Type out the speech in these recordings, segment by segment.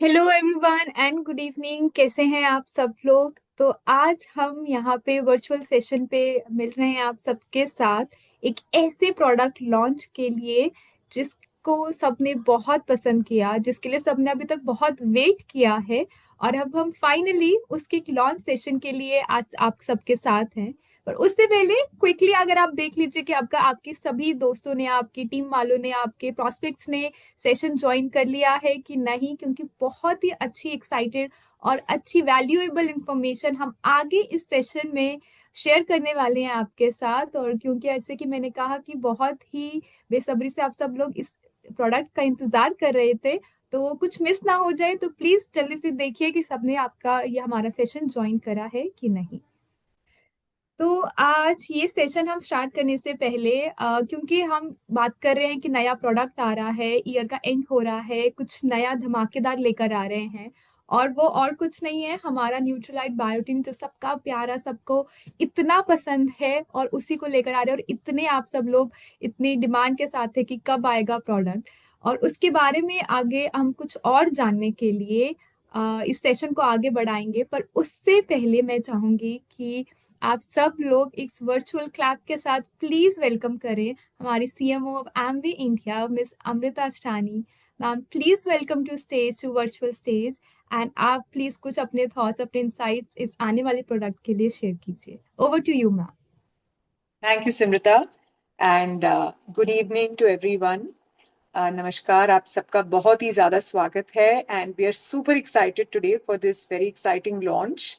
Hello everyone and good evening. कैसे हैं आप सब लोग? तो आज हम यहाँ पे वर्चुअल सेशन पे मिल रहे हैं आप सबके साथ एक ऐसे प्रोडक्ट लॉन्च के लिए जिसको सबने बहुत पसंद किया, जिसके लिए सबने अभी तक बहुत वेट किया है। और अब हम फाइनली उसके लॉन्च सेशन के लिए आज आप सबके साथ हैं। पर उससे पहले क्विकली अगर आप देख लीजिए कि आपका आपके सभी दोस्तों ने, आपकी टीम वालों ने, आपके प्रोस्पेक्ट्स ने सेशन ज्वाइन कर लिया है कि नहीं, क्योंकि बहुत ही अच्छी एक्साइटेड और अच्छी वैल्यूएबल इंफॉर्मेशन हम आगे इस सेशन में शेयर करने वाले हैं आपके साथ। और क्योंकि ऐसे कि मैंने कहा कि बहुत ही बेसब्री से आप सब लोग इस प्रोडक्ट का इंतजार कर रहे थे, तो कुछ मिस ना हो जाए, तो प्लीज जल्दी से देखिए कि सबने आपका ये हमारा सेशन ज्वाइन करा है कि नहीं। तो आज ये सेशन हम स्टार्ट करने से पहले क्योंकि हम बात कर रहे हैं कि नया प्रोडक्ट आ रहा है, ईयर का एंड हो रहा है, कुछ नया धमाकेदार लेकर आ रहे हैं। और वो और कुछ नहीं है, हमारा न्यूट्रलाइट बायोटिन जो सबका प्यारा, सबको इतना पसंद है और उसी को लेकर आ रहे हैं। और इतने आप सब लोग इतनी डिमांड के साथ है कि कब आएगा प्रोडक्ट, और उसके बारे में आगे हम कुछ और जानने के लिए इस सेशन को आगे बढ़ाएंगे। पर उससे पहले मैं चाहूंगी कि आप सब लोग एक वर्चुअल क्लैप के साथ प्लीज वेलकम करें हमारी CMO of Amway India miss Amrita Asthani. Ma'am please welcome to stage, to virtual stage. And आप प्लीज कुछ अपने थॉट्स, अपने इंसाइट्स इस आने वाले प्रोडक्ट के लिए शेयर कीजिए। Over to you ma'am. Thank you Simrita and good evening to everyone. नमस्कार, आप सबका बहुत ही ज़्यादा स्वागत है and we are super excited today for this very exciting launch.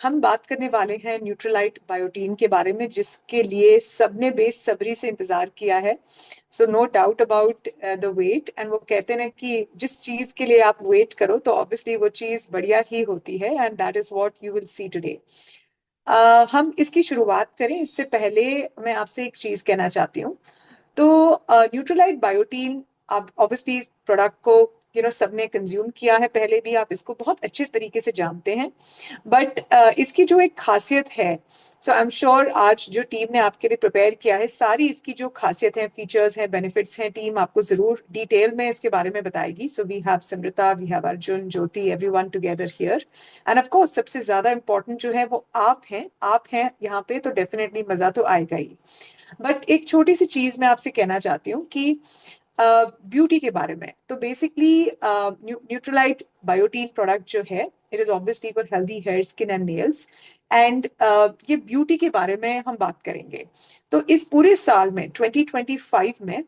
हम बात करने वाले हैं न्यूट्रलाइट बायोटीन के बारे में, जिसके लिए सबने बेसब्री से इंतज़ार किया है। So no doubt about the wait. And वो कहते हैं ना कि जिस चीज़ के लिए आप वेट करो तो ऑब्वियसली वो चीज़ बढ़िया ही होती है, and that is what you will see today. हम इसकी शुरुआत करें इससे पहले मैं आपसे एक चीज कहना चाहती हूँ। तो न्यूट्रलाइट बायोटीन, अब ऑब्वियसली इस प्रोडक्ट को सबने कंज्यूम किया है पहले भी, आप इसको बहुत अच्छे तरीके से जानते हैं। बट इसकी जो एक खासियत है, सो आई एम श्योर आज जो टीम ने आपके लिए प्रिपेयर किया है, सारी इसकी जो खासियत है, फीचर्स हैं, बेनिफिट्स हैं, टीम आपको जरूर डिटेल में इसके बारे में बताएगी। So we have Smrita, we have Arjun, Jyoti, everyone together here. And of course सबसे ज्यादा इंपॉर्टेंट जो है वो आप हैं यहाँ पे, तो डेफिनेटली मजा तो आएगा ही। बट एक छोटी सी चीज मैं आपसे कहना चाहती हूँ कि ब्यूटी के बारे में। तो बेसिकली न्यूट्रलाइट बायोटीन प्रोडक्ट जो है, it is obviously for healthy hair, skin and nails. And ये ब्यूटी के बारे में हम बात करेंगे। तो इस पूरे साल में 2025 में,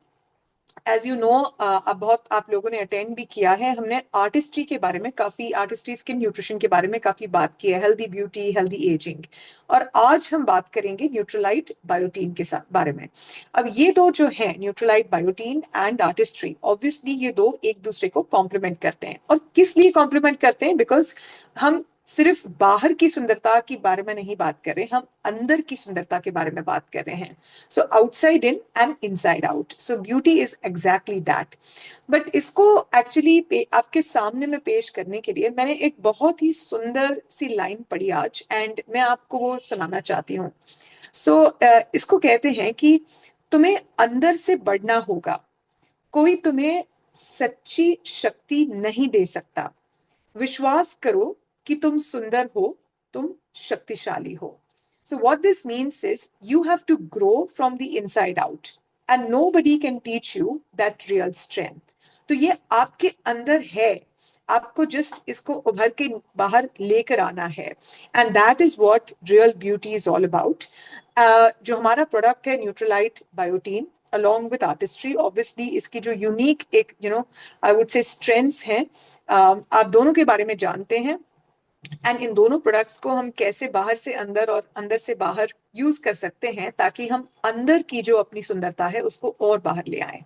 एज यू नो, अब बहुत आप लोगों ने अटेंड भी किया है, हमने आर्टिस्ट्री के बारे में काफी, आर्टिस्ट्री स्किन न्यूट्रिशन के बारे में काफी बात की है, हेल्दी ब्यूटी, हेल्दी एजिंग। और आज हम बात करेंगे न्यूट्रलाइट बायोटीन के साथ बारे में। अब ये दो जो है, Nutrilite biotin and artistry, obviously ये दो एक दूसरे को कॉम्प्लीमेंट करते हैं। और किस लिए कॉम्प्लीमेंट करते हैं? बिकॉज हम सिर्फ बाहर की सुंदरता के बारे में नहीं बात कर रहे, हम अंदर की सुंदरता के बारे में बात कर रहे हैं। So outside in and inside out, so beauty is exactly that. But इसको एक्चुअली आपके सामने में पेश करने के लिए मैंने एक बहुत ही सुंदर सी लाइन पढ़ी आज, एंड मैं आपको वो सुनाना चाहती हूँ। सो इसको कहते हैं कि तुम्हें अंदर से बढ़ना होगा, कोई तुम्हें सच्ची शक्ति नहीं दे सकता। विश्वास करो कि तुम सुंदर हो, तुम शक्तिशाली हो। So what this means is you have to grow from the inside out, and nobody can teach you that real strength. तो ये आपके अंदर है, आपको जस्ट इसको उभर के बाहर लेकर आना है। And that is what real beauty is all about. जो हमारा प्रोडक्ट है Nutrilite biotin along with artistry, obviously इसकी जो यूनिक एक आई वुड से स्ट्रेंथ्स हैं, आप दोनों के बारे में जानते हैं। एंड इन दोनों प्रोडक्ट्स को हम कैसे बाहर से अंदर और अंदर से बाहर यूज कर सकते हैं, ताकि हम अंदर की जो अपनी सुंदरता है उसको और बाहर ले आए।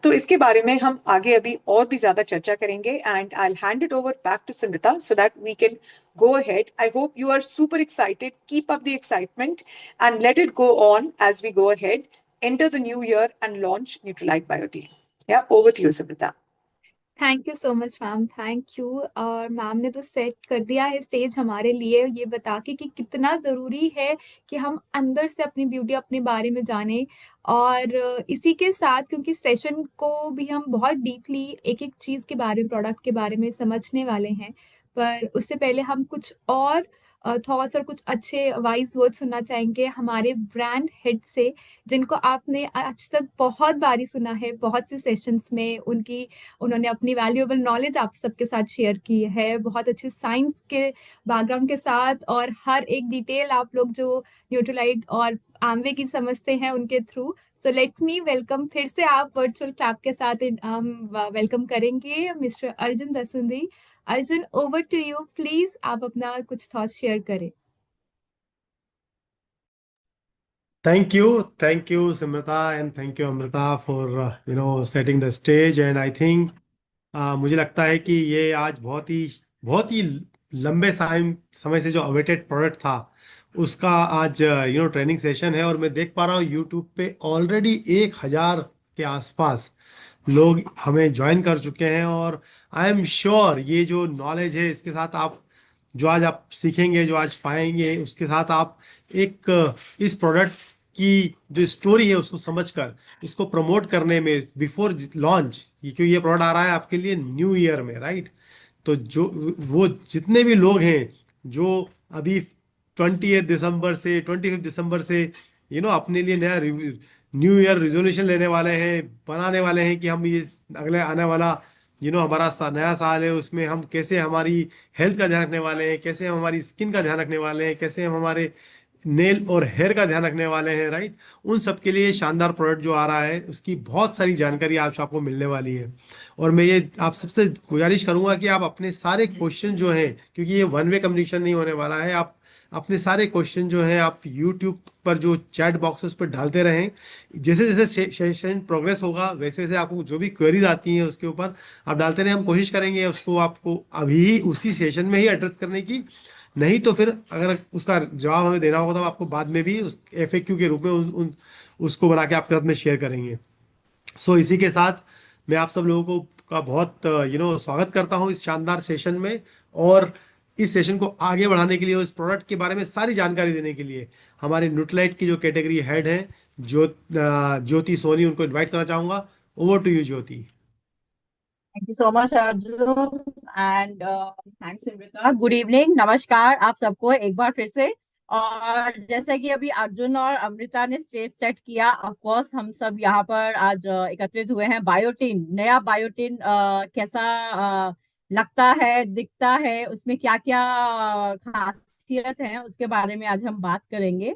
तो इसके बारे में हम आगे अभी और भी ज्यादा चर्चा करेंगे, and I will hand it over back to Simrita so that we can go ahead. I hope you are super excited. Keep up the excitement and let it go on as we go ahead, enter the new year and launch Neutralite Biotin. Yeah, over to you, Simrita. Thank you so much ma'am, thank you. और ma'am ने तो set कर दिया है stage हमारे लिए, ये बता के कि कितना ज़रूरी है कि हम अंदर से अपनी ब्यूटी, अपने बारे में जानें। और इसी के साथ, क्योंकि सेशन को भी हम बहुत डीपली एक एक चीज़ के बारे में, प्रोडक्ट के बारे में समझने वाले हैं, पर उससे पहले हम कुछ और थॉट्स और कुछ अच्छे वाइज वर्ड सुनना चाहेंगे हमारे ब्रांड हेड से, जिनको आपने आज तक बहुत बारी सुना है, बहुत से सेशंस में उन्होंने अपनी वैल्यूएबल नॉलेज आप सबके साथ शेयर की है, बहुत अच्छे साइंस के बैकग्राउंड के साथ, और हर एक डिटेल आप लोग जो न्यूट्रलाइट और आमवे की समझते हैं उनके through. So let me welcome, फिर से आप वर्चुअल क्लैप के साथ हम वेलकम करेंगे mister Arjun Dasundi. Arjun, over to you, please आप अपना कुछ थॉट्स शेयर करें। Thank you, Simrata, and thank you, Amrita, for setting the stage. And I think मुझे लगता है कि ये आज बहुत ही लंबे समय से जो अवेटेड प्रोडक्ट था उसका आज ट्रेनिंग सेशन है। और मैं देख पा रहा हूँ यूट्यूब पे ऑलरेडी 1,000 के आसपास लोग हमें ज्वाइन कर चुके हैं। और आई एम श्योर ये जो नॉलेज है इसके साथ आप जो आज आप सीखेंगे, जो आज पाएंगे, उसके साथ आप एक इस प्रोडक्ट की जो स्टोरी है उसको समझकर इसको प्रमोट करने में बिफोर लॉन्च, क्योंकि ये प्रोडक्ट आ रहा है आपके लिए न्यू ईयर में, राइट। तो जो वो जितने भी लोग हैं जो अभी 20 दिसंबर से 25 दिसंबर से अपने लिए नया न्यू ईयर रिजोल्यूशन लेने वाले हैं, बनाने वाले हैं कि हम ये अगले आने वाला हमारा नया साल है, उसमें हम कैसे हमारी हेल्थ का ध्यान रखने वाले हैं, कैसे हम हमारी स्किन का ध्यान रखने वाले हैं, कैसे हम हमारे नेल और हेयर का ध्यान रखने वाले हैं, राइट। उन सब के लिए शानदार प्रोडक्ट जो आ रहा है उसकी बहुत सारी जानकारी आज आपको मिलने वाली है। और मैं ये आप सबसे गुजारिश करूंगा कि आप अपने सारे क्वेश्चन जो हैं, क्योंकि ये वन वे कम्युनिकेशन नहीं होने वाला है, आप अपने सारे क्वेश्चन जो हैं आप यूट्यूब पर जो चैट बॉक्स है उस पर डालते रहें। जैसे जैसे सेशन प्रोग्रेस होगा वैसे वैसे आपको जो भी क्वेरीज आती हैं उसके ऊपर आप डालते रहें। हम कोशिश करेंगे उसको आपको अभी ही उसी सेशन में ही एड्रेस करने की। नहीं तो फिर अगर उसका जवाब हमें देना होगा तो हम आपको बाद में भी उस एफएक्यू के रूप में उसको बना के आपके साथ में शेयर करेंगे। इसी के साथ मैं आप सब लोगों को का बहुत स्वागत करता हूँ इस शानदार सेशन में। और इस सेशन को आगे बढ़ाने के लिए, उस प्रोडक्ट के बारे में सारी जानकारी देने के लिए हमारे न्यूट्रलाइट की जो कैटेगरी हेड हैं ज्योति सोनी, उनको इनवाइट करना चाहूंगा। Over to you Jyoti. Thank you so much Arjun and thanks Simrata. Good evening, नमस्कार आप सबको एक बार फिर से। और जैसा कि अभी अर्जुन और अमृता ने स्टेज सेट किया, ऑफ कोर्स हम सब यहाँ पर आज एकत्रित हुए हैं। बायोटिन, नया बायोटिन कैसा लगता है, दिखता है, उसमें क्या क्या खासियत है, उसके बारे में आज हम बात करेंगे।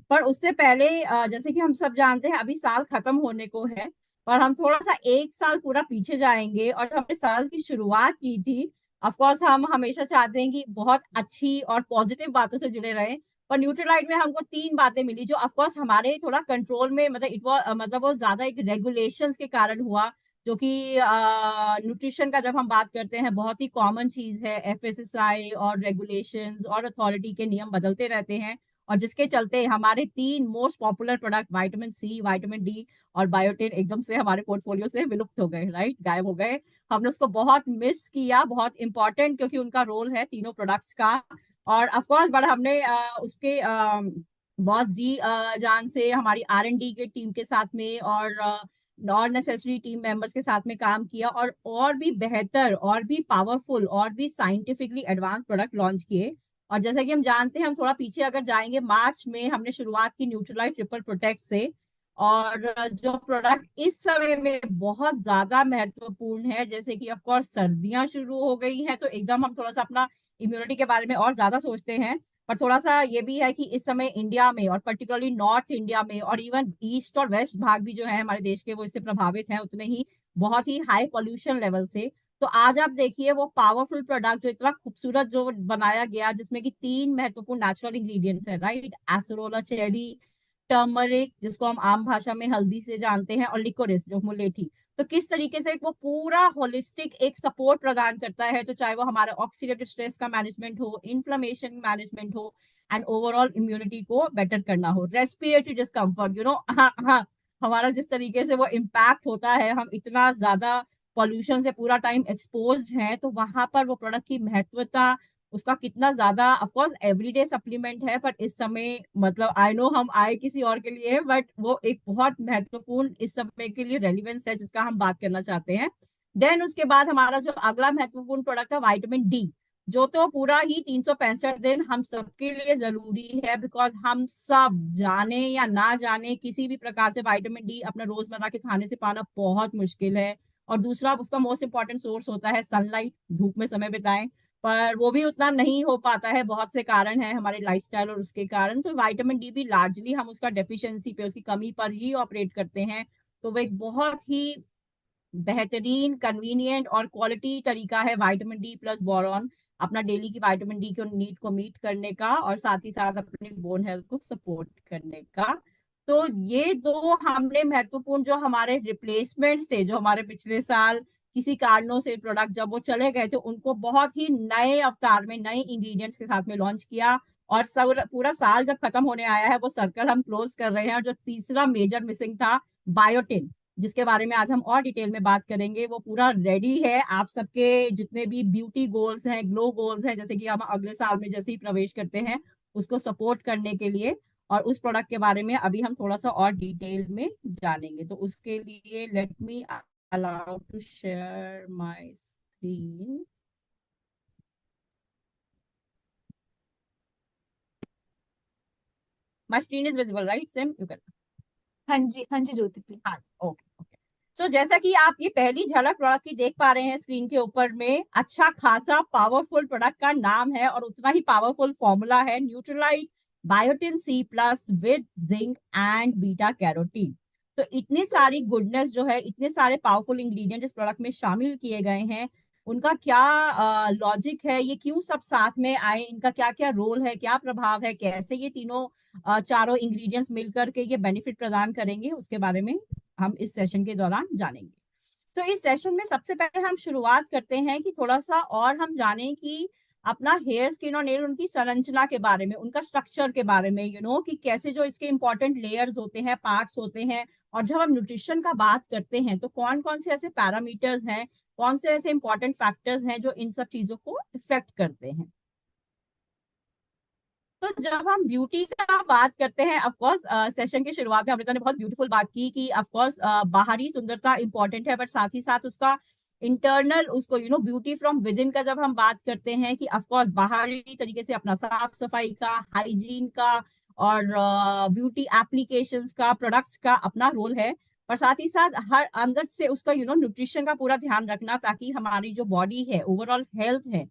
पर उससे पहले जैसे कि हम सब जानते हैं अभी साल खत्म होने को है, और हम थोड़ा सा एक साल पूरा पीछे जाएंगे और हमने साल की शुरुआत की थी। ऑफ कोर्स हम हमेशा चाहते हैं कि बहुत अच्छी और पॉजिटिव बातों से जुड़े रहें, पर न्यूट्रलाइट में हमको तीन बातें मिली जो ऑफ कोर्स हमारे थोड़ा कंट्रोल में, मतलब इट वाज मतलब वो ज्यादा एक रेगुलेशंस के कारण हुआ, जो कि न्यूट्रिशन का जब हम बात करते हैं बहुत ही कॉमन चीज है। एफएसएसआई और रेगुलेशंस और अथॉरिटी के नियम बदलते रहते हैं, और जिसके चलते हमारे तीन most popular product vitamin C, vitamin D और बायोटिन एकदम से हमारे पोर्टफोलियो से विलुप्त हो गए, राइट, गायब हो गए। हमने उसको बहुत मिस किया, बहुत इंपॉर्टेंट, क्योंकि उनका रोल है तीनों प्रोडक्ट्स का। और ऑफ कोर्स बट हमने उसके बहुत जी जान से हमारी आर एंड डी के टीम के साथ में और नॉन नेसेसरी टीम मेंबर्स के साथ में काम किया, और भी बेहतर और भी पावरफुल और भी साइंटिफिकली एडवांस प्रोडक्ट लॉन्च किए। और जैसा कि हम जानते हैं, हम थोड़ा पीछे अगर जाएंगे, मार्च में हमने शुरुआत की न्यूट्रलाइट ट्रिपल प्रोटेक्ट से। और जो प्रोडक्ट इस समय में बहुत ज्यादा महत्वपूर्ण है, जैसे कि ऑफ कोर्स सर्दियां शुरू हो गई हैं, तो एकदम हम थोड़ा सा अपना इम्यूनिटी के बारे में और ज्यादा सोचते हैं। पर थोड़ा सा ये भी है कि इस समय इंडिया में और पर्टिकुलरली नॉर्थ इंडिया में और इवन ईस्ट और वेस्ट भाग भी जो है हमारे देश के, वो इससे प्रभावित हैं उतने ही, बहुत ही हाई पॉल्यूशन लेवल से। तो आज आप देखिए वो पावरफुल प्रोडक्ट जो इतना खूबसूरत जो बनाया गया, जिसमें कि तीन महत्वपूर्ण नेचुरल इंग्रेडिएंट्स है, राइट, एसरोला चेरी, टर्मरिक जिसको हम आम भाषा में हल्दी से जानते हैं, और लिकोरिस जो मुलेठी। तो किस तरीके से वो पूरा होलिस्टिक एक सपोर्ट प्रदान करता है, तो चाहे वो हमारे ऑक्सीडेटिव स्ट्रेस का मैनेजमेंट हो, इन्फ्लेमेशन मैनेजमेंट हो, एंड ओवरऑल इम्यूनिटी को बेटर करना हो, रेस्पिरेटरी डिस्कम्फर्ट, हाँ हाँ, हमारा जिस तरीके से वो इम्पैक्ट होता है, हम इतना ज्यादा पॉल्यूशन से पूरा टाइम एक्सपोज्ड हैं, तो वहां पर वो प्रोडक्ट की महत्वता, उसका कितना ज्यादा, ऑफ कोर्स एवरीडे सप्लीमेंट है, पर इस समय मतलब आई नो हम आए किसी और के लिए, बट वो एक बहुत महत्वपूर्ण इस समय के लिए रेलिवेंस है जिसका हम बात करना चाहते हैं। देन उसके बाद हमारा जो अगला महत्वपूर्ण प्रोडक्ट है विटामिन डी, जो तो पूरा ही 365 दिन हम सबके लिए जरूरी है, बिकॉज हम सब जाने या ना जाने किसी भी प्रकार से विटामिन डी अपने रोजमर्रा के खाने से पाना बहुत मुश्किल है। और दूसरा उसका मोस्ट इंपॉर्टेंट सोर्स होता है सनलाइट, धूप में समय बिताएं, पर वो भी उतना नहीं हो पाता है, बहुत से कारण है हमारे लाइफस्टाइल और उसके कारण। तो विटामिन डी भी लार्जली हम उसका डेफिशिएंसी पे, उसकी कमी पर ही ऑपरेट करते हैं। तो वो एक बहुत ही बेहतरीन, कन्वीनियंट और क्वालिटी तरीका है विटामिन डी प्लस बोरॉन अपना डेली की विटामिन डी की नीड को मीट करने का, और साथ ही साथ अपनी बोन हेल्थ को सपोर्ट करने का। तो ये दो हमने महत्वपूर्ण जो हमारे रिप्लेसमेंट से, जो हमारे पिछले साल किसी कारणों से प्रोडक्ट जब वो चले गए थे, उनको बहुत ही नए अवतार में, नए इंग्रेडिएंट्स के साथ में लॉन्च किया। और पूरा साल जब खत्म होने आया है, वो सर्कल हम क्लोज कर रहे हैं। और जो तीसरा मेजर मिसिंग था, बायोटिन, जिसके बारे में आज हम और डिटेल में बात करेंगे, वो पूरा रेडी है आप सबके जितने भी ब्यूटी गोल्स हैं, ग्लो गोल्स हैं, जैसे कि हम अगले साल में जैसे ही प्रवेश करते हैं, उसको सपोर्ट करने के लिए। और उस प्रोडक्ट के बारे में अभी हम थोड़ा सा और डिटेल में जानेंगे। तो उसके लिए let me allow to share my screen. My screen is visible right सिम? You can. हाँ जी ज्योति प्लीज। हाँ, ओके ओके। तो जैसा कि आप ये पहली झलक प्रोडक्ट की देख पा रहे हैं स्क्रीन के ऊपर में, अच्छा खासा पावरफुल प्रोडक्ट का नाम है और उतना ही पावरफुल फॉर्मूला है, Nutrilite biotin C plus with zinc and beta carotene. तो इतनी सारी गुडनेस जो है, इतने सारे पावरफुल इंग्रेडिएंट इस प्रोडक्ट में शामिल किए गए हैं, उनका क्या लॉजिक है, ये क्यों सब साथ में आए, इनका क्या क्या रोल है, क्या प्रभाव है, कैसे ये तीनों चारों इंग्रेडिएंट्स मिलकर के ये बेनिफिट प्रदान करेंगे, उसके बारे में हम इस सेशन के दौरान जानेंगे। तो इस सेशन में सबसे पहले हम शुरुआत करते हैं कि थोड़ा सा और हम जानें कि अपना हेयर, स्किन और नेल, उनकी संरचना के बारे में, उनका स्ट्रक्चर के बारे में, कि कैसे जो इसके इंपॉर्टेंट लेयर्स होते हैं, पार्ट्स होते हैं। और जब हम न्यूट्रिशन का बात करते हैं तो कौन कौन से ऐसे पैरामीटर्स हैं, कौन से ऐसे इंपॉर्टेंट फैक्टर्स हैं जो इन सब चीजों को इफेक्ट करते हैं। तो जब हम ब्यूटी का बात करते हैं, ऑफ कोर्स सेशन की शुरुआत में अमृता ने बहुत ब्यूटीफुल बात की कि ऑफ कोर्स बाहरी सुंदरता इंपॉर्टेंट है, बट साथ ही साथ उसका इंटरनल, उसको ब्यूटी फ्रॉम विद इन का जब हम बात करते हैं कि ऑफ कोर्स बाहरी तरीके से अपना साफ सफाई का, हाइजीन का और ब्यूटी एप्लीकेशंस का, प्रोडक्ट्स का अपना रोल है। पर साथ ही साथ हर अंदर से उसका न्यूट्रिशन का पूरा ध्यान रखना, ताकि हमारी जो बॉडी है, ओवरऑल हेल्थ है,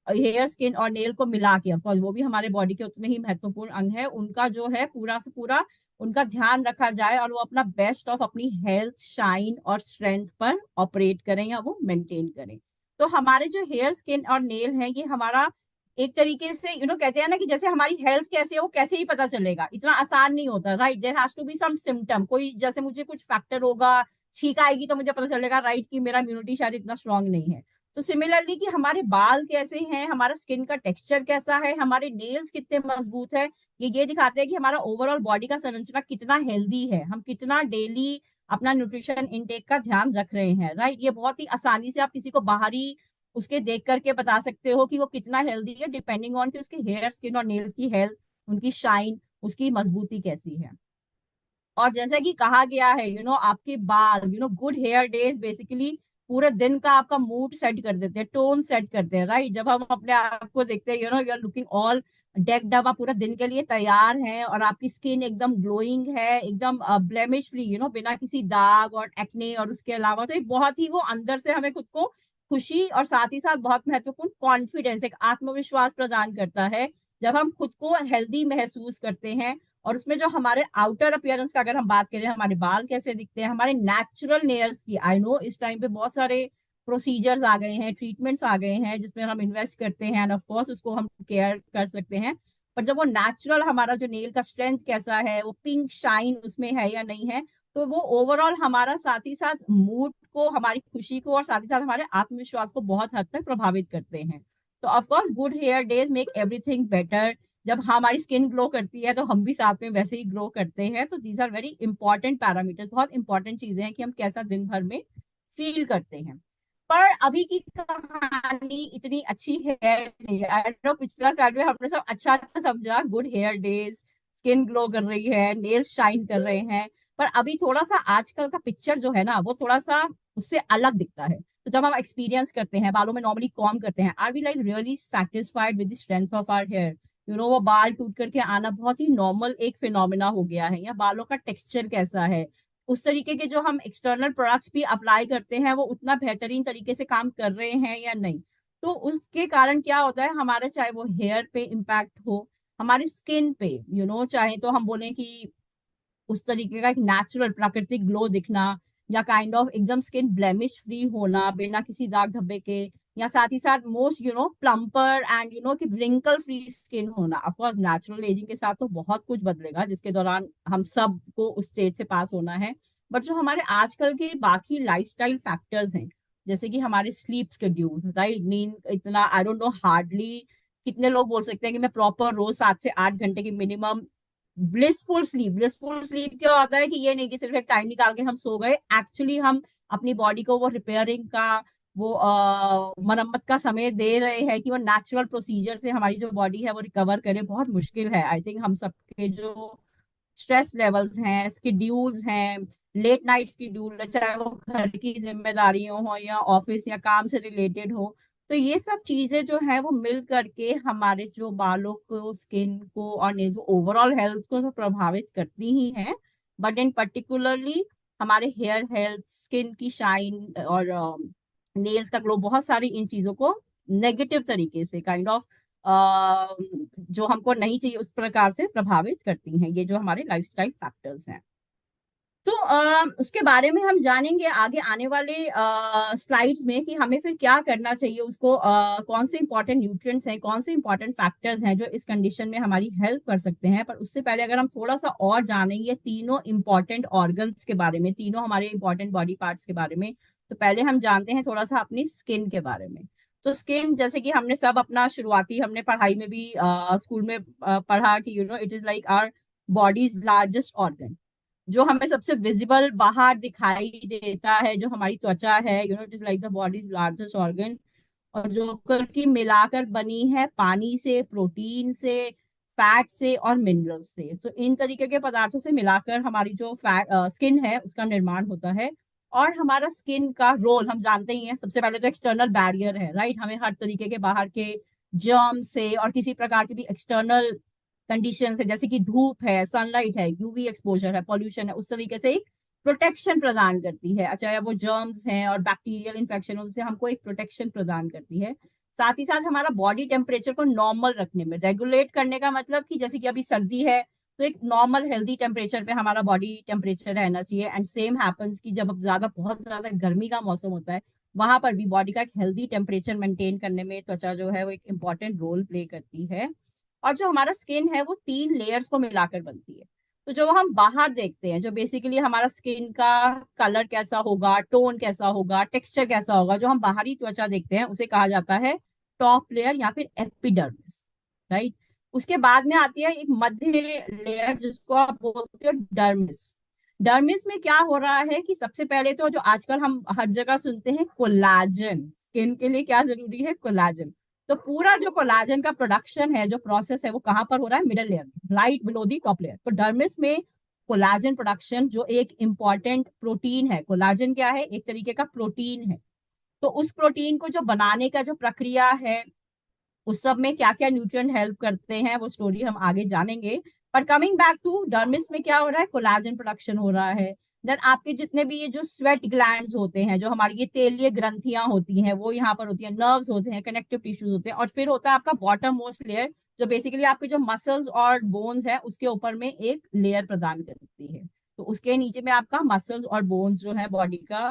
हेयर, स्किन और नेल को मिला के, ऑफकोर्स वो भी हमारे बॉडी के उतने ही महत्वपूर्ण अंग है, उनका जो है पूरा से पूरा उनका ध्यान रखा जाए और वो अपना बेस्ट ऑफ अपनी हेल्थ, शाइन और स्ट्रेंथ पर ऑपरेट करें या वो मेंटेन करें। तो हमारे जो हेयर, स्किन और नेल हैं, ये हमारा एक तरीके से कहते हैं ना कि जैसे हमारी हेल्थ कैसे है वो कैसे ही पता चलेगा, इतना आसान नहीं होता, right. There has to be some symptom, कोई जैसे मुझे कुछ फैक्टर होगा, छींक आएगी तो मुझे पता चलेगा, राइट, कि मेरा इम्यूनिटी शायद इतना स्ट्रांग नहीं है। तो सिमिलरली कि हमारे बाल कैसे हैं, हमारा स्किन का टेक्सचर कैसा है, हमारे नेल्स कितने मजबूत है, ये दिखाते हैं कि हमारा ओवरऑल बॉडी का संरचना कितना हेल्दी है, हम कितना डेली अपना न्यूट्रिशन इनटेक का ध्यान रख रहे हैं, राइट। ये बहुत ही आसानी से आप किसी को बाहरी उसके देख करके बता सकते हो कि वो कितना हेल्दी है, डिपेंडिंग ऑन कि उसके हेयर, स्किन और नेल की हेल्थ, उनकी शाइन, उसकी मजबूती कैसी है। और जैसे कि कहा गया है, आपके बाल, गुड हेयर डेज बेसिकली पूरे दिन का आपका मूड सेट कर देते हैं, टोन सेट करते हैं, राइट। जब हम अपने आप को देखते हैं, you are looking all decked up, आप पूरा दिन के लिए तैयार हैं और आपकी स्किन एकदम ग्लोइंग है, एकदम ब्लेमिश फ्री, बिना किसी दाग और एक्ने और उसके अलावा। तो एक बहुत ही वो अंदर से हमें खुद को खुशी और साथ ही साथ बहुत महत्वपूर्ण कॉन्फिडेंस, एक आत्मविश्वास प्रदान करता है जब हम खुद को हेल्दी महसूस करते हैं। और उसमें जो हमारे आउटर अपीयरेंस का अगर हम बात करें, हमारे बाल कैसे दिखते हैं, हमारे नेचुरल नेयर्स की, आई नो इस टाइम पे बहुत सारे प्रोसीजर्स आ गए हैं, ट्रीटमेंट्स आ गए हैं जिसमें हम इन्वेस्ट करते हैं एंड ऑफ कोर्स उसको हम केयर कर सकते हैं। पर जब वो नेचुरल हमारा जो नेल का स्ट्रेंथ कैसा है, वो पिंक शाइन उसमें है या नहीं है, तो वो ओवरऑल हमारा साथ ही साथ मूड को, हमारी खुशी को और साथ ही साथ हमारे आत्मविश्वास को बहुत हद तक प्रभावित करते हैं। तो of course good hair days make everything better. जब हमारी स्किन ग्लो करती है तो हम भी साथ में वैसे ही ग्लो करते हैं। तो these are very important parameters, बहुत इंपॉर्टेंट चीजें हैं कि हम कैसा दिन भर में फील करते हैं। पर अभी की कहानी इतनी अच्छी हेयर नहीं है। आई नो पिछला स्लाइड में हमने सब अच्छा अच्छा समझा, good hair days, skin glow कर रही है, नेल्स शाइन कर रहे हैं, पर अभी थोड़ा सा आजकल का पिक्चर जो है ना वो थोड़ा सा उससे अलग दिखता है। तो जब हम एक्सपीरियंस करते हैं, बालों में नॉर्मली कॉम करते हैं, are we like really satisfied with the strength of our hair? वो बाल टूट करके आना बहुत ही नॉर्मल एक फिनोमिना हो गया है, या बालों का टेक्सचर कैसा है, उस तरीके के जो हम एक्सटर्नल प्रोडक्ट्स भी अप्लाई करते हैं वो उतना बेहतरीन तरीके से काम कर रहे हैं या नहीं। तो उसके कारण क्या होता है, हमारे चाहे वो हेयर पे इम्पैक्ट हो, हमारी स्किन पे चाहे तो हम बोलें कि उस तरीके का एक नेचुरल प्राकृतिक ग्लो दिखना, या काइंड ऑफ एकदम स्किन ब्लेमिश फ्री होना बिना किसी दाग धब्बे के, या साथ ही साथ मोस्ट प्लम्पर एंड कि रिंकल फ्री स्किन होना। ऑफ कोर्स नेचुरल एजिंग के साथ तो बहुत कुछ बदलेगा, जिसके दौरान हम सब को उस स्टेज से पास होना है। बट जो हमारे आजकल के बाकी लाइफस्टाइल फैक्टर्स हैं, जैसे कि हमारे स्लीप शेड्यूल, राइट, नींद इतना आई डोंट नो हार्डली कितने लोग बोल सकते हैं कि मैं प्रॉपर रोज 7 से 8 घंटे की मिनिमम ब्लिसफुल स्लीप क्या होता है कि ये नहीं कि सिर्फ एक टाइम निकाल के हम सो गए, एक्चुअली हम अपनी बॉडी को वो रिपेयरिंग का, वो मरम्मत का समय दे रहे हैं कि वो नेचुरल प्रोसीजर से हमारी जो बॉडी है वो रिकवर करे। बहुत मुश्किल है। आई थिंक हम सबके जो स्ट्रेस लेवल्स हैं, स्केड्यूल्स हैं, लेट नाइट स्केड्यूल, चाहे वो घर की जिम्मेदारियों हो या ऑफिस या काम से रिलेटेड हो, तो ये सब चीजें जो है वो मिल करके हमारे जो बालों को, स्किन को और जो ओवरऑल हेल्थ को तो प्रभावित करती ही हैं। बट इन पर्टिकुलरली हमारे हेयर हेल्थ, स्किन की शाइन और नेल्स का ग्लो, बहुत सारी इन चीजों को नेगेटिव तरीके से काइंड ऑफ जो हमको नहीं चाहिए उस प्रकार से प्रभावित करती हैं, ये जो हमारे लाइफस्टाइल फैक्टर्स हैं। तो उसके बारे में हम जानेंगे आगे आने वाले स्लाइड्स में कि हमें फिर क्या करना चाहिए, उसको कौन से इंपॉर्टेंट न्यूट्रिएंट्स हैं, कौन से इंपॉर्टेंट फैक्टर्स हैं जो इस कंडीशन में हमारी हेल्प कर सकते हैं। पर उससे पहले अगर हम थोड़ा सा और जानेंगे तीनों इंपॉर्टेंट ऑर्गन्स के बारे में, तीनों हमारे इंपॉर्टेंट बॉडी पार्ट्स के बारे में, तो पहले हम जानते हैं थोड़ा सा अपनी स्किन के बारे में। तो स्किन, जैसे कि हमने सब अपना शुरुआती हमने पढ़ाई में भी स्कूल में पढ़ा कि it is like our body's largest organ, जो हमें सबसे विजिबल बाहर दिखाई देता है, जो हमारी त्वचा है, it is like the bodies largest organ, और जो की मिलाकर बनी है पानी से, प्रोटीन से, फैट से और मिनरल से। तो इन तरीके के पदार्थों से मिलाकर हमारी जो फैट स्किन है उसका निर्माण होता है। और हमारा स्किन का रोल हम जानते ही हैं, सबसे पहले तो एक्सटर्नल बैरियर है, राइट, हमें हर तरीके के बाहर के जर्म से और किसी प्रकार की भी एक्सटर्नल कंडीशन है, जैसे कि धूप है, सनलाइट है, यूवी एक्सपोजर है, पॉल्यूशन है, उस तरीके से एक प्रोटेक्शन प्रदान करती है। अच्छा, या वो जर्म्स हैं और बैक्टीरियल इन्फेक्शन उनसे हमको एक प्रोटेक्शन प्रदान करती है। साथ ही साथ हमारा बॉडी टेम्परेचर को नॉर्मल रखने में, रेगुलेट करने का मतलब कि जैसे कि अभी सर्दी है तो एक नॉर्मल हेल्दी टेम्परेचर पे हमारा बॉडी टेम्परेचर रहना चाहिए। एंड सेम हैपन्स कि जब बहुत ज्यादा गर्मी का मौसम होता है, वहां पर भी बॉडी का एक हेल्दी टेम्परेचर मेंटेन करने में त्वचा जो है वो एक इंपॉर्टेंट रोल प्ले करती है। और जो हमारा स्किन है वो 3 लेयर्स को मिलाकर बनती है। तो जो हम बाहर देखते हैं, जो बेसिकली हमारा स्किन का कलर कैसा होगा, टोन कैसा होगा, टेक्सचर कैसा होगा, जो हम बाहरी त्वचा देखते हैं उसे कहा जाता है टॉप लेयर या फिर एपिडर्मिस, राइट। उसके बाद में आती है एक मध्य लेयर जिसको आप बोलते हो डर्मिस। डर्मिस में क्या हो रहा है कि सबसे पहले तो जो आजकल हम हर जगह सुनते हैं कोलाजन, स्किन के लिए क्या जरूरी है, कोलाजन। तो पूरा जो कोलाजन का प्रोडक्शन है, जो प्रोसेस है, वो कहाँ पर हो रहा है, मिडल लेयर में, right below the top layer. तो डर्मिस में कोलाजन प्रोडक्शन जो एक इंपॉर्टेंट प्रोटीन है, कोलाजन क्या है, एक तरीके का प्रोटीन है। तो उस प्रोटीन को जो बनाने का जो प्रक्रिया है, उस सब में क्या क्या न्यूट्रिएंट हेल्प करते हैं वो स्टोरी हम आगे जानेंगे। पर कमिंग बैक टू डर्मिस में क्या हो रहा है, कोलाजन प्रोडक्शन हो रहा है। देन आपके जितने भी ये जो स्वेट ग्लैंड्स होते हैं, जो हमारी ये तेलीय ग्रंथियां होती हैं, वो यहाँ पर होती हैं, नर्व्स होते हैं, कनेक्टिव टिश्यूज होते हैं, और फिर होता है आपका बॉटम मोस्ट लेयर, जो बेसिकली आपके जो मसल्स और बोन्स है उसके ऊपर में एक लेयर प्रदान करती है। तो उसके नीचे में आपका मसल्स और बोन्स जो है बॉडी का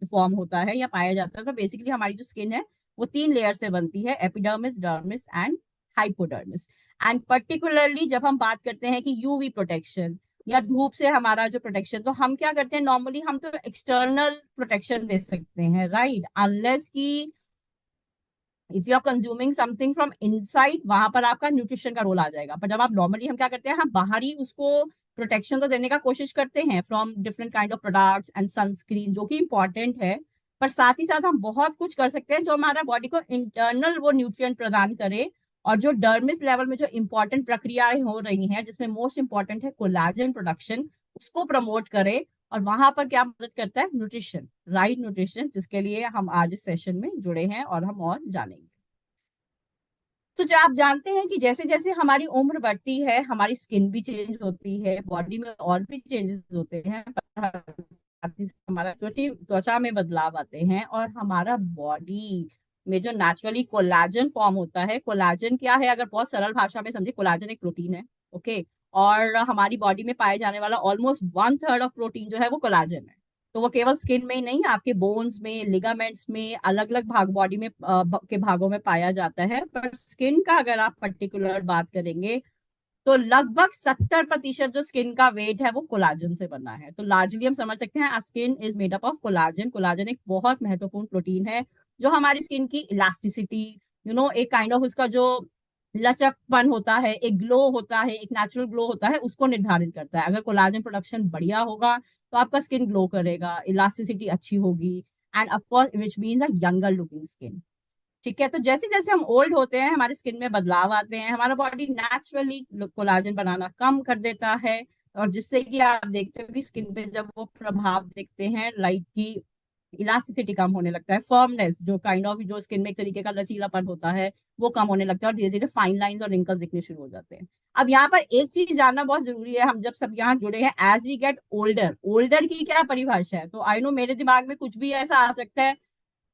फॉर्म होता है या पाया जाता है। तो बेसिकली हमारी जो स्किन है वो 3 लेयर से बनती है, epidermis, dermis and hypodermis. And particularly जब हम बात करते हैं कि यूवी प्रोटेक्शन या धूप से हमारा जो प्रोटेक्शन, तो हम क्या करते हैं, नॉर्मली हम तो एक्सटर्नल प्रोटेक्शन दे सकते हैं, राइट, अनलेस की if you are consuming something from inside, वहां पर आपका न्यूट्रिशन का रोल आ जाएगा। पर जब आप नॉर्मली, हम क्या करते हैं, हम बाहरी उसको प्रोटेक्शन तो देने का कोशिश करते हैं from different kind of products and sunscreen, जो कि इंपॉर्टेंट है। पर साथ ही साथ हम बहुत कुछ कर सकते हैं जो हमारा बॉडी को इंटरनल वो न्यूट्रिएंट प्रदान करे, और जो डर्मिस लेवल में जो इंपॉर्टेंट प्रक्रियाएं हो रही हैं, जिसमें मोस्ट इंपॉर्टेंट है कोलाजन प्रोडक्शन, उसको प्रमोट करे। और वहां पर क्या मदद करता है? न्यूट्रिशन, राइट न्यूट्रिशन, जिसके लिए हम आज इस सेशन में जुड़े हैं और हम और जानेंगे। तो जो आप जानते हैं कि जैसे जैसे हमारी उम्र बढ़ती है, हमारी स्किन भी चेंज होती है, बॉडी में और भी चेंजेस होते हैं, पर साथ ही हमारा त्वचा में बदलाव आते हैं, और हमारा बॉडी में जो नेचुरली कोलाजन फॉर्म होता है। कोलाजन क्या है? अगर बहुत सरल भाषा में समझे, कोलाजन एक प्रोटीन है, ओके। और हमारी बॉडी में पाए जाने वाला ऑलमोस्ट 1/3 ऑफ प्रोटीन जो है वो कोलाजन है। तो वो केवल स्किन में ही नहीं, आपके बोन्स में, लिगामेंट्स में, अलग अलग भाग बॉडी में के भागों में पाया जाता है। पर स्किन का अगर आप पर्टिकुलर बात करेंगे तो लगभग 70% जो स्किन का वेट है वो कोलाजन से बना है। तो लार्जली हम समझ सकते हैं skin is made up of collagen. Collagen एक बहुत महत्वपूर्ण प्रोटीन है जो हमारी स्किन की इलास्टिसिटी, एक काइंड ऑफ उसका जो लचकपन होता है, एक ग्लो होता है, एक नेचुरल ग्लो होता है, उसको निर्धारित करता है। अगर कोलाजन प्रोडक्शन बढ़िया होगा तो आपका स्किन ग्लो करेगा, इलास्टिसिटी अच्छी होगी, and of course which means a younger looking skin. ठीक है। तो जैसे जैसे हम ओल्ड होते हैं, हमारे स्किन में बदलाव आते हैं, हमारा बॉडी नेचुरली कोलाजन बनाना कम कर देता है, और जिससे कि आप देखते हो कि स्किन पे जब वो प्रभाव देखते हैं, लाइट की इलास्टिसिटी कम होने लगता है, फर्मनेस, जो काइंड ऑफ जो स्किन में एक तरीके का लचीलापन होता है, वो कम होने लगता है, और धीरे धीरे फाइन लाइंस और रिंकल्स दिखने शुरू हो जाते हैं। अब यहाँ पर एक चीज जानना बहुत जरूरी है, हम जब सब यहाँ जुड़े हैं, as we get older, older की क्या परिभाषा है? तो आई नो मेरे दिमाग में कुछ भी ऐसा आ सकता है,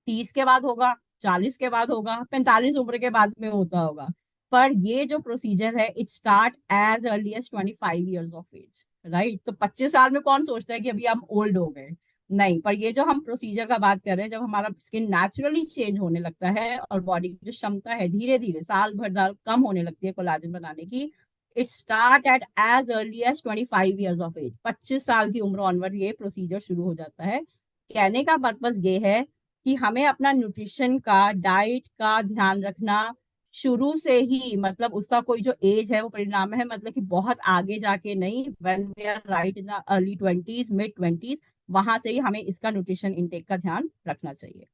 30 के बाद होगा, 40 के बाद होगा, 45 उम्र के बाद में होता होगा। पर ये जो प्रोसीजर है, it start as early as 25 years of age, right. तो 25 साल में कौन सोचता है कि अभी हम ओल्ड हो गए? नहीं। पर ये जो हम प्रोसीजर का बात कर रहे हैं, जब हमारा स्किन नेचुरली चेंज होने लगता है और बॉडी की जो क्षमता है धीरे धीरे साल भर कम होने लगती है कोलाजन बनाने की, it start at age early as 25 years of age. 25 साल की उम्र ऑनवर्ड ये प्रोसीजर शुरू हो जाता है। कहने का पर्पज ये है कि हमें अपना न्यूट्रिशन का, डाइट का ध्यान रखना शुरू से ही, मतलब उसका कोई जो एज है वो परिणाम है, मतलब कि बहुत आगे जाके नहीं, when we are right in the early 20s, mid 20s, वहां से ही हमें इसका न्यूट्रिशन इंटेक का ध्यान रखना चाहिए।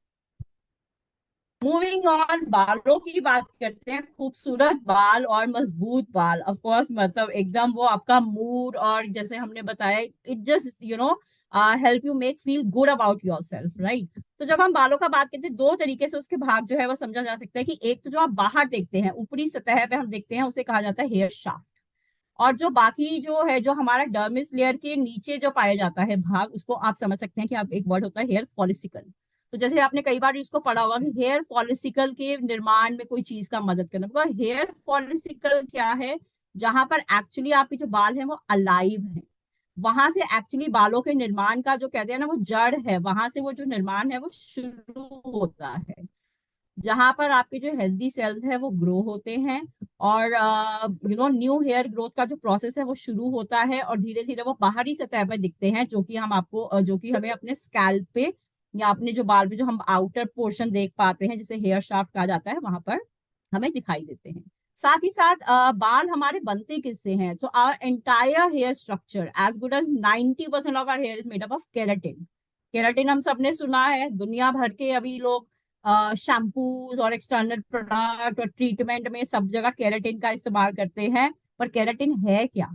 मूविंग ऑन, बालों की बात करते हैं। खूबसूरत बाल और मजबूत बाल, ऑफ कोर्स, मतलब एकदम वो आपका मूड, और जैसे हमने बताया, it just help you make feel good about your self, right. तो जब हम बालों का बात करते हैं, दो तरीके से उसके भाग जो है वो समझा जा सकता है कि एक तो जो आप बाहर देखते हैं, ऊपरी सतह पे हम देखते हैं, उसे कहा जाता है हेयर शाफ्ट। और जो बाकी जो है, जो हमारा डर्मिस लेयर के नीचे जो पाया जाता है भाग, उसको आप समझ सकते हैं कि आप एक वर्ड होता है हेयर फॉलिसिकल। तो जैसे आपने कई बार इसको पढ़ा होगा कि हेयर फॉलिसिकल के निर्माण में कोई चीज का मदद करना, बिकॉज हेयर फॉलिसिकल क्या है? जहां पर एक्चुअली आपके जो बाल हैं वो अलाइव हैं, वहां से एक्चुअली बालों के निर्माण का जो कहते हैं ना, वो जड़ है, वहां से वो जो निर्माण है वो शुरू होता है, जहां पर आपके जो हेल्दी सेल्स है वो ग्रो होते हैं, और न्यू हेयर ग्रोथ का जो प्रोसेस है वो शुरू होता है, और धीरे धीरे वो बाहरी सतह पर दिखते हैं, जो कि हम आपको जो कि हमें अपने स्कैल्प पे या अपने जो बाल पे जो हम आउटर पोर्शन देख पाते हैं, जिसे हेयर शाफ्ट कहा जाता है, वहां पर हमें दिखाई देते हैं। साथ ही साथ बाल हमारे बनते किससे हैं? तो our entire hair structure, as good as 90% of our hair is made up of keratin. Keratin हम सबने सुना है, दुनिया भर के अभी लोग शैम्पूज और एक्सटर्नल प्रोडक्ट और ट्रीटमेंट में सब जगह केराटिन का इस्तेमाल करते हैं। पर केराटिन है क्या?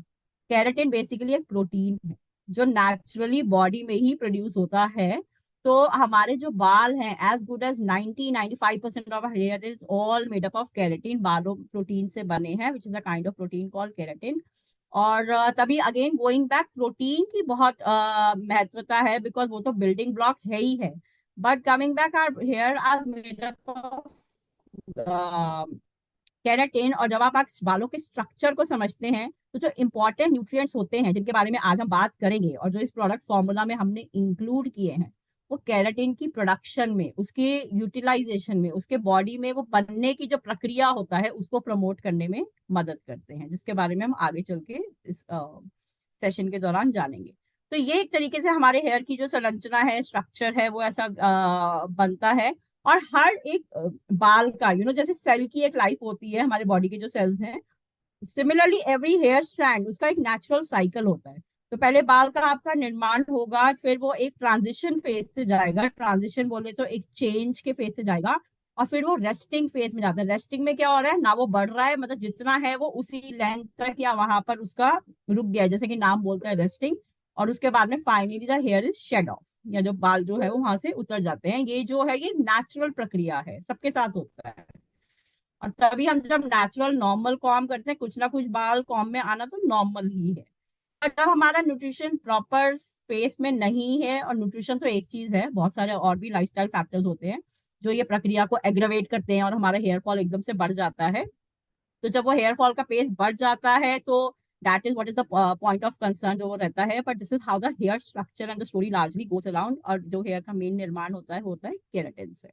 केराटिन बेसिकली एक प्रोटीन है जो नेचुरली बॉडी में ही प्रोड्यूस होता है। तो हमारे जो बाल हैं, as good as 90-95% of hair is all made up of keratin, बालों प्रोटीन से बने हैं, which is a kind of protein called keratin. और तभी अगेन गोइंग बैक, प्रोटीन की बहुत महत्वता है, बिकॉज वो तो बिल्डिंग ब्लॉक है ही है। But coming back, our hair are made up of keratin. और जब आप बालों के स्ट्रक्चर को समझते हैं, तो जो इंपॉर्टेंट न्यूट्रिएंट्स होते हैं जिनके बारे में आज हम बात करेंगे, और जो इस प्रोडक्ट फॉर्मूला में हमने इंक्लूड किए हैं, वो केराटिन की प्रोडक्शन में, उसके यूटिलाइजेशन में, उसके बॉडी में वो बनने की जो प्रक्रिया होता है उसको प्रमोट करने में मदद करते हैं, जिसके बारे में हम आगे चल के इस सेशन के दौरान जानेंगे। तो ये एक तरीके से हमारे हेयर की जो संरचना है, स्ट्रक्चर है, वो ऐसा बनता है। और हर एक बाल का जैसे सेल की एक लाइफ होती है, हमारे बॉडी के जो सेल्स हैं, सिमिलरली एवरी हेयर स्ट्रैंड, उसका एक नेचुरल साइकिल होता है। तो पहले बाल का आपका निर्माण होगा, फिर वो एक ट्रांजिशन फेज से जाएगा, ट्रांजिशन बोले तो एक चेंज के फेज से जाएगा, और फिर वो रेस्टिंग फेज में जाता है। रेस्टिंग में क्या हो रहा है, ना वो बढ़ रहा है, मतलब जितना है वो उसी लेंथ तक या वहां पर उसका रुक गया है, जैसे कि नाम बोलता है रेस्टिंग। और उसके बाद में finally the hair is shed off, या जो बाल जो है वो वहां से उतर जाते हैं। ये जो है ये नेचुरल प्रक्रिया है, सबके साथ होता है। और तभी हम जब नेचुरल नॉर्मल कॉम करते हैं, कुछ ना कुछ बाल कॉम में आना तो नॉर्मल ही है। और जब हमारा न्यूट्रिशन प्रॉपर स्पेस में नहीं है, और न्यूट्रिशन तो एक चीज है, बहुत सारे और भी लाइफस्टाइल फैक्टर्स होते हैं जो ये प्रक्रिया को एग्रवेट करते हैं और हमारा हेयर फॉल एकदम से बढ़ जाता है। तो जब वो हेयर फॉल का पेस बढ़ जाता है तो that is what is the point of concern जो वो रहता है। But this is how the hair structure and the story largely goes around. और जो हेयर का मेन निर्माण होता है केराटिन से।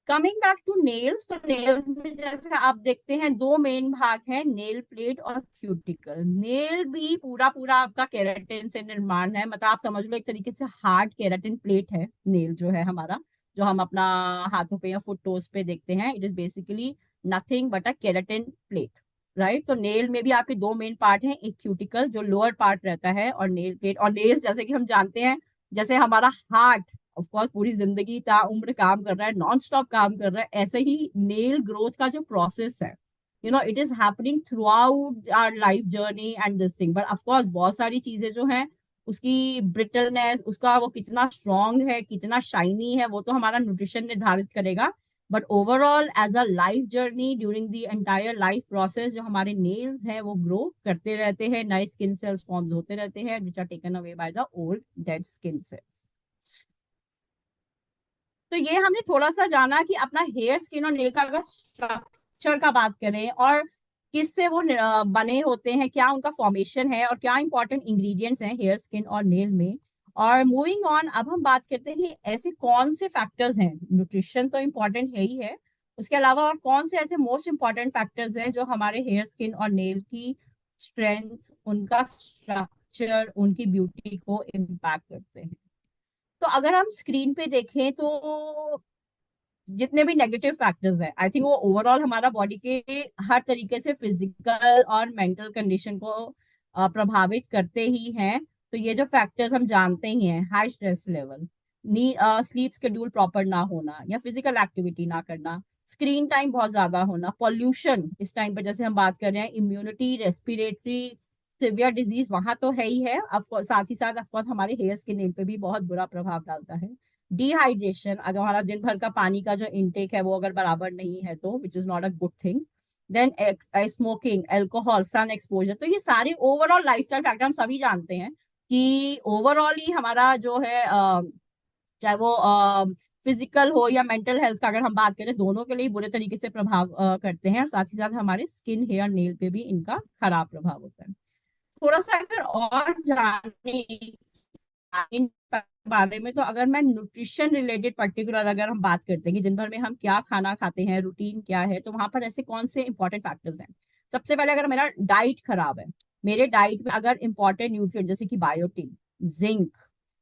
कमिंग बैक टू नेल्स, तो नेल्स में जैसे आप देखते हैं दो मेन भाग हैं, नेल प्लेट और क्यूटिकल। नेल भी पूरा पूरा आपका केराटिन से निर्माण है, मतलब आप समझ लो एक तरीके से हार्ड केराटिन प्लेट है नेल जो है हमारा, जो हम अपना हाथों पे या फुट टोज पे देखते हैं। It is basically nothing but a keratin plate, right. तो नेल में भी आपके दो मेन पार्ट हैं, एक क्यूटिकल जो लोअर पार्ट रहता है, और नेल प्लेट। और नेल्स जैसे कि हम जानते हैं, जैसे हमारा हार्ट ऑफ कोर्स पूरी जिंदगी ताउम्र काम कर रहा है, नॉन स्टॉप काम कर रहा है, ऐसे ही नेल ग्रोथ का जो प्रोसेस है, it is happening throughout our life journey and this thing. But of course बहुत सारी चीजें जो हैं, उसकी ब्रिटलनेस, उसका वो कितना स्ट्रांग है, कितना शाइनी है, वो तो हमारा न्यूट्रिशन निर्धारित करेगा। But overall as a life journey during the entire life process, जो हमारे नेल्स हैं वो ग्रो करते रहते हैं, नए स्किन सेल्स फॉर्म होते रहते हैं which are taken away by the old dead skin cells. तो ये हमने थोड़ा सा जाना कि अपना हेयर स्किन और नेल का अगर स्ट्रक्चर का बात करें, और किससे वो बने होते हैं, क्या उनका फॉर्मेशन है, और क्या इंपॉर्टेंट इंग्रेडिएंट्स हैं हेयर स्किन और नेल में। और मूविंग ऑन, अब हम बात करते हैं ऐसे कौन से फैक्टर्स हैं, न्यूट्रिशन तो इम्पोर्टेंट है ही है, उसके अलावा और कौन से ऐसे मोस्ट इंपॉर्टेंट फैक्टर्स हैं जो हमारे हेयर स्किन और नेल की स्ट्रेंथ, उनका स्ट्रक्चर, उनकी ब्यूटी को इम्पैक्ट करते हैं। तो अगर हम स्क्रीन पे देखें तो जितने भी नेगेटिव फैक्टर्स हैं, आई थिंक वो ओवरऑल हमारा बॉडी के हर तरीके से फिजिकल और मेंटल कंडीशन को प्रभावित करते ही हैं। तो ये जो फैक्टर्स हम जानते ही हैं, हाई स्ट्रेस लेवल, नी स्लीप शेड्यूल प्रॉपर ना होना या फिजिकल एक्टिविटी ना करना, स्क्रीन टाइम बहुत ज्यादा होना, पॉल्यूशन इस टाइम पर जैसे हम बात कर रहे हैं, इम्यूनिटी, रेस्पिरेटरी, सिवियर डिजीज वहां तो है ही है, साथ ही साथ ऑफकोर्स हमारे हेयर स्किन पे भी बहुत बुरा प्रभाव डालता है। डिहाइड्रेशन, अगर हमारा दिन भर का पानी का जो इनटेक है वो अगर बराबर नहीं है तो which is not a good thing. Then smoking, alcohol, sun exposure, तो ये सारे ओवरऑल लाइफस्टाइल फैक्टर हम सभी जानते हैं कि ओवरऑल ही हमारा जो है चाहे वो फिजिकल हो या मेंटल हेल्थ का अगर हम बात करें, दोनों के लिए बुरे तरीके से प्रभाव करते हैं, और साथ ही साथ हमारे स्किन, हेयर, नेल पे भी इनका खराब प्रभाव होता है। थोड़ा सा अगर और जाने इन बारे में, तो अगर मैं न्यूट्रिशन रिलेटेड पर्टिकुलर अगर हम बात करते हैं कि दिन भर में हम क्या खाना खाते हैं, रूटीन क्या है, तो वहां पर ऐसे कौन से इंपॉर्टेंट फैक्टर्स हैं। सबसे पहले अगर मेरा डाइट खराब है, मेरे डाइट में अगर इंपॉर्टेंट न्यूट्रिएंट जैसे कि biotin, zinc,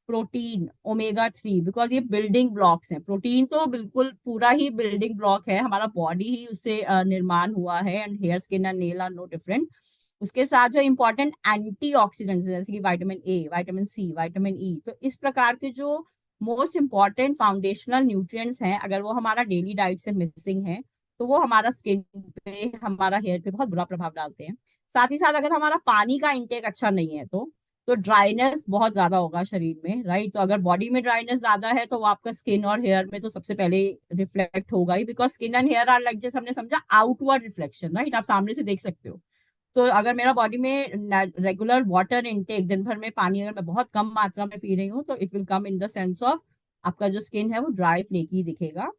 protein, omega 3, because ये बिल्डिंग ब्लॉक्स हैं। प्रोटीन तो बिल्कुल पूरा ही बिल्डिंग ब्लॉक है, हमारा बॉडी ही उससे निर्माण हुआ है, and hair, skin and nail are no different. उसके साथ जो इंपॉर्टेंट एंटीऑक्सीडेंट्स जैसे कि vitamin A, vitamin C, vitamin E, तो इस प्रकार के जो मोस्ट इंपॉर्टेंट फाउंडेशनल न्यूट्रिएंट्स हैं, अगर वो हमारा डेली डाइट से मिसिंग है तो वो हमारा स्किन पे, हमारा हेयर पे बहुत बुरा प्रभाव डालते हैं। साथ ही साथ अगर हमारा पानी का इंटेक अच्छा नहीं है तो ड्राइनेस बहुत ज्यादा होगा शरीर में, राइट। तो अगर बॉडी में ड्राइनेस ज्यादा है तो वो आपका स्किन और हेयर में तो सबसे पहले रिफ्लेक्ट होगा ही, because skin and hair are like, जैसे हमने समझा, आउटवर्ड रिफ्लेक्शन, राइट। आप सामने से देख सकते हो। तो अगर मेरा बॉडी में रेगुलर वाटर इनटेक, दिन भर में पानी अगर मैं बहुत कम मात्रा में पी रही हूँ, तो it will come in the sense of आपका जो स्किन है वो ड्राई फ्लेकी दिखेगा।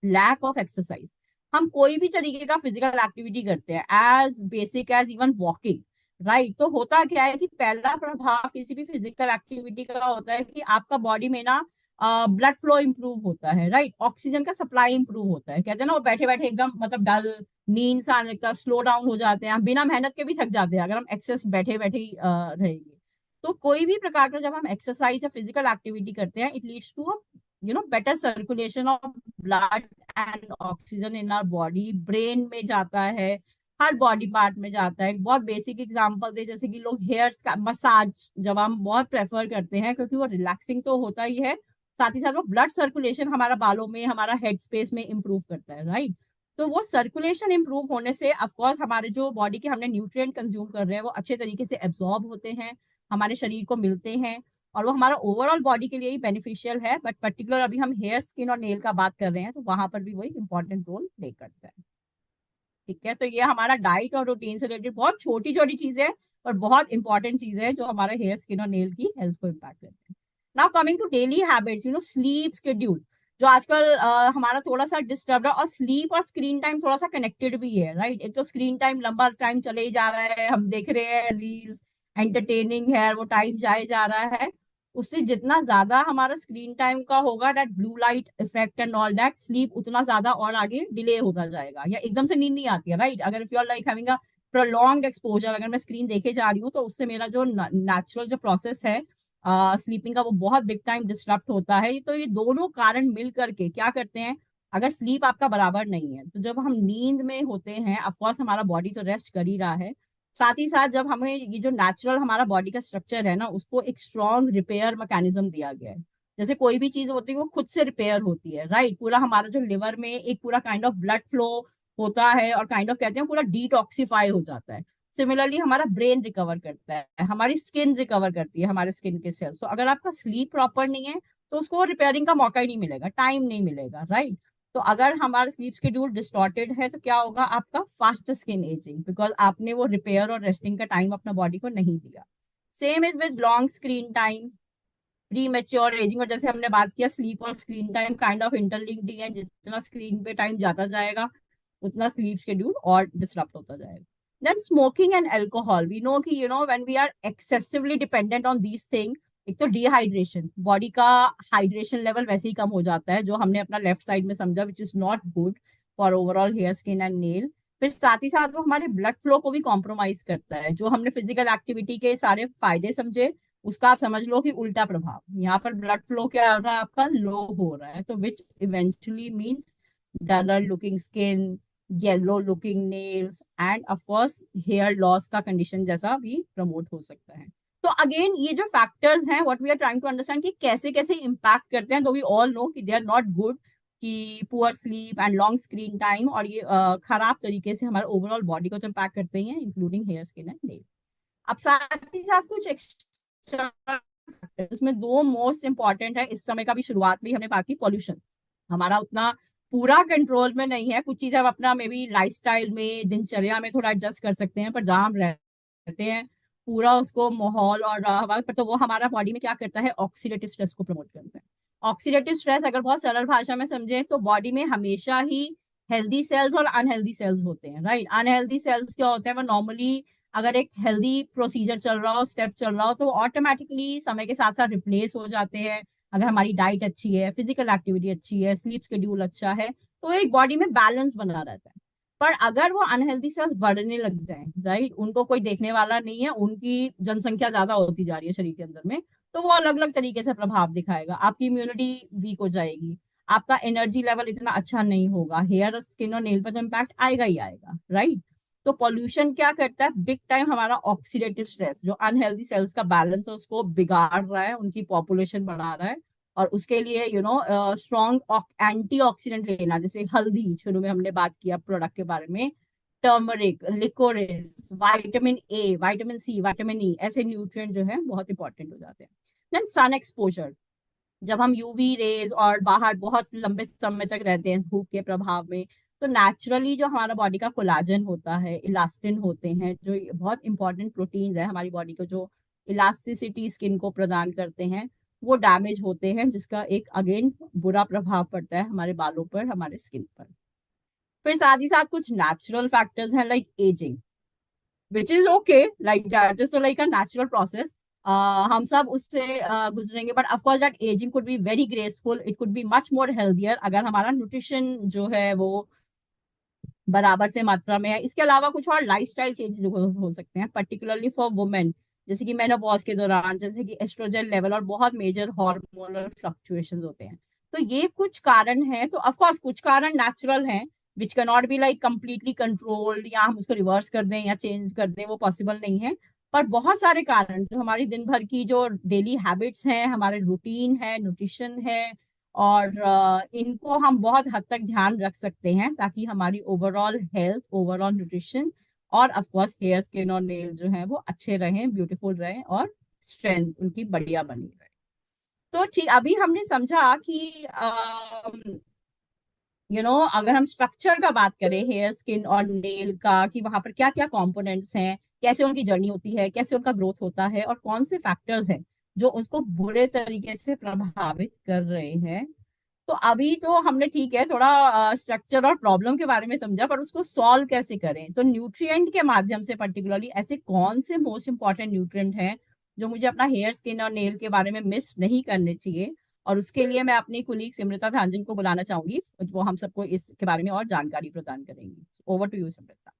लैक ऑफ एक्सरसाइज, हम कोई भी तरीके का फिजिकल एक्टिविटी करते हैं, as basic as even walking, right. तो होता क्या है कि पहला प्रभाव किसी भी फिजिकल एक्टिविटी का होता है कि आपका बॉडी में ना ब्लड फ्लो इंप्रूव होता है, राइट। ऑक्सीजन का सप्लाई इंप्रूव होता है, कहते हैं ना वो बैठे बैठे एकदम मतलब डल नींद सा आने लगता है, स्लो डाउन हो जाते हैं, हम बिना मेहनत के भी थक जाते हैं अगर हम एक्सेस बैठे बैठे ही रहेंगे। तो कोई भी प्रकार का जब हम एक्सरसाइज या फिजिकल एक्टिविटी करते हैं, it leads to better circulation of blood and oxygen in our body, brain में जाता है, हर बॉडी पार्ट में जाता है। एक बहुत बेसिक एग्जांपल दे, जैसे कि लोग हेयर्स का मसाज जब हम बहुत प्रेफर करते हैं, क्योंकि वो रिलैक्सिंग तो होता ही है, साथ ही साथ वो ब्लड सर्कुलेशन हमारा बालों में, हमारा हेड स्पेस में इंप्रूव करता है, राइट। तो वो सर्कुलेशन इंप्रूव होने से ऑफकोर्स हमारे जो बॉडी के हमने न्यूट्रिएंट कंज्यूम कर रहे हैं वो अच्छे तरीके से एब्जॉर्ब होते हैं, हमारे शरीर को मिलते हैं, और वो हमारा ओवरऑल बॉडी के लिए ही बेनिफिशियल है। बट पर्टिकुलर अभी हम हेयर, स्किन और नेल का बात कर रहे हैं, तो वहां पर भी वही इंपॉर्टेंट रोल प्ले करता है। ठीक है, तो ये हमारा डाइट और रूटीन से रिलेटेड बहुत छोटी छोटी चीजें हैं, और बहुत इंपॉर्टेंट चीजें हैं जो हमारे हेयर, स्किन और नेल की हेल्थ को इम्पैक्ट करते हैं। Now coming to daily habits, sleep schedule जो आजकल हमारा थोड़ा सा डिस्टर्ब है, और स्लीप और स्क्रीन टाइम थोड़ा सा कनेक्टेड भी है, राइट। एक तो स्क्रीन टाइम लंबा टाइम चले ही जा रहा है, हम देख रहे हैं रील्स, एंटरटेनिंग है, वो टाइम जाए जा रहा है। उससे जितना ज्यादा हमारा स्क्रीन टाइम का होगा, that blue light effect and all that, sleep उतना ज्यादा और आगे डिले होता जाएगा, या एकदम से नींद नहीं आती है, राइट। अगर if you are like having a prolonged exposure, अगर मैं स्क्रीन देखे जा रही हूँ, तो उससे मेरा जो नेचुरल जो प्रोसेस है स्लीपिंग का, वो बहुत बिग टाइम डिस्टर्ब होता है। तो ये दोनों कारण मिल करके क्या करते हैं, अगर स्लीप आपका बराबर नहीं है, तो जब हम नींद में होते हैं, ऑफकोर्स हमारा बॉडी तो रेस्ट कर ही रहा है, साथ ही साथ जब हमें ये जो नेचुरल हमारा बॉडी का स्ट्रक्चर है ना, उसको एक स्ट्रॉन्ग रिपेयर मैकेनिज्म दिया गया है। जैसे कोई भी चीज होती है वो खुद से रिपेयर होती है, राइट। पूरा हमारा जो लिवर में एक पूरा काइंड ऑफ ब्लड फ्लो होता है, और काइंड ऑफ कहते हैं पूरा डिटॉक्सिफाई हो जाता है। सिमिलरली हमारा ब्रेन रिकवर करता है, हमारी स्किन रिकवर करती है, हमारे स्किन के सेल्स। तो अगर आपका स्लीप प्रॉपर नहीं है, तो उसको रिपेयरिंग का मौका ही नहीं मिलेगा, टाइम नहीं मिलेगा, राइट। तो अगर हमारा स्लीप शेड्यूल डिस्टॉर्टेड है, तो क्या होगा, आपका फास्ट स्किन एजिंग, बिकॉज आपने वो रिपेयर और रेस्टिंग का टाइम अपना बॉडी को नहीं दिया। Same is with long screen time, premature ageing. और जैसे हमने बात किया, स्लीप और screen time kind of interlinked ही है, जितना स्क्रीन पे टाइम जाता जाएगा, उतना स्लीप शेड्यूल और डिस्टर्ब होता जाएगा। Then smoking and alcohol, we know कि when we are excessively dependent on these thing, एक तो डिहाइड्रेशन, बॉडी का हाइड्रेशन लेवल वैसे ही कम हो जाता है, जो हमने अपना लेफ्ट साइड में समझा, which is not good for overall hair, skin and nail. फिर साथ ही साथ वो हमारे ब्लड फ्लो को भी कॉम्प्रोमाइज करता है। जो हमने फिजिकल एक्टिविटी के सारे फायदे समझे, उसका आप समझ लो कि उल्टा प्रभाव, यहाँ पर ब्लड फ्लो क्या हो रहा है, आपका लो हो रहा है, तो which eventually means duller looking skin, yellow looking nails, and of course hair loss का कंडीशन जैसा भी प्रमोट हो सकता है। तो अगेन ये जो फैक्टर्स हैं, what we are trying to understand कि कैसे कैसे इम्पैक्ट करते हैं, तो वी ऑल नो कि दे आर नॉट गुड, कि poor sleep and long screen time, और ये खराब तरीके से हमारे ओवरऑल बॉडी को तो इम्पैक्ट करते ही हैं, including hair, skin and nail. अब साथ ही साथ कुछ एक्स्ट्रा, इसमें दो मोस्ट इंपॉर्टेंट है, इस समय का भी शुरुआत में हमने बात की, पॉल्यूशन हमारा उतना पूरा कंट्रोल में नहीं है। कुछ चीजें हम अपना मे बी लाइफस्टाइल में, दिनचर्या में थोड़ा एडजस्ट कर सकते हैं, पर जहाँ हम रहते हैं पूरा उसको माहौल और हवा पर, तो वो हमारा बॉडी में क्या करता है, ऑक्सीडेटिव स्ट्रेस को प्रमोट करता है। ऑक्सीडेटिव स्ट्रेस अगर बहुत सरल भाषा में समझे, तो बॉडी में हमेशा ही हेल्दी सेल्स और अनहेल्दी सेल्स होते हैं, राइट। अनहेल्दी सेल्स क्या होते हैं, वो नॉर्मली अगर एक हेल्दी प्रोसीजर चल रहा हो, स्टेप चल रहा हो, तो ऑटोमेटिकली समय के साथ साथ रिप्लेस हो जाते हैं। अगर हमारी डाइट अच्छी है, फिजिकल एक्टिविटी अच्छी है, स्लीप शेड्यूल अच्छा है, तो एक बॉडी में बैलेंस बना रहता है। पर अगर वो अनहेल्दी सेल्स बढ़ने लग जाए, राइट, उनको कोई देखने वाला नहीं है, उनकी जनसंख्या ज्यादा होती जा रही है शरीर के अंदर में, तो वो अलग अलग तरीके से प्रभाव दिखाएगा। आपकी इम्यूनिटी वीक हो जाएगी, आपका एनर्जी लेवल इतना अच्छा नहीं होगा, हेयर, स्किन और नेल पर तो इम्पैक्ट आएगा ही आएगा, राइट। तो पॉल्यूशन क्या करता है, बिग टाइम हमारा ऑक्सीडेटिव स्ट्रेस, जो अनहेल्दी सेल्स का बैलेंस है उसको बिगाड़ रहा है, उनकी पॉपुलेशन बढ़ा रहा है। और उसके लिए स्ट्रॉन्ग एंटी ऑक्सीडेंट लेना, जैसे हल्दी, शुरू में हमने बात किया प्रोडक्ट के बारे में, turmeric, liquorice, vitamin A, vitamin C, vitamin E, ऐसे न्यूट्रिएंट जो है बहुत इंपॉर्टेंट हो जाते हैं। देन सन एक्सपोजर, जब हम यूवी रेज और बाहर बहुत लंबे समय तक रहते हैं धूप के प्रभाव में, तो नेचुरली जो हमारा बॉडी का कोलाजन होता है, इलास्टिन होते हैं, जो बहुत इंपॉर्टेंट प्रोटीन्स है हमारी बॉडी को, जो इलास्टिसिटी स्किन को प्रदान करते हैं, वो डैमेज होते हैं, जिसका एक अगेन बुरा प्रभाव पड़ता है हमारे बालों पर, हमारे स्किन पर। फिर साथ ही साथ कुछ नेचुरल फैक्टर्स हैं, like ageing, which is okay, like that is like a natural process. हम सब उससे गुजरेंगे, but of course that ageing could be very graceful, it could be much more healthier, अगर हमारा न्यूट्रिशन जो है वो बराबर से मात्रा में है। इसके अलावा कुछ और लाइफस्टाइल चेंजेस हो सकते हैं, पर्टिकुलरली फॉर वुमेन, जैसे कि मेनोपॉज के दौरान, जैसे कि एस्ट्रोजन लेवल और बहुत मेजर हार्मोनल फ्लक्चुएशंस होते हैं। तो ये कुछ कारण हैं, तो ऑफ कोर्स कुछ कारण नेचुरल हैं, which can not be like completely controlled, या हम उसको रिवर्स कर दें या चेंज कर दें, वो पॉसिबल नहीं है। पर बहुत सारे कारण जो हमारी दिन भर की जो डेली हैबिट्स हैं, हमारे रूटीन है, न्यूट्रिशन है, और इनको हम बहुत हद तक ध्यान रख सकते हैं, ताकि हमारी ओवरऑल हेल्थ, ओवरऑल न्यूट्रिशन और ऑफ कोर्स हेयर, स्किन और नेल जो है वो अच्छे रहें, ब्यूटीफुल रहें, और स्ट्रेंथ उनकी बढ़िया बनी रहे। तो ठीक, अभी हमने समझा कि अगर हम स्ट्रक्चर का बात करें हेयर, स्किन और नेल का, कि वहां पर क्या क्या कंपोनेंट्स हैं, कैसे उनकी जर्नी होती है, कैसे उनका ग्रोथ होता है, और कौन से फैक्टर्स हैं जो उसको बुरे तरीके से प्रभावित कर रहे हैं। तो अभी तो हमने ठीक है थोड़ा स्ट्रक्चर और प्रॉब्लम के बारे में समझा, पर उसको सॉल्व कैसे करें। तो न्यूट्रिएंट के माध्यम से पर्टिकुलरली ऐसे कौन से मोस्ट इंपॉर्टेंट न्यूट्रिएंट हैं जो मुझे अपना हेयर, स्किन और नेल के बारे में मिस नहीं करने चाहिए, और उसके लिए मैं अपनी कुलीग सिमृता धांजन को बुलाना चाहूंगी, वो हम सबको इसके बारे में और जानकारी प्रदान करेंगी। Over to you Simrita.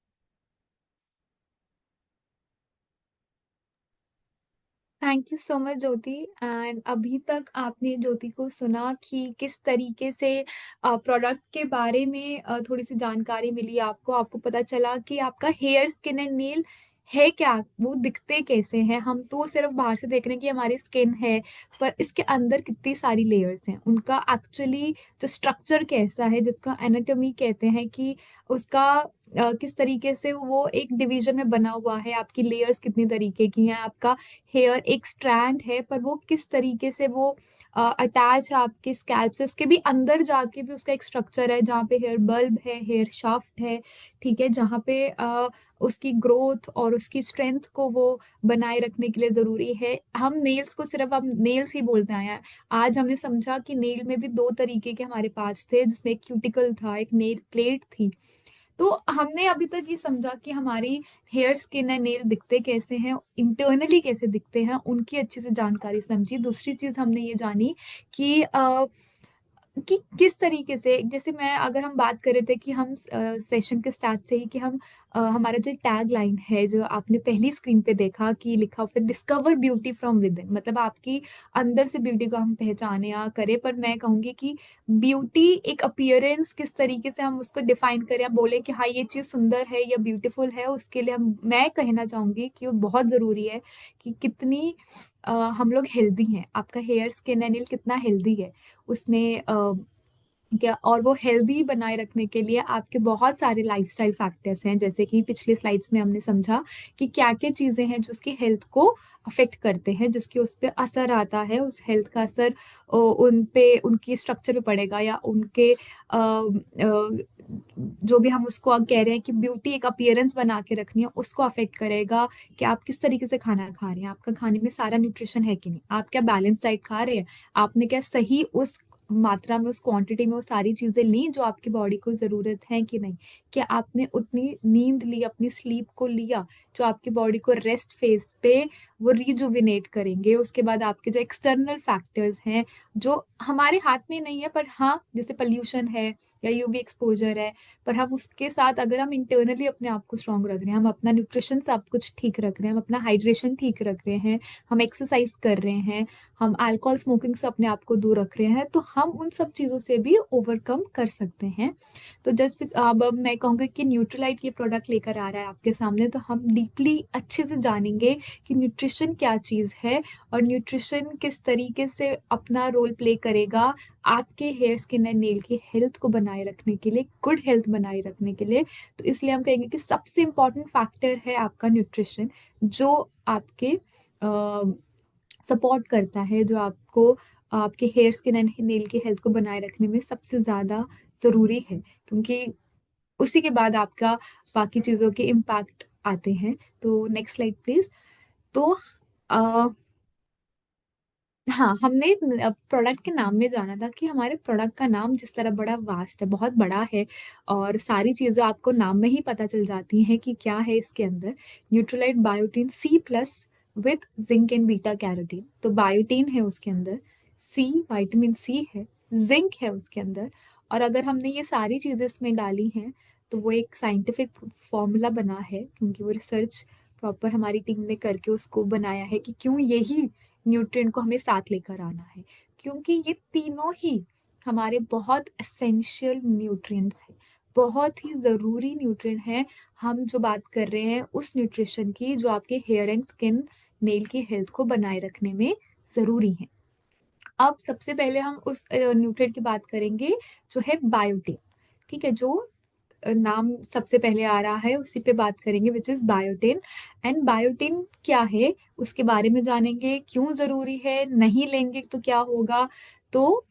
Thank you so much Jyoti. And अभी तक आपने ज्योति को सुना कि किस तरीके से प्रोडक्ट के बारे में थोड़ी सी जानकारी मिली आपको। आपको पता चला कि आपका हेयर, स्किन एंड नेल है क्या, वो दिखते कैसे हैं। हम तो सिर्फ बाहर से देख रहे हैं कि हमारी स्किन है, पर इसके अंदर कितनी सारी लेयर्स हैं, उनका एक्चुअली जो स्ट्रक्चर कैसा है, जिसका एनाटॉमी कहते हैं, कि उसका किस तरीके से वो एक डिवीजन में बना हुआ है, आपकी लेयर्स कितनी तरीके की हैं, आपका हेयर एक स्ट्रैंड है पर वो किस तरीके से वो अटैच है आपके स्कैल्प से, उसके भी अंदर जाके भी उसका एक स्ट्रक्चर है, जहाँ पे हेयर बल्ब है, हेयर शाफ्ट है, ठीक है, जहाँ पे उसकी ग्रोथ और उसकी स्ट्रेंथ को वो बनाए रखने के लिए जरूरी है। हम नेल्स को सिर्फ हम नेल्स ही बोलते आए हैं। आज हमने समझा कि नेल में भी दो तरीके के हमारे पास थे, जिसमें एक क्यूटिकल था, एक नेल प्लेट थी। तो हमने अभी तक ये समझा कि हमारी हेयर, स्किन एंड नेल दिखते कैसे हैं, इंटरनली कैसे दिखते हैं, उनकी अच्छे से जानकारी समझी। दूसरी चीज हमने ये जानी कि कि किस तरीके से, जैसे मैं अगर हम बात कर रहे थे कि हम सेशन के स्टार्ट से ही कि हम हमारा जो टैग लाइन है, जो आपने पहली स्क्रीन पे देखा कि लिखा हुआ discover beauty from with in, मतलब आपकी अंदर से ब्यूटी को हम पहचाने या करें। पर मैं कहूंगी कि ब्यूटी एक अपीयरेंस, किस तरीके से हम उसको डिफाइन करें, हम बोले कि हाँ ये चीज सुंदर है या ब्यूटीफुल है, उसके लिए मैं कहना चाहूंगी कि वो बहुत जरूरी है कि कितनी हम लोग हेल्दी हैं, आपका हेयर, स्किन एंड नेल कितना हेल्दी है उसमें क्या। और वो हेल्दी बनाए रखने के लिए आपके बहुत सारे लाइफस्टाइल फैक्टर्स हैं, जैसे कि पिछले स्लाइड्स में हमने समझा कि क्या क्या चीजें हैं जो उसकी हेल्थ को अफेक्ट करते हैं, जिसके उस पर असर आता है, उस हेल्थ का असर उन पे, उनकी स्ट्रक्चर पे पड़ेगा, या उनके जो भी हम उसको कह रहे हैं कि ब्यूटी एक अपीयरेंस बना के रखनी है, उसको अफेक्ट करेगा कि आप किस तरीके से खाना खा रहे हैं, आपका खाने में सारा न्यूट्रिशन है कि नहीं, आप क्या बैलेंस डाइट खा रहे हैं, आपने क्या सही उस मात्रा में, उस क्वांटिटी में वो सारी चीजें ली जो आपकी बॉडी को जरूरत है कि नहीं, क्या आपने उतनी नींद ली, अपनी स्लीप को लिया जो आपकी बॉडी को रेस्ट फेज पे वो रिजुविनेट करेंगे। उसके बाद आपके जो एक्सटर्नल फैक्टर्स हैं जो हमारे हाथ में नहीं है, पर हाँ जैसे पोल्यूशन है या यूवी एक्सपोजर है, पर हम उसके साथ अगर हम इंटरनली अपने आप को स्ट्रांग रख रहे हैं, हम अपना न्यूट्रिशन सब कुछ ठीक रख रहे हैं, हम अपना हाइड्रेशन ठीक रख रहे हैं, हम एक्सरसाइज कर रहे हैं, हम अल्कोहल स्मोकिंग से अपने आप को दूर रख रहे हैं, तो हम उन सब चीज़ों से भी ओवरकम कर सकते हैं। तो जस्ट अब मैं कहूँगी कि न्यूट्रीलाइट ये प्रोडक्ट लेकर आ रहा है आपके सामने, तो हम डीपली अच्छे से जानेंगे कि न्यूट्रिशन क्या चीज़ है और न्यूट्रिशन किस तरीके से अपना रोल प्ले करेगा आपके हेयर, स्किन एंड नेल की हेल्थ को बनाए रखने के लिए, गुड हेल्थ बनाए रखने के लिए। तो इसलिए हम कहेंगे कि सबसे इम्पॉर्टेंट फैक्टर है आपका न्यूट्रिशन, जो आपके सपोर्ट करता है, जो आपको आपके हेयर, स्किन एंड नेल की हेल्थ को बनाए रखने में सबसे ज़्यादा ज़रूरी है, क्योंकि उसी के बाद आपका बाकी चीज़ों के इम्पैक्ट आते हैं। तो नेक्स्ट स्लाइड प्लीज। तो आ, हाँ, हमने प्रोडक्ट के नाम में जाना था कि हमारे प्रोडक्ट का नाम जिस तरह बड़ा वास्ट है, बहुत बड़ा है, और सारी चीज़ें आपको नाम में ही पता चल जाती हैं कि क्या है इसके अंदर। Nutrilite biotin C plus with zinc and beta carotene. तो बायोटीन है उसके अंदर, सी विटामिन सी है, जिंक है उसके अंदर, और अगर हमने ये सारी चीज़ें इसमें डाली हैं तो वो एक साइंटिफिक फॉर्मूला बना है, क्योंकि वो रिसर्च प्रॉपर हमारी टीम ने करके उसको बनाया है कि क्यों यही न्यूट्रिएंट को हमें साथ लेकर आना है, क्योंकि ये तीनों ही हमारे बहुत एसेंशियल न्यूट्रिएंट्स हैं, बहुत ही ज़रूरी न्यूट्रिएंट है। हम जो बात कर रहे हैं उस न्यूट्रिशन की जो आपके हेयर एंड स्किन नेल की हेल्थ को बनाए रखने में ज़रूरी है। अब सबसे पहले हम उस न्यूट्रिएंट की बात करेंगे जो है बायोटिन। ठीक है, जो नाम सबसे पहले आ रहा है उसी पे बात करेंगे, which is biotin. And biotin क्या है उसके बारे में जानेंगे, क्यों जरूरी है, नहीं लेंगे तो क्या होगा। तो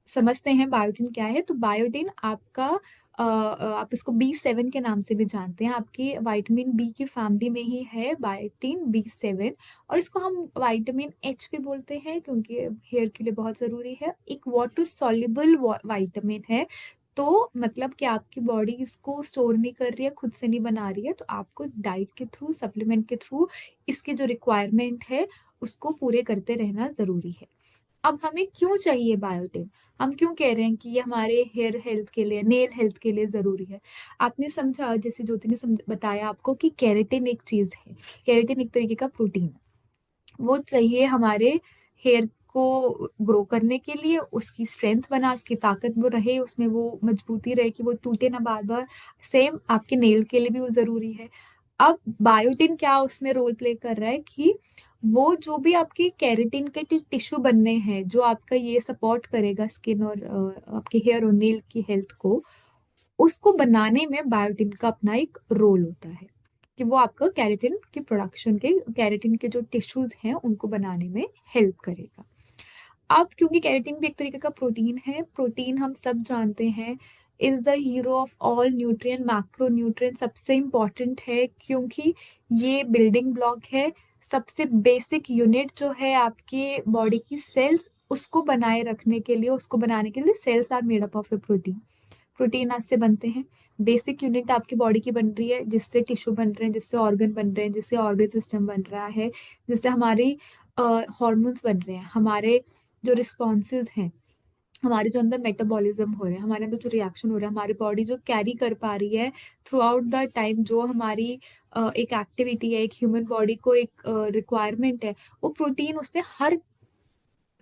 समझते हैं बायोटिन क्या है। तो बायोटिन आपका आप इसको B7 के नाम से भी जानते हैं, आपकी विटामिन बी की फैमिली में ही है बायोटिन B7। और इसको हम विटामिन H भी बोलते हैं क्योंकि हेयर के लिए बहुत ज़रूरी है। एक वाटर सॉल्युबल विटामिन है, तो मतलब कि आपकी बॉडी इसको स्टोर नहीं कर रही है, खुद से नहीं बना रही है, तो आपको डाइट के थ्रू, सप्लीमेंट के थ्रू इसके जो रिक्वायरमेंट है उसको पूरे करते रहना ज़रूरी है। अब हमें क्यों चाहिए बायोटिन, हम क्यों कह रहे हैं कि ये हमारे हेयर हेल्थ के लिए, नेल हेल्थ के लिए ज़रूरी है। आपने समझा, जैसे ज्योति ने बताया आपको कि केराटिन एक चीज़ है। केराटिन एक तरीके का प्रोटीन है, वो चाहिए हमारे हेयर को ग्रो करने के लिए, उसकी स्ट्रेंथ बना, उसकी ताकत वो रहे, उसमें वो मजबूती रहे कि वो टूटे ना बार बार। सेम आपके नेल के लिए भी वो ज़रूरी है। अब बायोटिन क्या उसमें रोल प्ले कर रहा है कि वो जो भी आपके केराटिन के जो टिश्यू बनने हैं, जो आपका ये सपोर्ट करेगा स्किन और आपके हेयर और नेल की हेल्थ को, उसको बनाने में बायोटिन का अपना एक रोल होता है कि वो आपका केराटिन की प्रोडक्शन के, केराटिन के जो टिश्यूज हैं उनको बनाने में हेल्प करेगा। अब क्योंकि केराटिन भी एक तरीके का प्रोटीन है, प्रोटीन हम सब जानते हैं is the hero of all nutrient, macro nutrient सबसे इम्पॉर्टेंट है क्योंकि ये बिल्डिंग ब्लॉक है। सबसे बेसिक यूनिट जो है आपकी बॉडी की सेल्स, उसको बनाए रखने के लिए, उसको बनाने के लिए cells are made up of a protein. Protein आज से बनते हैं। बेसिक यूनिट आपकी बॉडी की बन रही है, जिससे टिश्यू बन रहे हैं, जिससे ऑर्गन बन रहे हैं, जिससे ऑर्गन सिस्टम बन रहा है, जिससे हमारी हॉर्मोन्स बन रहे हैं, हमारे जो रिस्पॉन्सेज हैं, हमारे जो अंदर मेटाबॉलिज्म हो रहे हैं, हमारे अंदर जो रिएक्शन हो रहा है, हमारी बॉडी जो कैरी कर पा रही है थ्रू आउट द टाइम, जो हमारी एक एक्टिविटी है, एक ह्यूमन बॉडी को एक रिक्वायरमेंट है, वो प्रोटीन उसमें हर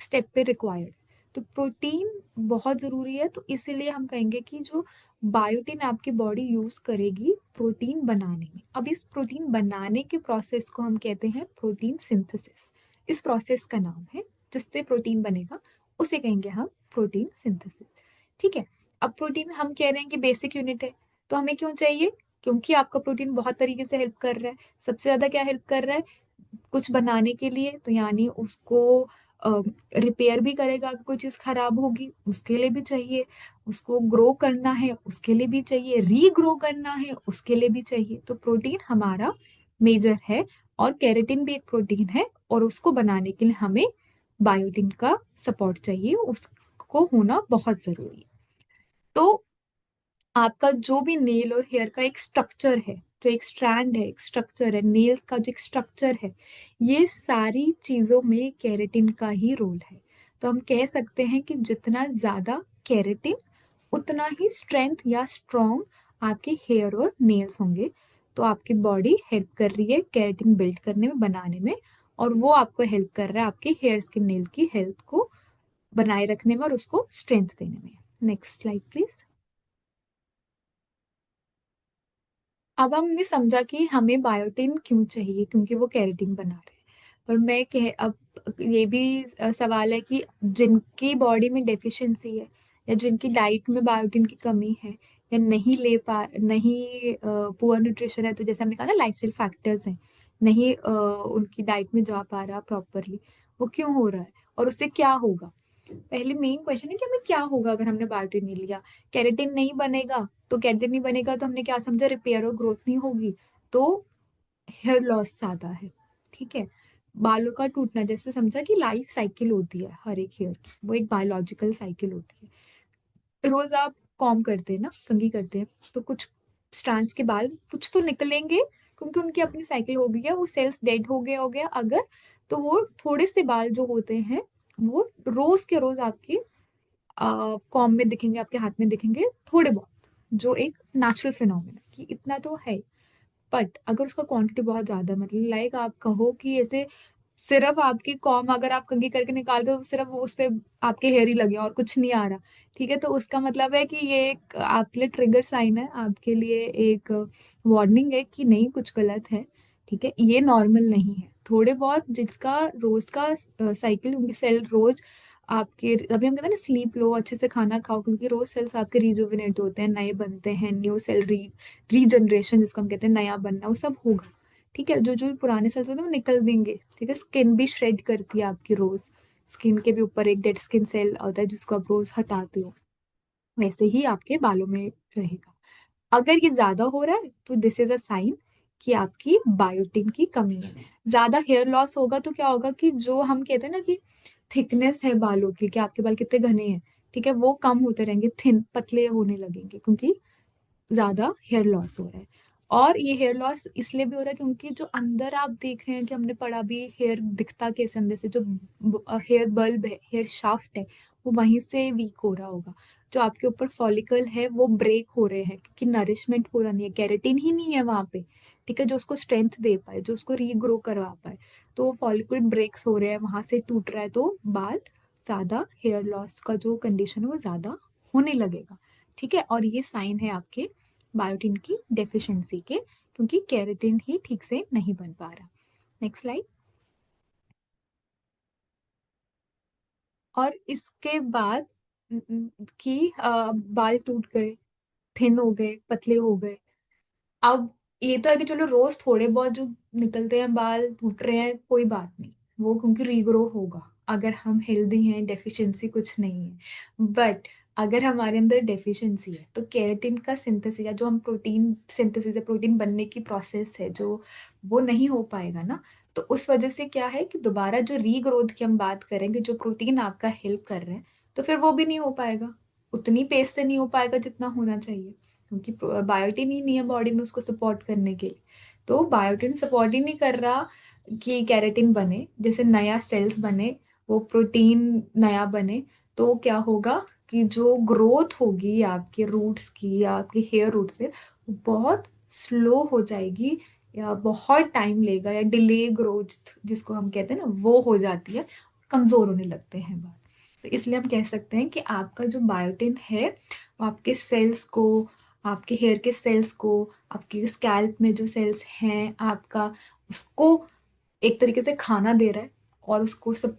स्टेप पे रिक्वायर्ड। तो प्रोटीन बहुत ज़रूरी है, तो इसीलिए हम कहेंगे कि जो बायोटिन आपकी बॉडी यूज़ करेगी प्रोटीन बनाने में। अब इस प्रोटीन बनाने के प्रोसेस को हम कहते हैं प्रोटीन सिंथेसिस। इस प्रोसेस का नाम है जिससे प्रोटीन बनेगा, उसे कहेंगे हम प्रोटीन सिंथेसिस। ठीक है, अब प्रोटीन हम कह रहे हैं कि बेसिक यूनिट है, तो हमें क्यों चाहिए? क्योंकि आपका प्रोटीन बहुत तरीके से हेल्प कर रहा है। सबसे ज़्यादा क्या हेल्प कर रहा है? कुछ बनाने के लिए, तो यानी उसको रिपेयर भी करेगा, अगर कोई चीज़ खराब होगी उसके लिए भी चाहिए, उसको ग्रो करना है उसके लिए भी चाहिए, रीग्रो करना है उसके लिए भी चाहिए। तो प्रोटीन हमारा मेजर है, और केराटिन भी एक प्रोटीन है, और उसको बनाने के लिए हमें बायोटिन का सपोर्ट चाहिए, उसको होना बहुत ज़रूरी है। तो आपका जो भी नेल और हेयर का एक स्ट्रक्चर है, जो एक स्ट्रैंड है, एक स्ट्रक्चर है, नेल्स का जो एक स्ट्रक्चर है, ये सारी चीजों में केराटिन का ही रोल है। तो हम कह सकते हैं कि जितना ज्यादा केराटिन, उतना ही स्ट्रेंथ या स्ट्रॉन्ग आपके हेयर और नेल्स होंगे। तो आपकी बॉडी हेल्प कर रही है केराटिन बिल्ड करने में, बनाने में, और वो आपको हेल्प कर रहा है आपके हेयर स्किन नेल की हेल्थ को बनाए रखने में और उसको स्ट्रेंथ देने में। Next slide please. अब हमने समझा कि हमें बायोटिन क्यों चाहिए, क्योंकि वो केराटिन बना रहे हैं। पर मैं कह अब ये भी सवाल है कि जिनकी बॉडी में डेफिशिएंसी है, या जिनकी डाइट में बायोटिन की कमी है, या नहीं पुअर न्यूट्रिशन है, तो जैसे हमने कहा ना लाइफस्टाइल फैक्टर्स हैं, नहीं उनकी डाइट में जा पा रहा प्रॉपरली, वो क्यों हो रहा है और उससे क्या होगा। पहले मेन क्वेश्चन है कि हमें क्या होगा अगर हमने बायोटिन नहीं लिया। केराटिन नहीं बनेगा, तो केराटिन नहीं बनेगा तो हमने क्या समझा, रिपेयर और ग्रोथ नहीं होगी, तो हेयर लॉस ज्यादा है। ठीक है, बालों का टूटना, जैसे समझा कि लाइफ साइकिल होती है हर एक हेयर की, वो एक बायोलॉजिकल साइकिल होती है। रोज आप कॉम्ब करते हैं ना, कंघी करते हैं, तो कुछ स्ट्रैंड्स के बाल कुछ तो निकलेंगे, क्योंकि उनकी अपनी साइकिल हो गई है, वो सेल्स डेड हो गया अगर, तो वो थोड़े से बाल जो होते हैं वो रोज के रोज आपके कॉम में दिखेंगे, आपके हाथ में दिखेंगे थोड़े बहुत, जो एक नेचुरल फिनोमिना कि इतना तो है। बट अगर उसका क्वांटिटी बहुत ज्यादा, मतलब लाइक आप कहो कि ऐसे सिर्फ आपकी कॉम अगर आप कंघी करके निकाल रहे हो, सिर्फ वो उस पे आपके हेयर ही लगे और कुछ नहीं आ रहा, ठीक है, तो उसका मतलब है कि ये एक आपके लिए ट्रिगर साइन है, आपके लिए एक वार्निंग है कि नहीं, कुछ गलत है। ठीक है, ये नॉर्मल नहीं है। थोड़े बहुत जिसका रोज का साइकिल, उनकी सेल रोज आपके, अभी हम कहते हैं ना स्लीप लो, अच्छे से खाना खाओ, क्योंकि रोज सेल्स आपके रिजुविनेट होते हैं, नए बनते हैं, न्यू सेल रीजनरेशन जिसको हम कहते हैं, नया बनना, वो सब होगा। ठीक है, जो जो पुराने सेल्स होते हैं वो निकल देंगे। ठीक है, स्किन भी श्रेड करती है आपकी रोज, स्किन के भी ऊपर एक डेड स्किन सेल होता है जिसको आप रोज हटाते हो, वैसे ही आपके बालों में रहेगा। अगर ये ज्यादा हो रहा है तो दिस इज अ साइन कि आपकी बायोटिन की कमी है। ज्यादा हेयर लॉस होगा तो क्या होगा कि जो हम कहते हैं ना कि थिकनेस है बालों की, कि आपके बाल कितने घने हैं, ठीक है, वो कम होते रहेंगे, थिन पतले होने लगेंगे, क्योंकि ज्यादा हेयर लॉस हो रहा है। और ये हेयर लॉस इसलिए भी हो रहा है क्योंकि जो अंदर आप देख रहे हैं कि हमने पढ़ा भी, हेयर दिखता कैसे अंदर से, जो हेयर बल्ब है, हेयर शाफ्ट है, वो वहीं से वीक हो रहा होगा। जो आपके ऊपर फॉलिकल है वो ब्रेक हो रहे हैं क्योंकि नरिशमेंट पूरा नहीं है, केराटिन ही नहीं है वहां पे। ठीक है, जो उसको स्ट्रेंथ दे पाए, जो उसको रीग्रो करवा पाए, तो फॉलिकल ब्रेक्स हो रहे हैं, वहां से टूट रहा है, तो बाल ज्यादा, हेयर लॉस का जो कंडीशन है वो ज्यादा होने लगेगा। ठीक है, और ये साइन है आपके बायोटिन की डेफिशिएंसी के, क्योंकि केराटिन ही ठीक से नहीं बन पा रहा। Next slide. और इसके बाद कि बाल टूट गए, थिन हो गए, पतले हो गए। अब ये तो है कि चलो रोज थोड़े बहुत जो निकलते हैं बाल, टूट रहे हैं, कोई बात नहीं, वो क्योंकि रीग्रो होगा अगर हम हेल्दी हैं, डेफिशिएंसी कुछ नहीं है। बट अगर हमारे अंदर डेफिशिएंसी है तो केराटिन का सिंथेसिस, या जो हम प्रोटीन सिंथेसिस है, प्रोटीन बनने की प्रोसेस है जो, वो नहीं हो पाएगा ना। तो उस वजह से क्या है कि दोबारा जो रीग्रोथ की हम बात करेंगे, जो प्रोटीन आपका हेल्प कर रहे हैं, तो फिर वो भी नहीं हो पाएगा, उतनी पेस से नहीं हो पाएगा जितना होना चाहिए, क्योंकि बायोटिन ही नहीं है बॉडी में उसको सपोर्ट करने के लिए। तो बायोटिन सपोर्ट ही नहीं कर रहा कि केराटिन बने, जैसे नया सेल्स बने, वो प्रोटीन नया बने, तो क्या होगा कि जो ग्रोथ होगी आपके रूट्स की या आपके हेयर रूट से, वो बहुत स्लो हो जाएगी, या बहुत टाइम लेगा, या डिले ग्रोथ जिसको हम कहते हैं ना, वो हो जाती है, कमजोर होने लगते हैं बाल। तो इसलिए हम कह सकते हैं कि आपका जो बायोटिन है वो आपके सेल्स को, आपके हेयर के सेल्स को, आपके स्कैल्प में जो सेल्स हैं आपका, उसको एक तरीके से खाना दे रहा है, और उसको सब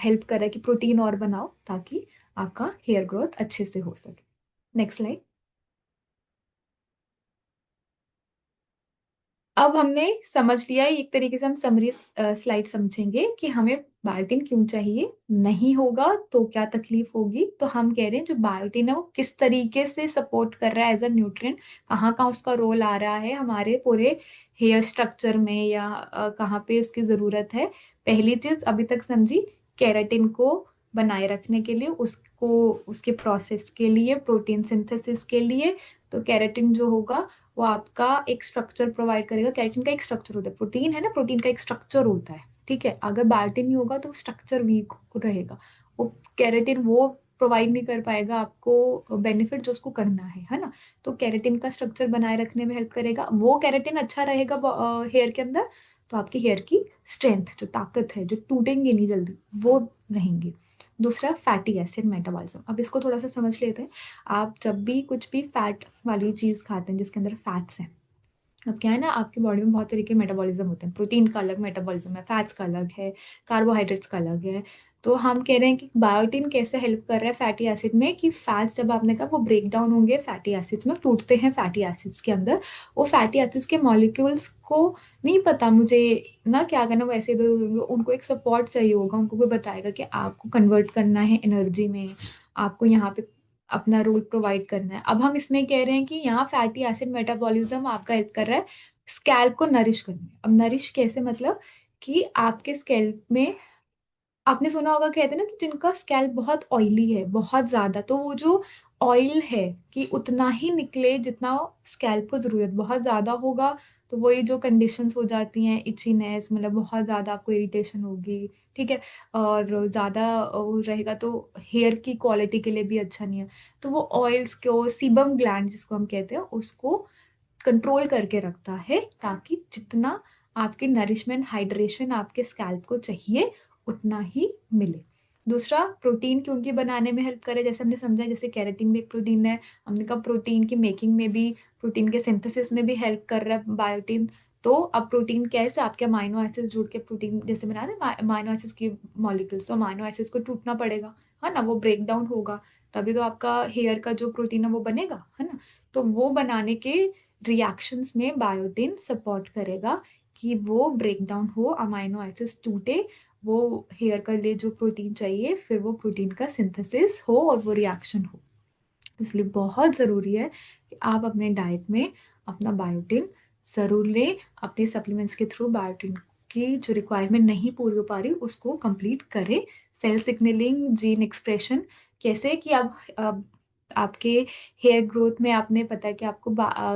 हेल्प कर रहा है कि प्रोटीन और बनाओ ताकि आपका हेयर ग्रोथ अच्छे से हो सके। Next slide. अब हमने समझ लिया, एक तरीके से हम समरी स्लाइड समझेंगे कि हमें बायोटिन क्यों चाहिए, नहीं होगा तो क्या तकलीफ होगी। तो हम कह रहे हैं जो बायोटिन है वो किस तरीके से सपोर्ट कर रहा है एज अ न्यूट्रिएंट, कहाँ कहाँ उसका रोल आ रहा है हमारे पूरे हेयर स्ट्रक्चर में, या कहाँ पे इसकी जरूरत है। पहली चीज अभी तक समझी, केराटिन को बनाए रखने के लिए, उसको उसके प्रोसेस के लिए, प्रोटीन सिंथेसिस के लिए। तो केराटिन जो होगा वो आपका एक स्ट्रक्चर प्रोवाइड करेगा। केराटिन का एक स्ट्रक्चर होता है, प्रोटीन है ना, प्रोटीन का एक स्ट्रक्चर होता है। ठीक है, अगर बायोटिन नहीं होगा तो स्ट्रक्चर वीक रहेगा, वो केराटिन वो प्रोवाइड नहीं कर पाएगा आपको बेनिफिट जो उसको करना है ना। तो केराटिन का स्ट्रक्चर बनाए रखने में हेल्प करेगा, वो केराटिन अच्छा रहेगा हेयर के अंदर, तो आपकी हेयर की स्ट्रेंथ, जो ताकत है, जो टूटेंगे नहीं जल्दी, वो रहेंगी। दूसरा फैटी एसिड मेटाबॉलिज्म, अब इसको थोड़ा सा समझ लेते हैं। आप जब भी कुछ भी फैट वाली चीज खाते हैं जिसके अंदर फैट्स हैं, अब क्या है ना, आपकी बॉडी में बहुत तरीके के मेटाबॉलिज्म होते हैं, प्रोटीन का अलग मेटाबॉलिज्म है, फैट्स का अलग है, कार्बोहाइड्रेट्स का अलग है। तो हम कह रहे हैं कि बायोटिन कैसे हेल्प कर रहा है फैटी एसिड में, कि फैट्स जब आपने कहा वो ब्रेक डाउन होंगे फैटी एसिड्स में, टूटते हैं फैटी एसिड्स के अंदर। वो फैटी एसिड्स के मॉलिक्यूल्स को नहीं पता मुझे ना क्या करना, वो ऐसे इधर उधर, उनको एक सपोर्ट चाहिए होगा, उनको कोई बताएगा कि आपको कन्वर्ट करना है एनर्जी में, आपको यहाँ पे अपना रोल प्रोवाइड करना है। अब हम इसमें कह रहे हैं कि यहाँ फैटी एसिड मेटाबॉलिज्म आपका हेल्प कर रहा है स्कैल्प को नरिश करने में। अब नरिश कैसे, मतलब कि आपके स्कैल्प में, आपने सुना होगा, कहते हैं ना कि जिनका स्कैल्प बहुत ऑयली है, बहुत ज्यादा, तो वो जो ऑयल है कि उतना ही निकले जितना स्कैल्प को जरूरत, बहुत ज्यादा होगा तो वही जो कंडीशंस हो जाती हैं, इचीनेस, मतलब बहुत ज्यादा आपको इरिटेशन होगी। ठीक है, और ज्यादा वो रहेगा तो हेयर की क्वालिटी के लिए भी अच्छा नहीं है। तो वो ऑयल्स को, सीबम ग्लैंड जिसको हम कहते हैं, उसको कंट्रोल करके रखता है, ताकि जितना आपके नरिशमेंट हाइड्रेशन आपके स्कैल्प को चाहिए उतना ही मिले। दूसरा, प्रोटीन क्योंकि बनाने में हेल्प करे, जैसे हमने समझा, जैसे केराटिन भी एक प्रोटीन है, हमने कहा प्रोटीन की मेकिंग में भी, प्रोटीन के सिंथेसिस में भी हेल्प कर रहा है बायोटिन। तो अब प्रोटीन कैसे आपके अमाइनो एसिड्स जुड़ के प्रोटीन जैसे बना रहे अमाइनो एसिड्स की मॉलिक्यूल्स, तो अमाइनो एसिड्स को टूटना पड़ेगा, है ना, वो ब्रेक डाउन होगा, तभी तो आपका हेयर का जो प्रोटीन है वो बनेगा, है ना। तो वो बनाने के रिएक्शंस में बायोटिन सपोर्ट करेगा कि वो ब्रेक डाउन हो, अमाइनो एसिड्स टूटे, वो हेयर के लिए जो प्रोटीन चाहिए, फिर वो प्रोटीन का सिंथेसिस हो और वो रिएक्शन हो। इसलिए बहुत ज़रूरी है कि आप अपने डाइट में अपना बायोटिन ज़रूर लें, अपने सप्लीमेंट्स के थ्रू बायोटिन की जो रिक्वायरमेंट नहीं पूरी हो पा रही उसको कंप्लीट करें। सेल सिग्नलिंग, जीन एक्सप्रेशन, कैसे कि अब आपके हेयर ग्रोथ में आपने पता है कि आपको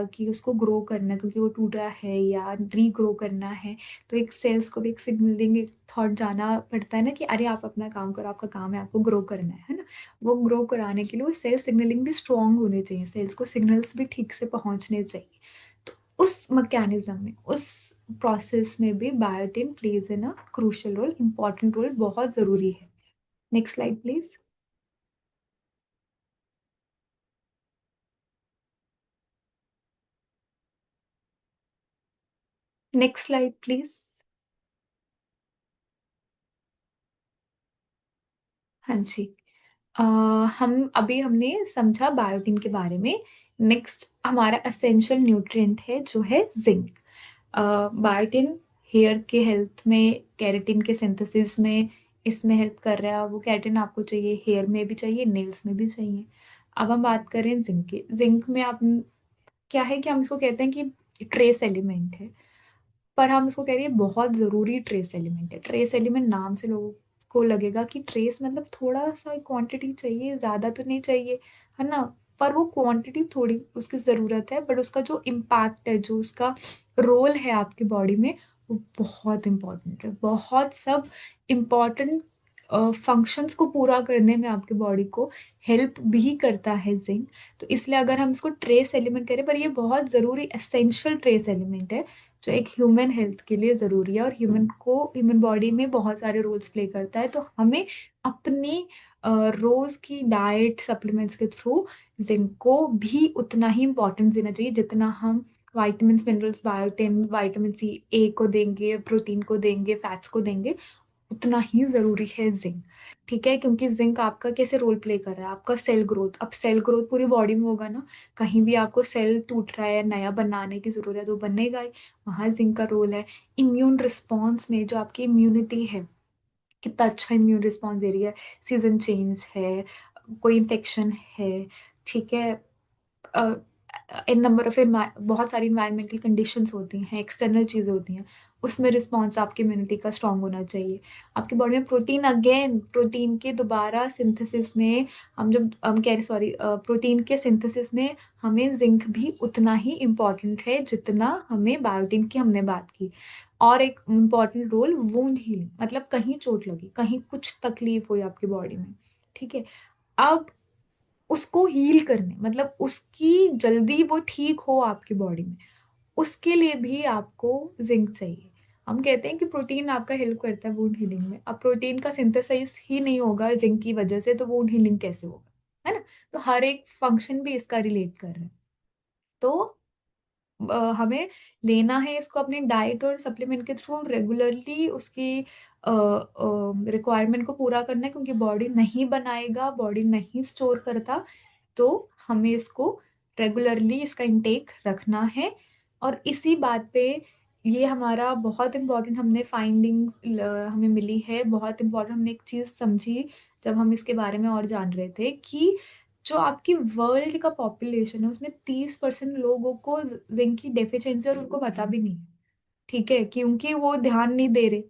कि उसको ग्रो करना है क्योंकि वो टूट रहा है या रीग्रो करना है, तो एक सेल्स को भी एक सिग्नलिंग, एक थॉट जाना पड़ता है ना कि अरे आप अपना काम करो, आपका काम है, आपको ग्रो करना है ना। वो ग्रो कराने के लिए वो सेल सिग्नलिंग भी स्ट्रांग होने चाहिए, सेल्स को सिग्नल्स भी ठीक से पहुंचने चाहिए। तो उस मैकेनिज्म में, उस प्रोसेस में भी biotin plays in a crucial role, important role, बहुत ज़रूरी है। Next slide please. Next slide please. हाँ जी। अ, हमने समझा बायोटिन के बारे में। नेक्स्ट हमारा असेंशियल न्यूट्रिएंट है जो है जिंक। बायोटिन हेयर के हेल्थ में, केराटिन के सिंथेसिस में, इसमें हेल्प कर रहा है। वो केराटिन आपको चाहिए, हेयर में भी चाहिए, नेल्स में भी चाहिए। अब हम बात करें जिंक की। जिंक में आप क्या है कि हम इसको कहते हैं कि ट्रेस एलिमेंट है, पर हम उसको कह रहे हैं बहुत ज़रूरी ट्रेस एलिमेंट है। ट्रेस एलिमेंट नाम से लोगों को लगेगा कि ट्रेस मतलब थोड़ा सा क्वांटिटी चाहिए, ज़्यादा तो नहीं चाहिए, है ना। पर वो क्वांटिटी थोड़ी उसकी ज़रूरत है, बट उसका जो इम्पैक्ट है, जो उसका रोल है आपकी बॉडी में, वो बहुत इम्पॉर्टेंट है। बहुत सब इम्पॉर्टेंट फंक्शंस को पूरा करने में आपकी बॉडी को हेल्प भी करता है जिंक। तो इसलिए अगर हम इसको ट्रेस एलिमेंट करें, पर ये बहुत ज़रूरी एसेंशियल ट्रेस एलिमेंट है जो एक ह्यूमन हेल्थ के लिए ज़रूरी है, और ह्यूमन बॉडी में बहुत सारे रोल्स प्ले करता है। तो हमें अपनी रोज़ की डाइट सप्लीमेंट्स के थ्रू जिंक को भी उतना ही इम्पोर्टेंस देना चाहिए जितना हम vitamin minerals, biotin, vitamin C A को देंगे, प्रोटीन को देंगे, फैट्स को देंगे, उतना ही ज़रूरी है जिंक। ठीक है, क्योंकि जिंक आपका कैसे रोल प्ले कर रहा है, आपका सेल ग्रोथ। अब सेल ग्रोथ पूरी बॉडी में होगा ना, कहीं भी आपको सेल टूट रहा है, नया बनाने की ज़रूरत है, तो बनेगा ही, वहाँ जिंक का रोल है। इम्यून रिस्पॉन्स में जो आपकी इम्यूनिटी है, कितना अच्छा इम्यून रिस्पॉन्स दे रही है, सीजन चेंज है, कोई इन्फेक्शन है, ठीक है, इन नंबर ऑफ बहुत सारी इन्वायरमेंटल कंडीशंस होती हैं, एक्सटर्नल चीज़ें होती हैं, उसमें रिस्पॉन्स आपकी इम्यूनिटी का स्ट्रांग होना चाहिए। आपकी बॉडी में प्रोटीन, अगेन प्रोटीन के दोबारा सिंथेसिस में, हम कह रहे, सॉरी, प्रोटीन के सिंथेसिस में हमें जिंक भी उतना ही इम्पॉर्टेंट है जितना हमें बायोटिन की हमने बात की। और एक इम्पॉर्टेंट रोल वुंड हीलिंग, मतलब कहीं चोट लगी, कहीं कुछ तकलीफ हुई आपकी बॉडी में, ठीक है, अब उसको हील करने, मतलब उसकी जल्दी वो ठीक हो आपकी बॉडी में, उसके लिए भी आपको जिंक चाहिए। हम कहते हैं कि प्रोटीन आपका हेल्प करता है वुंड हीलिंग में। अब प्रोटीन का सिंथेसाइज ही नहीं होगा जिंक की वजह से, तो वुंड हीलिंग कैसे होगा, है ना। तो हर एक फंक्शन भी इसका रिलेट कर रहा है। तो हमें लेना है इसको अपने डाइट और सप्लीमेंट के थ्रू, रेगुलरली उसकी रिक्वायरमेंट को पूरा करना है, क्योंकि बॉडी नहीं बनाएगा, बॉडी नहीं स्टोर करता, तो हमें इसको रेगुलरली इसका इंटेक रखना है। और इसी बात पे ये हमारा बहुत इम्पोर्टेंट, हमने फाइंडिंग्स हमें मिली है, बहुत इम्पोर्टेंट हमने एक चीज़ समझी जब हम इसके बारे में और जान रहे थे, कि जो आपकी वर्ल्ड का पॉपुलेशन है उसमें 30% लोगों को जिंक की डेफिशिएंसी, और उनको पता भी नहीं है, ठीक है, क्योंकि वो ध्यान नहीं दे रहे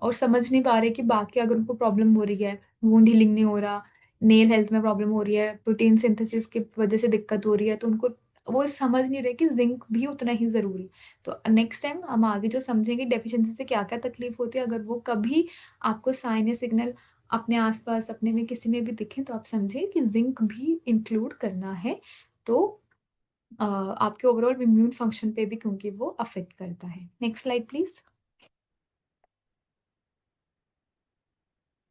और समझ नहीं पा रहे कि बाकी अगर उनको प्रॉब्लम हो रही है, वुंड हीलिंग नहीं हो रहा, नेल हेल्थ में प्रॉब्लम हो रही है, प्रोटीन सिंथेसिस की वजह से दिक्कत हो रही है, तो उनको वो समझ नहीं रहे कि जिंक भी उतना ही जरूरी। तो नेक्स्ट टाइम हम आगे जो समझेंगे डेफिशिएंसी से क्या क्या तकलीफ होती है, अगर वो कभी आपको साइन या सिग्नल अपने आसपास, अपने में किसी में भी दिखे, तो आप समझे कि जिंक भी इंक्लूड करना है। तो आपके ओवरऑल इम्यून फंक्शन पे भी, क्योंकि वो अफेक्ट करता है। Next slide please.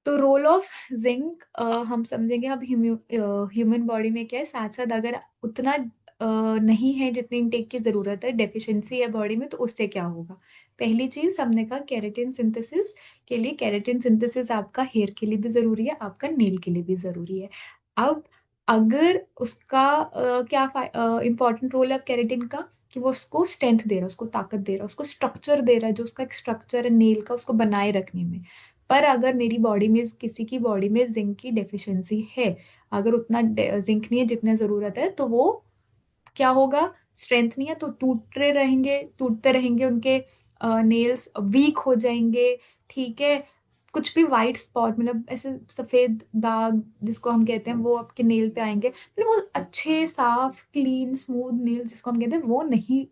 तो रोल ऑफ जिंक हम समझेंगे अब ह्यूमन बॉडी में क्या है, साथ साथ अगर उतना नहीं है जितनी इनटेक की जरूरत है, डेफिशिएंसी है बॉडी में, तो उससे क्या होगा। पहली चीज हमने कहा केराटिन सिंथेसिस के लिए, केराटिन सिंथेसिस आपका हेयर के लिए भी जरूरी है, आपका नेल के लिए भी जरूरी है। अब अगर उसका क्या इंपॉर्टेंट रोल है केराटिन का, कि वो उसको स्ट्रेंथ दे रहा है, उसको ताकत दे रहा है, उसको स्ट्रक्चर दे रहा है, जो उसका एक स्ट्रक्चर है नेल का, उसको बनाए रखने में। पर अगर मेरी बॉडी में, किसी की बॉडी में जिंक की डेफिशिएंसी है, अगर उतना जिंक नहीं है जितने जरूरत है, तो वो क्या होगा, स्ट्रेंथ नहीं है तो टूटते रहेंगे उनके नेल्स, वीक हो जाएंगे। ठीक है, कुछ भी वाइट स्पॉट, मतलब ऐसे सफेद दाग जिसको हम कहते हैं, वो आपके नेल पे आएंगे, मतलब वो अच्छे साफ क्लीन स्मूथ नेल्स जिसको हम कहते हैं, वो नहीं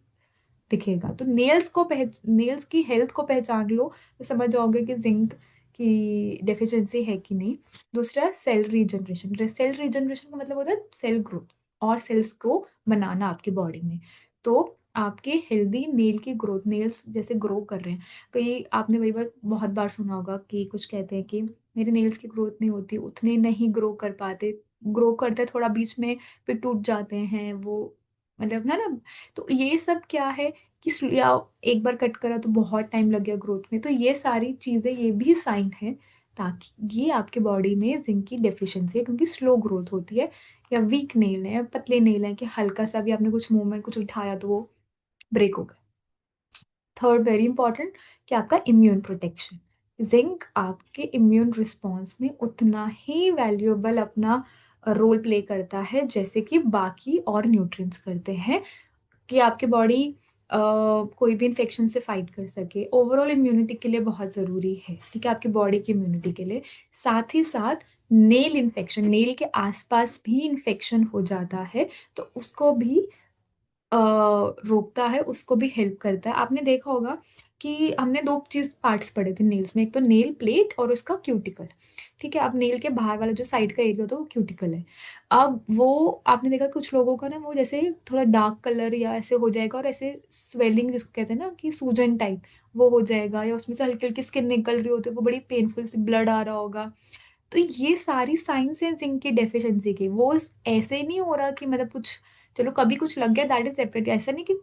दिखेगा। तो नेल्स की हेल्थ को पहचान लो, तो समझ जाओगे कि जिंक की डेफिशिएंसी है कि नहीं। दूसरा सेल रीजनरेशन, सेल रीजनरेशन का मतलब होता है सेल ग्रोथ और सेल्स को बनाना आपकी बॉडी में। तो आपके हेल्दी नेल की ग्रोथ, नेल्स जैसे ग्रो कर रहे हैं, कई आपने वही बात बहुत बार सुना होगा कि कुछ कहते हैं कि मेरे नेल्स की ग्रोथ नहीं होती, उतने नहीं ग्रो कर पाते, ग्रो करते थोड़ा बीच में फिर टूट जाते हैं वो, मतलब ना ना। तो ये सब क्या है कि या एक बार कट करा तो बहुत टाइम लग गया ग्रोथ में, तो ये सारी चीजें, ये भी साइन है ताकि ये आपके बॉडी में जिंक की डेफिशिएंसी है, क्योंकि स्लो ग्रोथ होती है, या वीक नेल है, पतले नेल है, कि हल्का सा भी आपने कुछ मूवमेंट कुछ उठाया तो वो ब्रेक हो गए। थर्ड वेरी इंपॉर्टेंट कि आपका इम्यून प्रोटेक्शन, जिंक आपके इम्यून रिस्पॉन्स में उतना ही वैल्यूएबल अपना रोल प्ले करता है जैसे कि बाकी और न्यूट्रिएंट्स करते हैं, कि आपकी बॉडी कोई भी इन्फेक्शन से फाइट कर सके, ओवरऑल इम्यूनिटी के लिए बहुत ज़रूरी है। ठीक है, आपकी बॉडी की इम्यूनिटी के लिए। साथ ही साथ नेल इन्फेक्शन, नेल के आसपास भी इन्फेक्शन हो जाता है, तो उसको भी अ, रोकता है, उसको भी हेल्प करता है। आपने देखा होगा कि हमने दो चीज पार्ट्स पढ़े थे नेल्स में, एक तो नेल प्लेट और उसका क्यूटिकल। ठीक है, अब नेल के बाहर वाला जो साइड का एरिया होता है वो क्यूटिकल है। अब वो आपने देखा कुछ लोगों का ना, वो जैसे थोड़ा डार्क कलर या ऐसे हो जाएगा, और ऐसे स्वेलिंग जिसको कहते हैं ना, कि सूजन टाइप वो हो जाएगा, या उसमें से हल्की हल्की स्किन निकल रही होती है, वो बड़ी पेनफुल सी ब्लड आ रहा होगा। तो ये सारी साइंस है जिंक की डेफिशिएंसी की। वो ऐसे नहीं हो रहा कि मतलब कुछ, चलो कभी कुछ लग गया दैट इज सेपरेट, ऐसा नहीं कि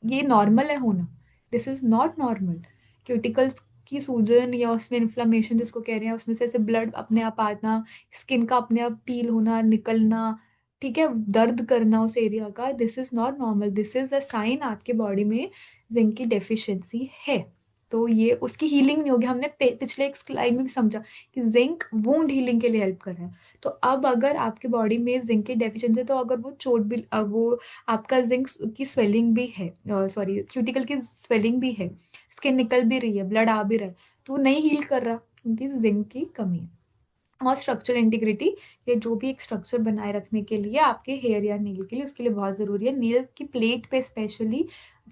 ये नॉर्मल है होना, this is not normal. Cuticles की सूजन या उसमें इन्फ्लामेशन जिसको कह रहे हैं, उसमें से ऐसे ब्लड अपने आप आना, स्किन का अपने आप पील होना, निकलना, ठीक है, दर्द करना उस एरिया का, this is not normal, this is a sign आपके बॉडी में जिंक की डेफिशिएंसी है। तो ये उसकी हीलिंग नहीं होगी। हमने पिछले एक स्लाइड में भी समझा कि जिंक वुंड हीलिंग के लिए हेल्प कर रहा है। तो अब अगर आपके बॉडी में जिंक की डेफिशिएंसी है, तो अगर वो चोट भी वो आपका जिंक की स्वेलिंग भी है, सॉरी क्यूटिकल की स्वेलिंग भी है, स्किन निकल भी रही है, ब्लड आ भी रहा है, तो वो नहीं हील कर रहा क्योंकि जिंक की कमी है। और स्ट्रक्चरल इंटीग्रिटी, ये जो भी एक स्ट्रक्चर बनाए रखने के लिए आपके हेयर या नेल के लिए, उसके लिए बहुत ज़रूरी है। नेल की प्लेट पे specially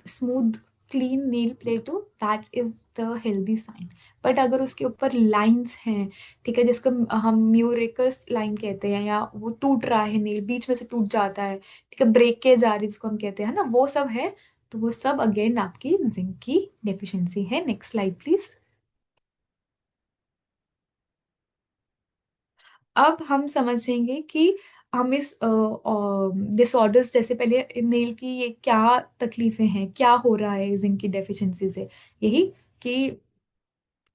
smooth clean nail plate हो, that is the healthy sign. But अगर उसके ऊपर लाइंस हैं, ठीक है, जिसको हम म्यूरेकस लाइन कहते हैं, या वो टूट रहा है नेल बीच में से टूट जाता है, ठीक है, ब्रेकेज आ रही जिसको हम कहते हैं ना, वो सब है, तो वो सब अगेन आपकी जिंक की डेफिशिएंसी है। Next slide please. अब हम समझेंगे कि हम इस डिसऑर्डर्स, जैसे पहले नेल की ये क्या तकलीफें हैं, क्या हो रहा है जिंक की डेफिशिएंसी से। यही कि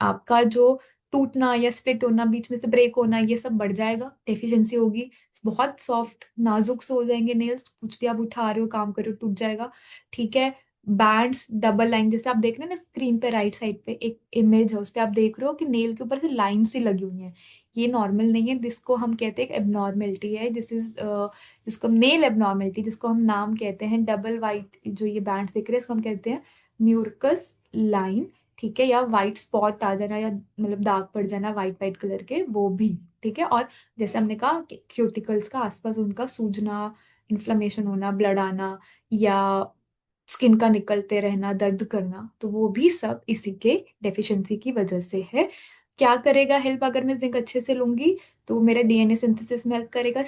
आपका जो टूटना या स्प्लिट होना, बीच में से ब्रेक होना, ये सब बढ़ जाएगा, डेफिशिएंसी होगी। बहुत सॉफ्ट नाजुक से हो जाएंगे नेल्स, कुछ भी आप उठा रहे हो काम कर रहे हो टूट जाएगा। ठीक है, बैंड्स डबल लाइन, जैसे आप देख रहे हैं ना स्क्रीन पे राइट साइड पे एक इमेज है, उस पे आप देख रहे हो कि नेल के ऊपर से लाइन सी लगी हुई है। ये नॉर्मल नहीं है, जिसको हम कहते हैं एक एबनॉर्मेलिटी है, दिस इज जिसको हम नेल एबनॉर्मेलिटी, जिसको हम नाम कहते हैं डबल वाइट, जो ये बैंड्स दिख रहे हैं इसको हम कहते हैं म्यूरकस लाइन। ठीक है, या वाइट स्पॉट आ जाना, या मतलब दाग पड़ जाना वाइट वाइट कलर के, वो भी। ठीक है, और जैसे हमने कहा कि क्यूटिकल्स का आसपास उनका सूजना, इन्फ्लेमेशन होना, ब्लड आना, या स्किन का निकलते रहना, दर्द करना, तो वो भी सब इसी के डेफिशिएंसी की वजह से है। क्या करेगा हेल्प, अगर मैं जिंक अच्छे से लूंगी तो वो मेरे डीएनए सिंथेसिस में हेल्प करेगा,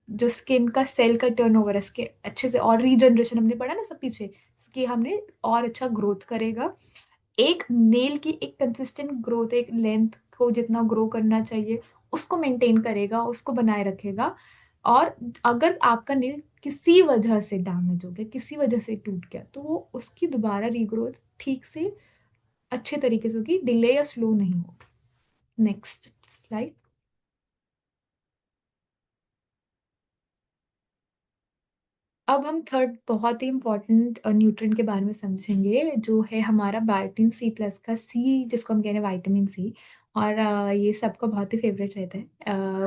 जो स्किन का सेल का टर्नओवर है इसके अच्छे से, और रीजनरेशन हमने पढ़ा ना सब पीछे, कि हमने और अच्छा ग्रोथ करेगा। एक नेल की एक कंसिस्टेंट ग्रोथ, एक लेंथ को जितना ग्रो करना चाहिए उसको मेंटेन करेगा, उसको बनाए रखेगा। और अगर आपका नेल किसी वजह से डैमेज हो गया, किसी वजह से टूट गया, तो वो उसकी दोबारा रीग्रोथ ठीक से अच्छे तरीके से होगी, डिले या स्लो नहीं होगी। Next slide. अब हम थर्ड बहुत ही इम्पोर्टेंट न्यूट्रिएंट के बारे में समझेंगे, जो है हमारा बायोटिन सी प्लस का सी, जिसको हम कह रहे हैं विटामिन सी। और ये सबका बहुत ही फेवरेट रहता है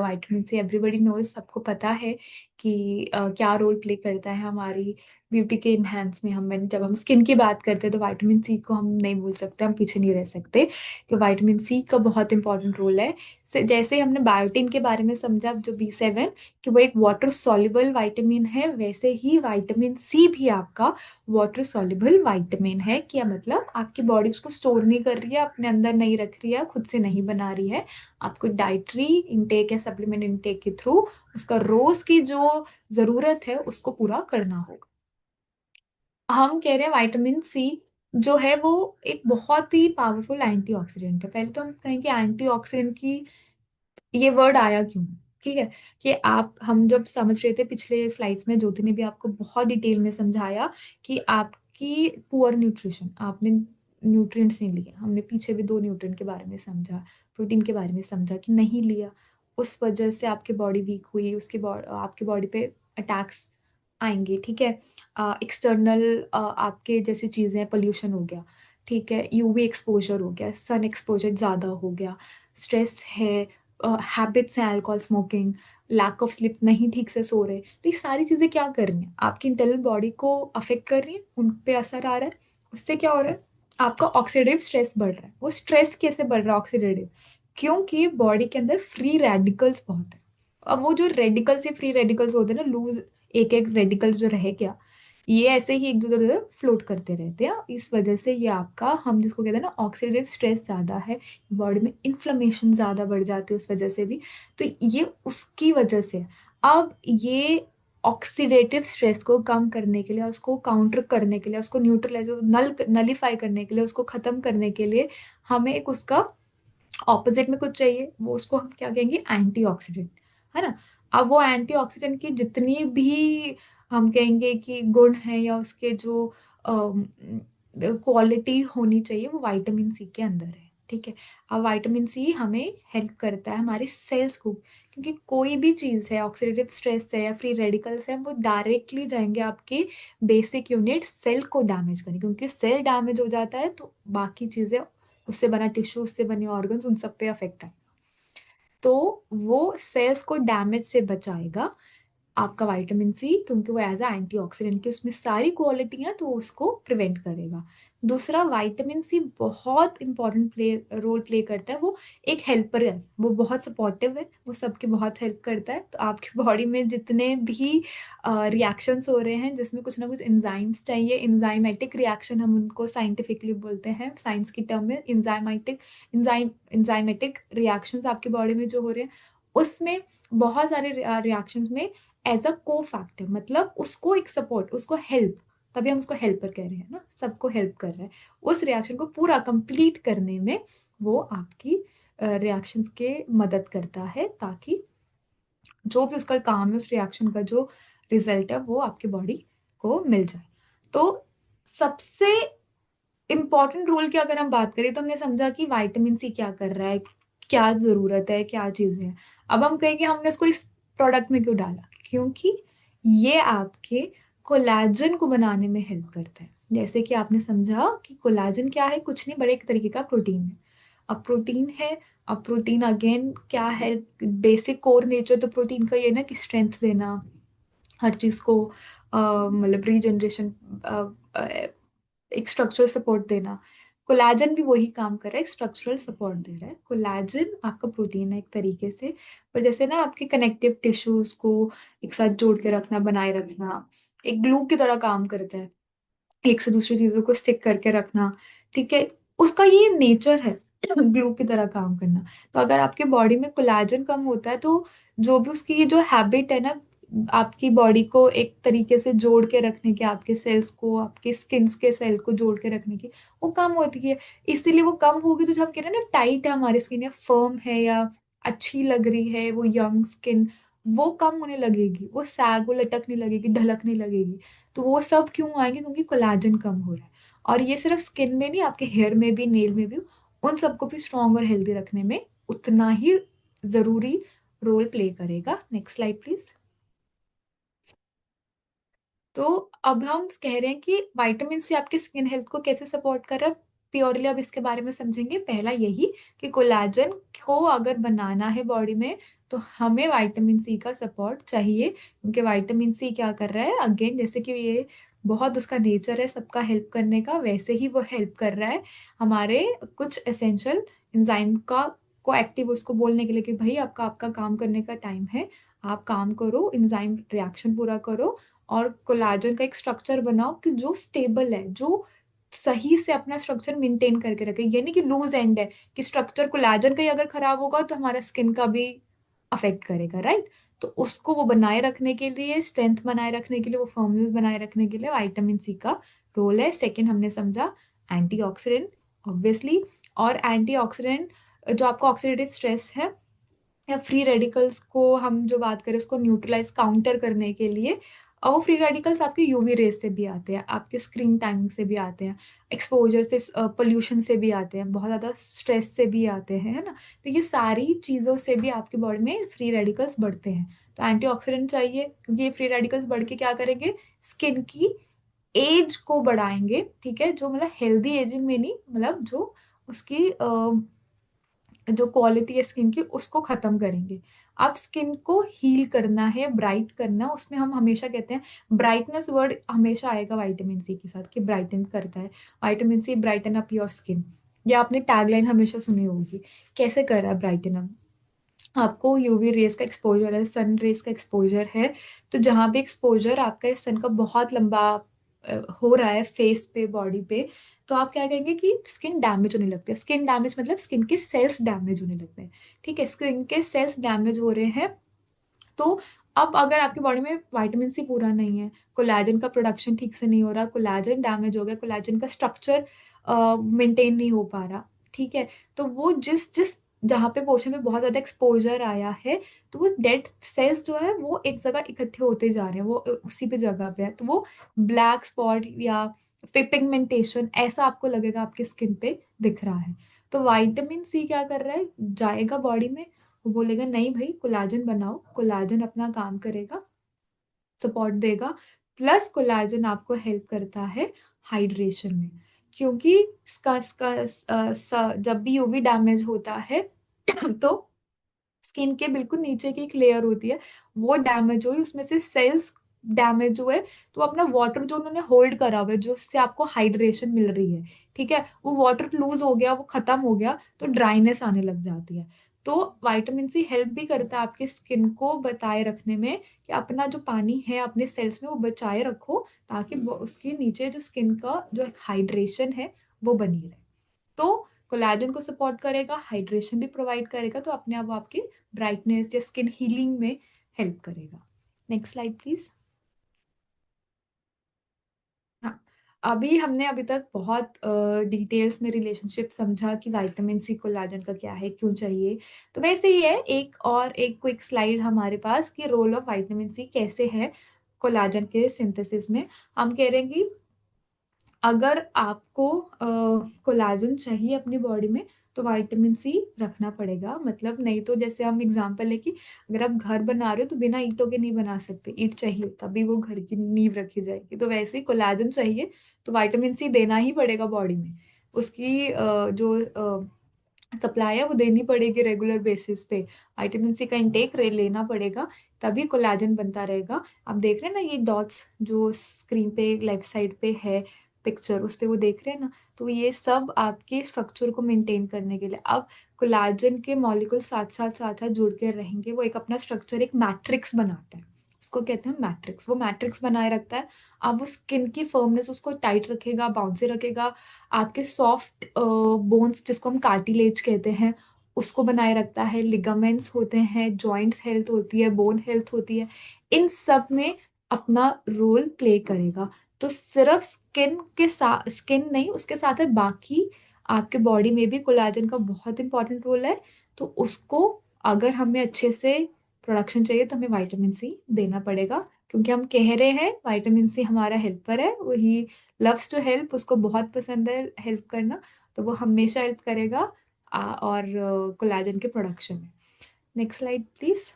विटामिन सी। एवरीबडी नोज, सबको पता है कि क्या रोल प्ले करता है हमारी ब्यूटी के इन्हेंस में। हम जब हम स्किन की बात करते हैं तो विटामिन सी को हम नहीं भूल सकते, हम पीछे नहीं रह सकते, कि विटामिन सी का बहुत इंपॉर्टेंट रोल है। जैसे हमने बायोटिन के बारे में समझा, जो B7, कि वो एक वाटर सॉल्युबल विटामिन है, वैसे ही विटामिन सी भी आपका वाटर सॉल्युबल विटामिन है। क्या मतलब? आपकी बॉडी उसको स्टोर नहीं कर रही है, अपने अंदर नहीं रख रही है, खुद से नहीं बना रही है, आपको डाइटरी इंटेक या सप्लीमेंट इंटेक के थ्रू उसका रोज की जो जरूरत है उसको पूरा करना होगा। हम कह रहे हैं विटामिन सी जो है वो एक बहुत ही पावरफुल एंटीऑक्सीडेंट है। पहले तो हम कहेंगे एंटीऑक्सीडेंट की ये वर्ड आया क्यों, ठीक है। कि हम जब समझ रहे थे पिछले स्लाइड्स में, ज्योति ने भी आपको बहुत डिटेल में समझाया कि आपकी पुअर न्यूट्रिशन, आपने न्यूट्रिएंट्स नहीं लिए। हमने पीछे भी 2 न्यूट्रिएंट के बारे में समझा, प्रोटीन के बारे में समझा कि नहीं लिया, उस वजह से आपकी बॉडी वीक हुई, आपकी बॉडी पे अटैक्स आएंगे, ठीक है। एक्सटर्नल आपके जैसी चीज़ें, पोल्यूशन हो गया, ठीक है, यूवी एक्सपोजर हो गया, सन एक्सपोजर ज़्यादा हो गया, स्ट्रेस है, हैबिट्स हैं, alcohol smoking, lack of sleep, नहीं ठीक से सो रहे, तो ये सारी चीज़ें क्या कर रही हैं? आपकी इंटरनल बॉडी को अफेक्ट कर रही हैं, उन पे असर आ रहा है। उससे क्या हो रहा है? आपका ऑक्सीडेटिव स्ट्रेस बढ़ रहा है। वो स्ट्रेस कैसे बढ़ रहा है ऑक्सीडेटिव? क्योंकि बॉडी के अंदर फ्री रेडिकल्स बहुत है। अब वो जो रेडिकल्स, ये फ्री रेडिकल्स होते हैं ना, लूज, एक एक रेडिकल जो रह गया, ये ऐसे ही एक दूसरे उधर फ्लोट करते रहते हैं। इस वजह से ये आपका, हम जिसको कहते हैं ना, ऑक्सीडेटिव स्ट्रेस ज़्यादा है, बॉडी में इन्फ्लेमेशन ज़्यादा बढ़ जाती है उस वजह से भी। तो ये उसकी वजह से है। अब ये ऑक्सीडेटिव स्ट्रेस को कम करने के लिए, उसको काउंटर करने के लिए, उसको न्यूट्रलाइज, नलीफाई करने के लिए, उसको ख़त्म करने के लिए हमें एक उसका ऑपोजिट में कुछ चाहिए। वो उसको हम क्या कहेंगे? एंटीऑक्सीडेंट, है ना। अब वो एंटीऑक्सीडेंट की जितनी भी हम कहेंगे कि गुण है, या उसके जो क्वालिटी होनी चाहिए, वो विटामिन सी के अंदर है, ठीक है। अब विटामिन सी हमें हेल्प करता है हमारे सेल्स को, क्योंकि कोई भी चीज़ है, ऑक्सीडेटिव स्ट्रेस है या फ्री रेडिकल्स है, वो डायरेक्टली जाएंगे आपके बेसिक यूनिट सेल को डैमेज करने, क्योंकि सेल डैमेज हो जाता है तो बाकी चीज़ें, उससे बना टिश्यू, उससे बने ऑर्गन्स, उन सब पे अफेक्ट आए। तो वो सेल्स को डैमेज से बचाएगा आपका विटामिन सी, क्योंकि वो एज अ एंटीऑक्सीडेंट की उसमें सारी क्वालिटियां, तो उसको प्रिवेंट करेगा। दूसरा, विटामिन सी बहुत इंपॉर्टेंट रोल प्ले करता है। वो एक हेल्पर है, वो बहुत सपोर्टिव है, वो सबकी बहुत हेल्प करता है। तो आपकी बॉडी में जितने भी रिएक्शंस हो रहे हैं, जिसमें कुछ ना कुछ एंजाइम्स चाहिए, एंजाइमेटिक रिएक्शन हम उनको साइंटिफिकली बोलते हैं, साइंस की टर्म में एंजाइमेटिक रिएक्शंस आपकी बॉडी में जो हो रहे हैं, उसमें बहुत सारे रिएक्शंस में एज अ को फैक्टर, मतलब उसको एक सपोर्ट, उसको हेल्प, तभी हम उसको हेल्पर कह रहे हैं ना, सबको हेल्प कर रहा है उस रिएक्शन को पूरा कंप्लीट करने में। वो आपकी रिएक्शंस के मदद करता है, ताकि जो भी उसका काम है, उस रिएक्शन का जो रिजल्ट है, वो आपकी बॉडी को मिल जाए। तो सबसे इम्पॉर्टेंट रोल की अगर हम बात करें, तो हमने समझा कि विटामिन सी क्या कर रहा है, क्या जरूरत है, क्या चीज़ है। अब हम कहें कि हमने इसको इस प्रोडक्ट में क्यों डाला, क्योंकि ये आपके कोलेजन को बनाने में हेल्प करता है। जैसे कि आपने समझा कि कोलेजन क्या है, कुछ नहीं, बड़े एक तरीके का प्रोटीन है। अब प्रोटीन है, अब प्रोटीन अगेन क्या है, बेसिक कोर नेचर तो प्रोटीन का ये है ना, कि स्ट्रेंथ देना, हर चीज़ को मतलब रीजनरेशन, एक स्ट्रक्चरल सपोर्ट देना। कोलेजन भी वही काम कर रहा है, एक स्ट्रक्चरल सपोर्ट दे रहा है। कोलेजन आपका प्रोटीन है एक तरीके से, पर जैसे ना आपके कनेक्टिव टिश्यूज को एक साथ जोड़ के रखना, बनाए रखना, एक ग्लू की तरह काम करता है, एक से दूसरी चीजों को स्टिक करके रखना, ठीक है। उसका ये नेचर है ग्लू की तरह काम करना। तो अगर आपके बॉडी में कोलेजन कम होता है, तो जो भी उसकी ये जो हैबिट है ना, आपकी बॉडी को एक तरीके से जोड़ के रखने की, आपके सेल्स को, आपके स्किन के सेल को जोड़ के रखने की, वो कम होती है। इसीलिए वो कम होगी तो जो हम कह रहे हैं ना टाइट है हमारी स्किन या फर्म है या अच्छी लग रही है वो यंग स्किन, वो कम होने लगेगी, वो सैग, वो लटकने लगेगी, ढलकने लगेगी। तो वो सब क्यों आएंगे? क्योंकि कोलाजन कम हो रहा है। और ये सिर्फ स्किन में नहीं, आपके हेयर में भी, नेल में भी, उन सबको भी स्ट्रॉन्ग और हेल्दी रखने में उतना ही जरूरी रोल प्ले करेगा। Next slide please. तो अब हम कह रहे हैं कि विटामिन सी आपकी स्किन हेल्थ को कैसे सपोर्ट कर रहा है, प्योरली अब इसके बारे में समझेंगे। पहला यही कि कोलाजन को अगर बनाना है बॉडी में तो हमें विटामिन सी का सपोर्ट चाहिए, क्योंकि विटामिन सी क्या कर रहा है, अगेन जैसे कि ये बहुत उसका नेचर है सबका हेल्प करने का, वैसे ही वो हेल्प कर रहा है हमारे कुछ एसेंशियल एंजाइम का को एक्टिव उसको बोलने के लिए कि भाई आपका आपका काम करने का टाइम है, आप काम करो, एंजाइम रिएक्शन पूरा करो और कोलाजन का एक स्ट्रक्चर बनाओ कि जो स्टेबल है, जो सही से अपना स्ट्रक्चर मेंटेन करके रखे। ये नहीं कि लूज एंड है कि स्ट्रक्चर कोलाजन का ही अगर खराब होगा तो हमारा स्किन का भी अफेक्ट करेगा, राइट? तो उसको वो बनाए रखने के लिए, स्ट्रेंथ बनाए रखने के लिए, वो फर्मनेस बनाए रखने के लिए विटामिन सी का रोल है। सेकेंड हमने समझा एंटीऑक्सीडेंट, ऑब्वियसली। और एंटीऑक्सीडेंट जो आपका ऑक्सीडेटिव स्ट्रेस है या फ्री रेडिकल्स को हम जो बात करें उसको न्यूट्रलाइज काउंटर करने के लिए, और वो फ्री रेडिकल्स आपके यूवी रेज से भी आते हैं, आपके स्क्रीन टाइमिंग से भी आते हैं, एक्सपोजर से, पोल्यूशन से भी आते हैं, बहुत ज़्यादा स्ट्रेस से भी आते हैं, है ना? तो ये सारी चीज़ों से भी आपकी बॉडी में फ्री रेडिकल्स बढ़ते हैं। तो एंटीऑक्सीडेंट चाहिए क्योंकि ये फ्री रेडिकल्स बढ़ के क्या करेंगे, स्किन की एज को बढ़ाएंगे, ठीक है? जो मतलब हेल्दी एजिंग में नहीं, मतलब जो उसकी जो क्वालिटी है स्किन की उसको खत्म करेंगे। अब स्किन को हील करना है, ब्राइट करना, उसमें हम हमेशा कहते हैं ब्राइटनेस वर्ड हमेशा आएगा विटामिन सी के साथ कि ब्राइटन करता है, vitamin C brighten up your skin. या आपने टैगलाइन हमेशा सुनी होगी, कैसे कर रहा है ब्राइटन अप? आपको यूवी रेस का एक्सपोजर है, सन रेस का एक्सपोजर है, तो जहाँ भी एक्सपोजर आपका सन का बहुत लंबा हो रहा है फेस पे, बॉडी पे, तो आप क्या कहेंगे कि स्किन डैमेज होने लगती है। स्किन डैमेज मतलब स्किन के सेल्स डैमेज होने लगते हैं, ठीक है? स्किन के सेल्स डैमेज हो रहे हैं तो अब अगर आपकी बॉडी में विटामिन सी पूरा नहीं है, कोलेजन का प्रोडक्शन ठीक से नहीं हो रहा, कोलेजन डैमेज हो गया, कोलेजन का स्ट्रक्चर मेंटेन नहीं हो पा रहा, ठीक है? तो वो जिस जिस जहाँ पे पोर्शन में बहुत ज्यादा एक्सपोजर आया है, तो वो डेड सेल्स जो है वो एक जगह इकट्ठे होते जा रहे हैं, वो उसी पे जगह पे है, तो वो ब्लैक स्पॉट या पिगमेंटेशन ऐसा आपको लगेगा आपकी स्किन पे दिख रहा है। तो विटामिन सी क्या कर रहा है, जाएगा बॉडी में, वो बोलेगा नहीं भाई कोलाजन बनाओ, कोलाजन अपना काम करेगा, सपोर्ट देगा। प्लस कोलाजन आपको हेल्प करता है हाइड्रेशन में, क्योंकि जब भी यूवी डैमेज होता है तो स्किन के बिल्कुल नीचे की एक लेयर होती है, वो डैमेज हुई, उसमें से सेल्स डैमेज हुए, तो अपना वाटर जो उन्होंने होल्ड करा हुआ है, जो उससे आपको हाइड्रेशन मिल रही है, ठीक है, वो वाटर लूज हो गया, वो खत्म हो गया, तो ड्राइनेस आने लग जाती है। तो विटामिन सी हेल्प भी करता है आपके स्किन को बताए रखने में कि अपना जो पानी है अपने सेल्स में वो बचाए रखो, ताकि उसके नीचे जो स्किन का जो हाइड्रेशन है वो बनी रहे। तो कोलेजन को सपोर्ट करेगा, हाइड्रेशन भी प्रोवाइड करेगा, तो अपने आप वो आपकी ब्राइटनेस या स्किन हीलिंग में हेल्प करेगा। Next slide please. हाँ, अभी हमने अभी तक बहुत डिटेल्स में रिलेशनशिप समझा कि विटामिन सी कोलेजन का क्या है, क्यों चाहिए। तो वैसे ही है एक क्विक स्लाइड हमारे पास कि रोल ऑफ विटामिन सी कैसे है कोलेजन के सिंथेसिस में। हम कह रहे हैं कि अगर आपको कोलाजन चाहिए अपनी बॉडी में तो विटामिन सी रखना पड़ेगा। मतलब नहीं तो जैसे हम एग्जांपल है कि अगर आप घर बना रहे हो तो बिना ईंटों के नहीं बना सकते, ईंट चाहिए तभी वो घर की नींव रखी जाएगी। तो वैसे ही कोलाजन चाहिए तो विटामिन सी देना ही पड़ेगा बॉडी में, उसकी जो सप्लाई है वो देनी पड़ेगी रेगुलर बेसिस पे, विटामिन सी का इंटेक लेना पड़ेगा, तभी कोलाजन बनता रहेगा। आप देख रहे हैं ना ये डॉट्स जो स्क्रीन पे लेफ्ट साइड पे है पिक्चर, उस पे वो देख रहे हैं ना, तो ये सब आपके स्ट्रक्चर को मेंटेन करने के लिए। अब कोलाजन के मॉलिक्यूल साथ साथ जुड़ के रहेंगे, वो एक अपना स्ट्रक्चर, एक मैट्रिक्स बनाता है, उसको कहते हैं मैट्रिक्स, वो मैट्रिक्स बनाए रखता है। अब वो स्किन की फर्मनेस उसको टाइट रखेगा, बाउंसी रखेगा, आपके सॉफ्ट बोन्स जिसको हम कार्टिलेज कहते हैं उसको बनाए रखता है, लिगामेंट्स होते हैं, जॉइंट्स हेल्थ होती है, बोन हेल्थ होती है, इन सब में अपना रोल प्ले करेगा। तो सिर्फ स्किन के साथ, स्किन नहीं, उसके साथ है बाकी आपके बॉडी में भी कोलाजन का बहुत इंपॉर्टेंट रोल है। तो उसको अगर हमें अच्छे से प्रोडक्शन चाहिए तो हमें विटामिन सी देना पड़ेगा, क्योंकि हम कह रहे हैं विटामिन सी हमारा हेल्पर है, वही लव्स टू हेल्प, उसको बहुत पसंद है हेल्प करना, तो वो हमेशा हेल्प करेगा और कोलाजन के प्रोडक्शन में। Next slide please.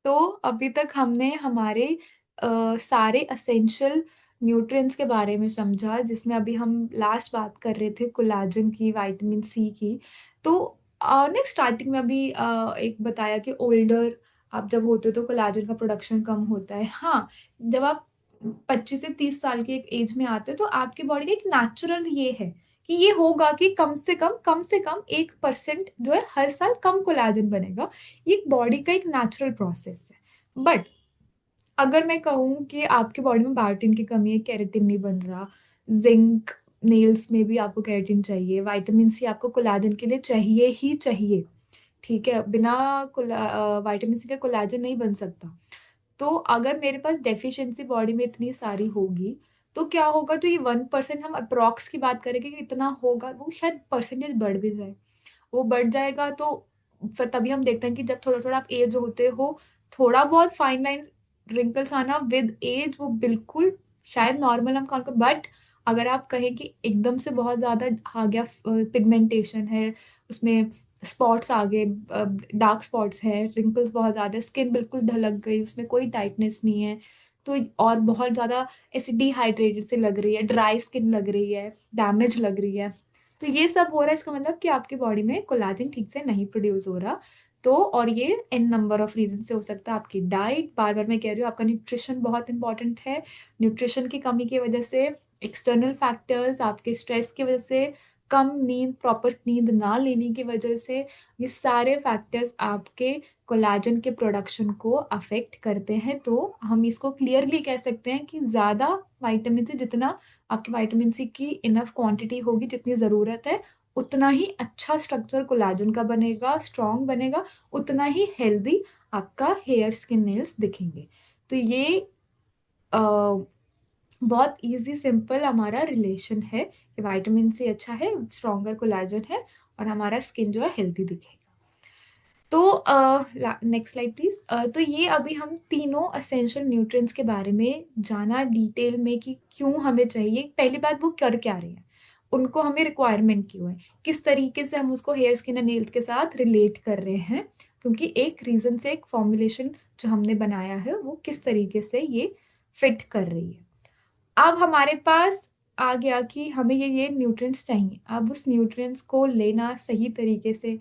तो अभी तक हमने हमारे सारे असेंशियल न्यूट्रिएंट्स के बारे में समझा, जिसमें अभी हम लास्ट बात कर रहे थे कोलाजन की, विटामिन सी की। तो नेक्स्ट स्टार्टिंग में अभी एक बताया कि ओल्डर आप जब होते हो तो कोलाजन का प्रोडक्शन कम होता है। हाँ, जब आप 25 से 30 साल के एक एज में आते हो तो आपकी बॉडी का एक नेचुरल ये है कि ये होगा कि कम से कम 1% जो है हर साल कम कोलाजन बनेगा। ये बॉडी का एक नेचुरल प्रोसेस है। बट अगर मैं कहूँ कि आपके बॉडी में बायोटिन की कमी है, केराटिन नहीं बन रहा, जिंक नेल्स में भी आपको केराटिन चाहिए, विटामिन सी आपको कोलाजन के लिए चाहिए ही चाहिए, ठीक है, बिना विटामिन सी का कोलाजन नहीं बन सकता। तो अगर मेरे पास डेफिशिएंसी बॉडी में इतनी सारी होगी तो क्या होगा, तो ये 1% हम अप्रॉक्स की बात करेंगे कि इतना होगा, वो शायद परसेंटेज बढ़ भी जाए। वो बढ़ जाएगा तो फिर तभी हम देखते हैं कि जब थोड़ा थोड़ा आप एज होते हो, थोड़ा बहुत फाइन लाइन रिंकल्स आना विद एज वो बिल्कुल शायद नॉर्मल हम काउंट कर। बट अगर आप कहें कि एकदम से बहुत ज्यादा आ गया, पिगमेंटेशन है उसमें, स्पॉट्स आ गए, डार्क स्पॉट्स है, रिंकल्स बहुत ज्यादा, स्किन बिल्कुल ढलक गई, उसमें कोई टाइटनेस नहीं है, तो और बहुत ज्यादा ऐसे डिहाइड्रेटेड से लग रही है, ड्राई स्किन लग रही है, डैमेज लग रही है, तो ये सब हो रहा है, इसका मतलब कि आपकी बॉडी में कोलाजन ठीक से नहीं प्रोड्यूस हो रहा। तो और ये एन नंबर ऑफ रीजन से हो सकता है। आपकी डाइट, बार बार मैं कह रही हूँ, आपका न्यूट्रिशन बहुत इंपॉर्टेंट है। न्यूट्रिशन की कमी की वजह से, एक्सटर्नल फैक्टर्स, आपके स्ट्रेस की वजह से, कम नींद, प्रॉपर नींद ना लेने की वजह से, ये सारे फैक्टर्स आपके कोलाजन के प्रोडक्शन को अफेक्ट करते हैं। तो हम इसको क्लियरली कह सकते हैं कि ज़्यादा विटामिन सी, जितना आपकी विटामिन सी की इनफ क्वांटिटी होगी, जितनी ज़रूरत है, उतना ही अच्छा स्ट्रक्चर कोलाजन का बनेगा, स्ट्रॉन्ग बनेगा, उतना ही हेल्दी आपका हेयर, स्किन, नेल्स दिखेंगे। तो ये बहुत इजी सिंपल हमारा रिलेशन है कि विटामिन सी अच्छा है, स्ट्रॉन्गर कोलाजन है, और हमारा स्किन जो है हेल्दी दिखेगा। तो नेक्स्ट स्लाइड प्लीज। तो ये अभी हम तीनों असेंशियल न्यूट्रिएंट्स के बारे में जाना डिटेल में कि क्यों हमें चाहिए। पहली बात, वो कर क्या रहे हैं, उनको हमें रिक्वायरमेंट क्यों है, किस तरीके से हम उसको हेयर, स्किन एंड नेल्स के साथ रिलेट कर रहे हैं, क्योंकि एक रीजन से एक फॉर्मुलेशन जो हमने बनाया है वो किस तरीके से ये फिट कर रही है। अब हमारे पास आ गया कि हमें ये न्यूट्रिएंट्स चाहिए। अब उस न्यूट्रिएंट्स को लेना सही तरीके से,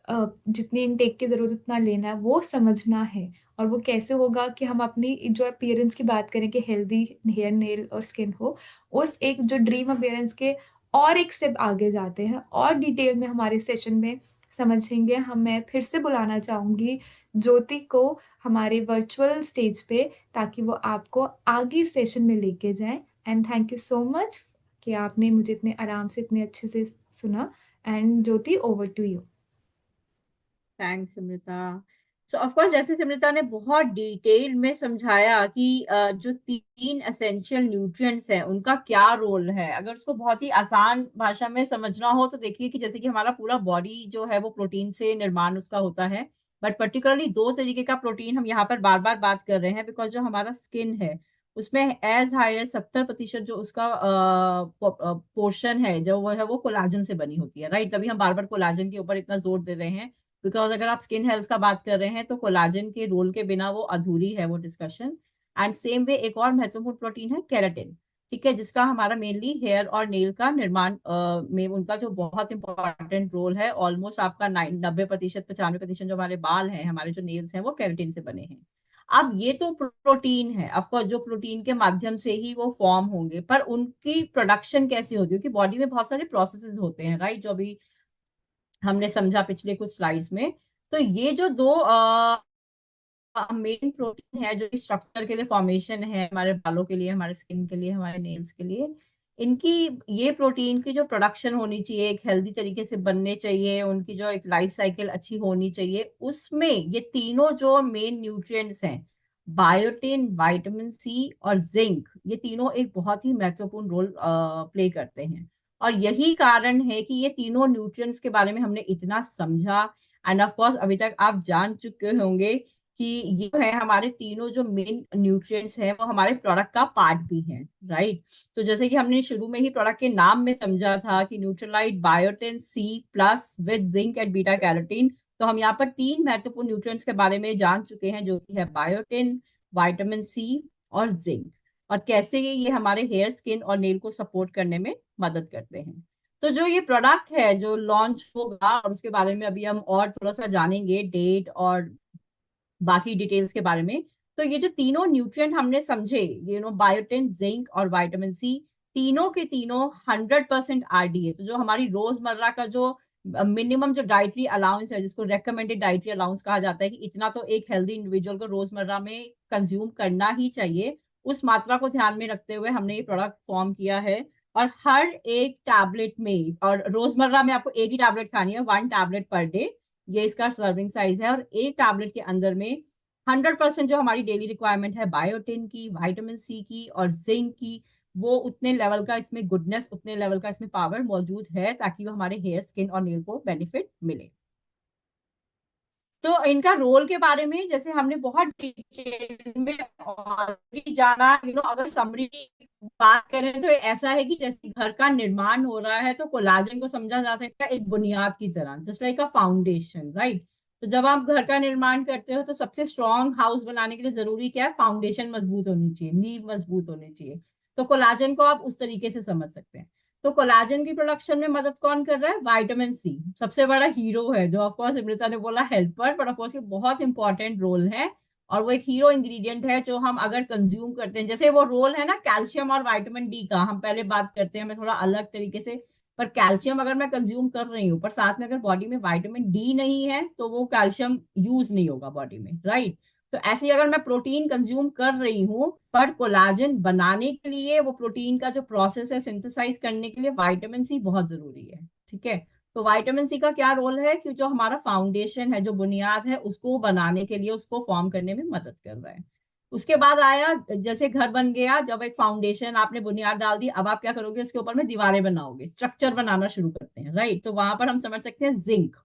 जितनी इनटेक की जरूरत उतना लेना है, वो समझना है। और वो कैसे होगा कि हम अपनी जो अपीयरेंस की बात करें कि हेल्दी हेयर, नेल और स्किन हो, उस एक जो ड्रीम अपीयरेंस के और एक स्टेप आगे जाते हैं और डिटेल में हमारे सेशन में समझेंगे। हम मैं फिर से बुलाना चाहूंगी ज्योति को हमारे वर्चुअल स्टेज पे, ताकि वो आपको आगे सेशन में लेके जाए। And thank you so much कि आपने मुझे इतने आराम से, इतने अच्छे से सुना। And Jyoti, over to you. Thanks Amrita. So of course, जैसे सिमरता ने बहुत डिटेल में समझाया कि जो तीन एसेंशियल न्यूट्रिएंट्स हैं उनका क्या रोल है, अगर उसको बहुत ही आसान भाषा में समझना हो तो देखिए कि जैसे कि हमारा पूरा बॉडी जो है वो प्रोटीन से निर्माण उसका होता है। बट पर्टिकुलरली दो तरीके का प्रोटीन हम यहाँ पर बार बार बात कर रहे हैं, बिकॉज जो हमारा स्किन है उसमें एज हाई एज 70% जो उसका पोर्शन है जो वो है वो कोलाजन से बनी होती है, राइट। तभी हम बार बार कोलाजन के ऊपर इतना जोर दे रहे हैं, बिकॉज अगर आप स्किन हेल्थ का बात कर रहे हैं तो कोलाजन के रोल के बिना वो अधूरी है वो डिस्कशन। एंड सेम वे एक और महत्वपूर्ण प्रोटीन है केराटिन, ठीक है, जिसका हमारा मेनली हेयर और नेल का निर्माण में उनका जो बहुत इंपॉर्टेंट रोल है। ऑलमोस्ट आपका 90%, 95% जो हमारे बाल हैं, हमारे जो नेल्स हैं, वो केराटिन से बने हैं। अब ये तो प्रोटीन है, ऑफकोर्स, जो प्रोटीन के माध्यम से ही वो फॉर्म होंगे, पर उनकी प्रोडक्शन कैसे होगी, क्योंकि बॉडी में बहुत सारे प्रोसेसेस होते हैं, राइट, जो अभी हमने समझा पिछले कुछ स्लाइड्स में। तो ये जो दो मेन प्रोटीन है जो स्ट्रक्चर के लिए फॉर्मेशन है, हमारे बालों के लिए, हमारे स्किन के लिए, हमारे नेल्स के लिए, इनकी ये प्रोटीन की जो प्रोडक्शन होनी चाहिए एक हेल्दी तरीके से बनने चाहिए, उनकी जो एक लाइफ साइकिल अच्छी होनी चाहिए, उसमें ये तीनों जो मेन न्यूट्रिएंट्स हैं, बायोटिन, विटामिन सी और जिंक, ये तीनों एक बहुत ही महत्वपूर्ण रोल प्ले करते हैं। और यही कारण है कि ये तीनों न्यूट्रिएंट्स के बारे में हमने इतना समझा। एंड ऑफ कोर्स अभी तक आप जान चुके होंगे कि ये है हमारे तीनों जो मेन न्यूट्रिएंट्स हैं वो हमारे प्रोडक्ट का पार्ट भी हैं, राइट। तो जैसे कि हमने शुरू में ही प्रोडक्ट के नाम में समझा था कि Nutrilite biotin C plus with zinc and beta carotene, तो हम यहाँ पर तीन महत्वपूर्ण न्यूट्रिएंट्स के बारे में जान चुके हैं, जो कि है बायोटिन, विटामिन सी और जिंक, और कैसे ये हमारे हेयर, स्किन और नेल को सपोर्ट करने में मदद करते हैं। तो जो ये प्रोडक्ट है जो लॉन्च होगा, और उसके बारे में अभी हम और थोड़ा सा जानेंगे, डेट और बाकी डिटेल्स के बारे में। तो ये जो तीनों न्यूट्रिएंट हमने समझे, बायोटिन, जिंक और विटामिन सी, तीनों के तीनों 100% आरडी है। तो जो हमारी रोजमर्रा का जो मिनिमम जो डाइटरी अलाउंस है, जिसको रेकमेंडेड डाइटरी अलाउंस कहा जाता है कि इतना तो एक हेल्दी इंडिविजुअल को रोजमर्रा में कंज्यूम करना ही चाहिए, उस मात्रा को ध्यान में रखते हुए हमने ये प्रोडक्ट फॉर्म किया है। और हर एक टैबलेट में, और रोजमर्रा में आपको एक ही टैबलेट खानी है, 1 टैबलेट पर डे, ये इसका सर्विंग साइज है। और एक टैबलेट के अंदर में 100% जो हमारी डेली रिक्वायरमेंट है बायोटिन की, विटामिन सी की और जिंक की, वो उतने लेवल का इसमें गुडनेस, उतने लेवल का इसमें पावर मौजूद है, ताकि वो हमारे हेयर, स्किन और नेल को बेनिफिट मिले। तो इनका रोल के बारे में जैसे हमने बहुत डिटेल में ऑलरेडी जाना, अगर समरी की बात करें तो ऐसा है कि जैसे घर का निर्माण हो रहा है, तो कोलाजन को समझा जा सकता है एक बुनियाद की तरह, जस्ट लाइक अ फाउंडेशन, राइट। तो जब आप घर का निर्माण करते हो तो सबसे स्ट्रॉन्ग हाउस बनाने के लिए जरूरी क्या है? फाउंडेशन मजबूत होनी चाहिए, नींव मजबूत होनी चाहिए। तो कोलाजन को आप उस तरीके से समझ सकते हैं। तो कोलाजन की प्रोडक्शन में मदद कौन कर रहा है? विटामिन सी सबसे बड़ा हीरो है, जो ऑफकोर्स अमृता ने बोला हेल्पर, बट ऑफकोर्स ये बहुत इंपॉर्टेंट रोल है। और वो एक हीरो इंग्रेडिएंट है जो हम अगर कंज्यूम करते हैं, जैसे वो रोल है ना कैल्शियम और विटामिन डी का, हम पहले बात करते हैं मैं थोड़ा अलग तरीके से। पर कैल्शियम अगर मैं कंज्यूम कर रही हूँ, पर साथ में अगर बॉडी में विटामिन डी नहीं है, तो वो कैल्शियम यूज नहीं होगा बॉडी में, राइट। तो ऐसे ही अगर मैं प्रोटीन कंज्यूम कर रही हूँ, पर कोलाजन बनाने के लिए, वो प्रोटीन का जो प्रोसेस है सिंथेसाइज करने के लिए, विटामिन सी बहुत जरूरी है, ठीक है। तो विटामिन सी का क्या रोल है कि जो हमारा फाउंडेशन है, जो बुनियाद है, उसको बनाने के लिए, उसको फॉर्म करने में मदद कर रहा है। उसके बाद आया, जैसे घर बन गया, जब एक फाउंडेशन आपने बुनियाद डाल दी, अब आप क्या करोगे? उसके ऊपर में दीवारें बनाओगे, स्ट्रक्चर बनाना शुरू करते हैं, राइट। तो वहां पर हम समझ सकते हैं जिंक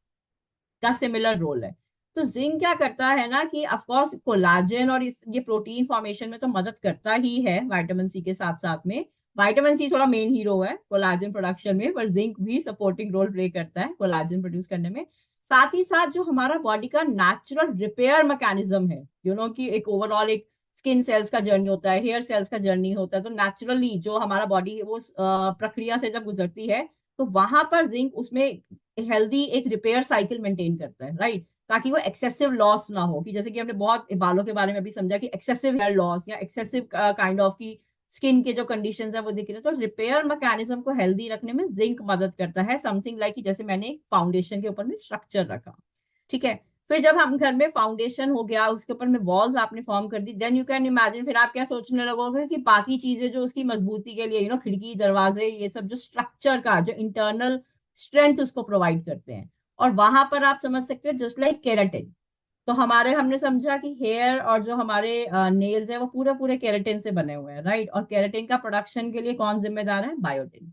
का सिमिलर रोल है। तो जिंक क्या करता है ना कि ऑफ कोर्स कोलाजन और ये प्रोटीन फॉर्मेशन में तो मदद करता ही है विटामिन सी के साथ साथ में। विटामिन सी थोड़ा मेन हीरो है कोलाजन प्रोडक्शन में, पर जिंक भी सपोर्टिंग रोल प्ले करता है कोलाजन प्रोड्यूस करने में। साथ ही साथ जो हमारा बॉडी का नेचुरल रिपेयर मैकेनिज्म है, कि एक ओवरऑल एक स्किन सेल्स का जर्नी होता है, हेयर सेल्स का जर्नी होता है, तो नेचुरली जो हमारा बॉडी वो प्रक्रिया से जब गुजरती है, तो वहां पर जिंक उसमें हेल्दी एक रिपेयर साइकिल मेंटेन करता है, राइट। ताकि वो एक्सेसिव लॉस ना हो, कि जैसे कि हमने बहुत बालों के बारे में भी समझा कि एक्सेसिव हेयर लॉस या एक्सेसिव काइंड ऑफ की स्किन के जो कंडीशंस है वो दिख रहे हैं, तो रिपेयर मैकेनिज्म को हेल्दी रखने में जिंक मदद करता है। समथिंग लाइक जैसे मैंने फाउंडेशन के ऊपर में स्ट्रक्चर रखा, ठीक है। फिर जब हम घर में फाउंडेशन हो गया, उसके ऊपर में वॉल्स आपने फॉर्म कर दी, देन यू कैन इमेजिन फिर आप क्या सोचने लगोगे कि बाकी चीजें जो उसकी मजबूती के लिए, खिड़की, दरवाजे, ये सब जो स्ट्रक्चर का जो इंटरनल स्ट्रेंथ उसको प्रोवाइड करते हैं। और वहां पर आप समझ सकते हो जस्ट लाइक केराटिन। तो हमने समझा कि हेयर और जो हमारे नेल्स है वो पूरे पूरे केराटिन से बने हुए हैं, राइट। और केराटिन का प्रोडक्शन के लिए कौन जिम्मेदार है? बायोटिन।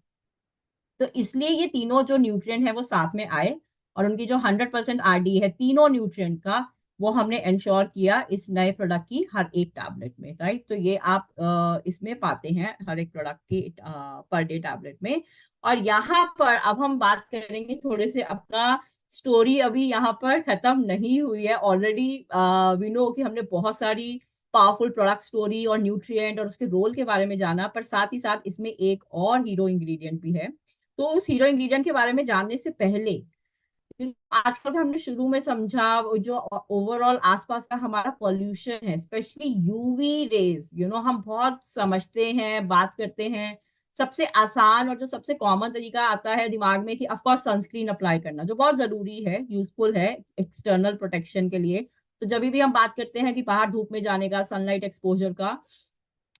तो इसलिए ये तीनों जो न्यूट्रिएंट है वो साथ में आए, और उनकी जो 100% आरडी है तीनों न्यूट्रिएंट का, वो हमने इंश्योर किया इस नए प्रोडक्ट की हर एक टैबलेट में, राइट। तो ये आप इसमें पाते हैं हर एक प्रोडक्ट की पर डे टैबलेट में। और यहाँ पर अब हम बात करेंगे थोड़े से अपना स्टोरी, अभी यहाँ पर खत्म नहीं हुई है ऑलरेडी। वी नो कि हमने बहुत सारी पावरफुल प्रोडक्ट स्टोरी और न्यूट्रिएंट और उसके रोल के बारे में जाना, पर साथ ही साथ इसमें एक और हीरो इंग्रेडिएंट भी है। तो उस हीरो इंग्रेडिएंट के बारे में जानने से पहले, आजकल हमने शुरू में समझा वो जो ओवरऑल आसपास का हमारा पॉल्यूशन है, स्पेशली यूवी रेज, हम बहुत समझते हैं, बात करते हैं। सबसे आसान और जो सबसे कॉमन तरीका आता है दिमाग में कि ऑफ कोर्स सनस्क्रीन अप्लाई करना, जो बहुत जरूरी है, यूजफुल है एक्सटर्नल प्रोटेक्शन के लिए। तो जब भी हम बात करते हैं कि बाहर धूप में जाने का, सनलाइट एक्सपोजर का,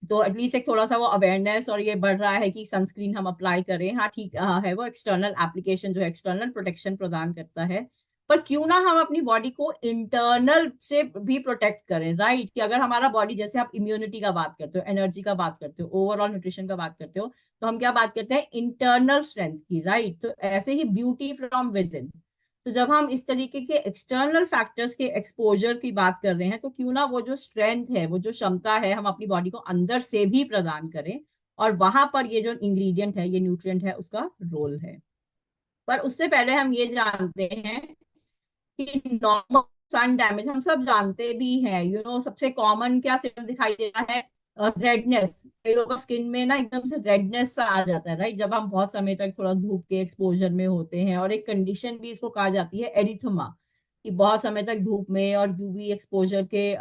तो एटलीस्ट एक थोड़ा सा वो अवेयरनेस और ये बढ़ रहा है कि सनस्क्रीन हम अप्लाई करें। हाँ ठीक है, वो एक्सटर्नल एप्लीकेशन जो है एक्सटर्नल प्रोटेक्शन प्रदान करता है, पर क्यों ना हम अपनी बॉडी को इंटरनल से भी प्रोटेक्ट करें, राइट? कि अगर हमारा बॉडी, जैसे आप इम्यूनिटी का बात करते हो, एनर्जी का बात करते हो, ओवरऑल न्यूट्रिशन का बात करते हो, तो हम क्या बात करते हैं? इंटरनल स्ट्रेंथ की, राइट? तो ऐसे ही ब्यूटी फ्रॉम विद इन। तो जब हम इस तरीके के एक्सटर्नल फैक्टर्स के एक्सपोजर की बात कर रहे हैं, तो क्यों ना वो जो स्ट्रेंथ है, वो जो क्षमता है, हम अपनी बॉडी को अंदर से भी प्रदान करें। और वहां पर ये जो इंग्रेडिएंट है, ये न्यूट्रिएंट है, उसका रोल है। पर उससे पहले हम ये जानते हैं कि नॉर्मल सन डैमेज हम सब जानते भी हैं, सबसे कॉमन क्या सिम्टम दिखाई देता है? रेडनेस। कई लोगों का स्किन में ना एकदम से रेडनेस सा आ जाता है, राइट? जब हम बहुत समय तक थोड़ा धूप के एक्सपोजर में होते हैं। और एक कंडीशन भी इसको कहा जाती है एरिथमा, कि बहुत समय तक धूप में और यूवी एक्सपोजर के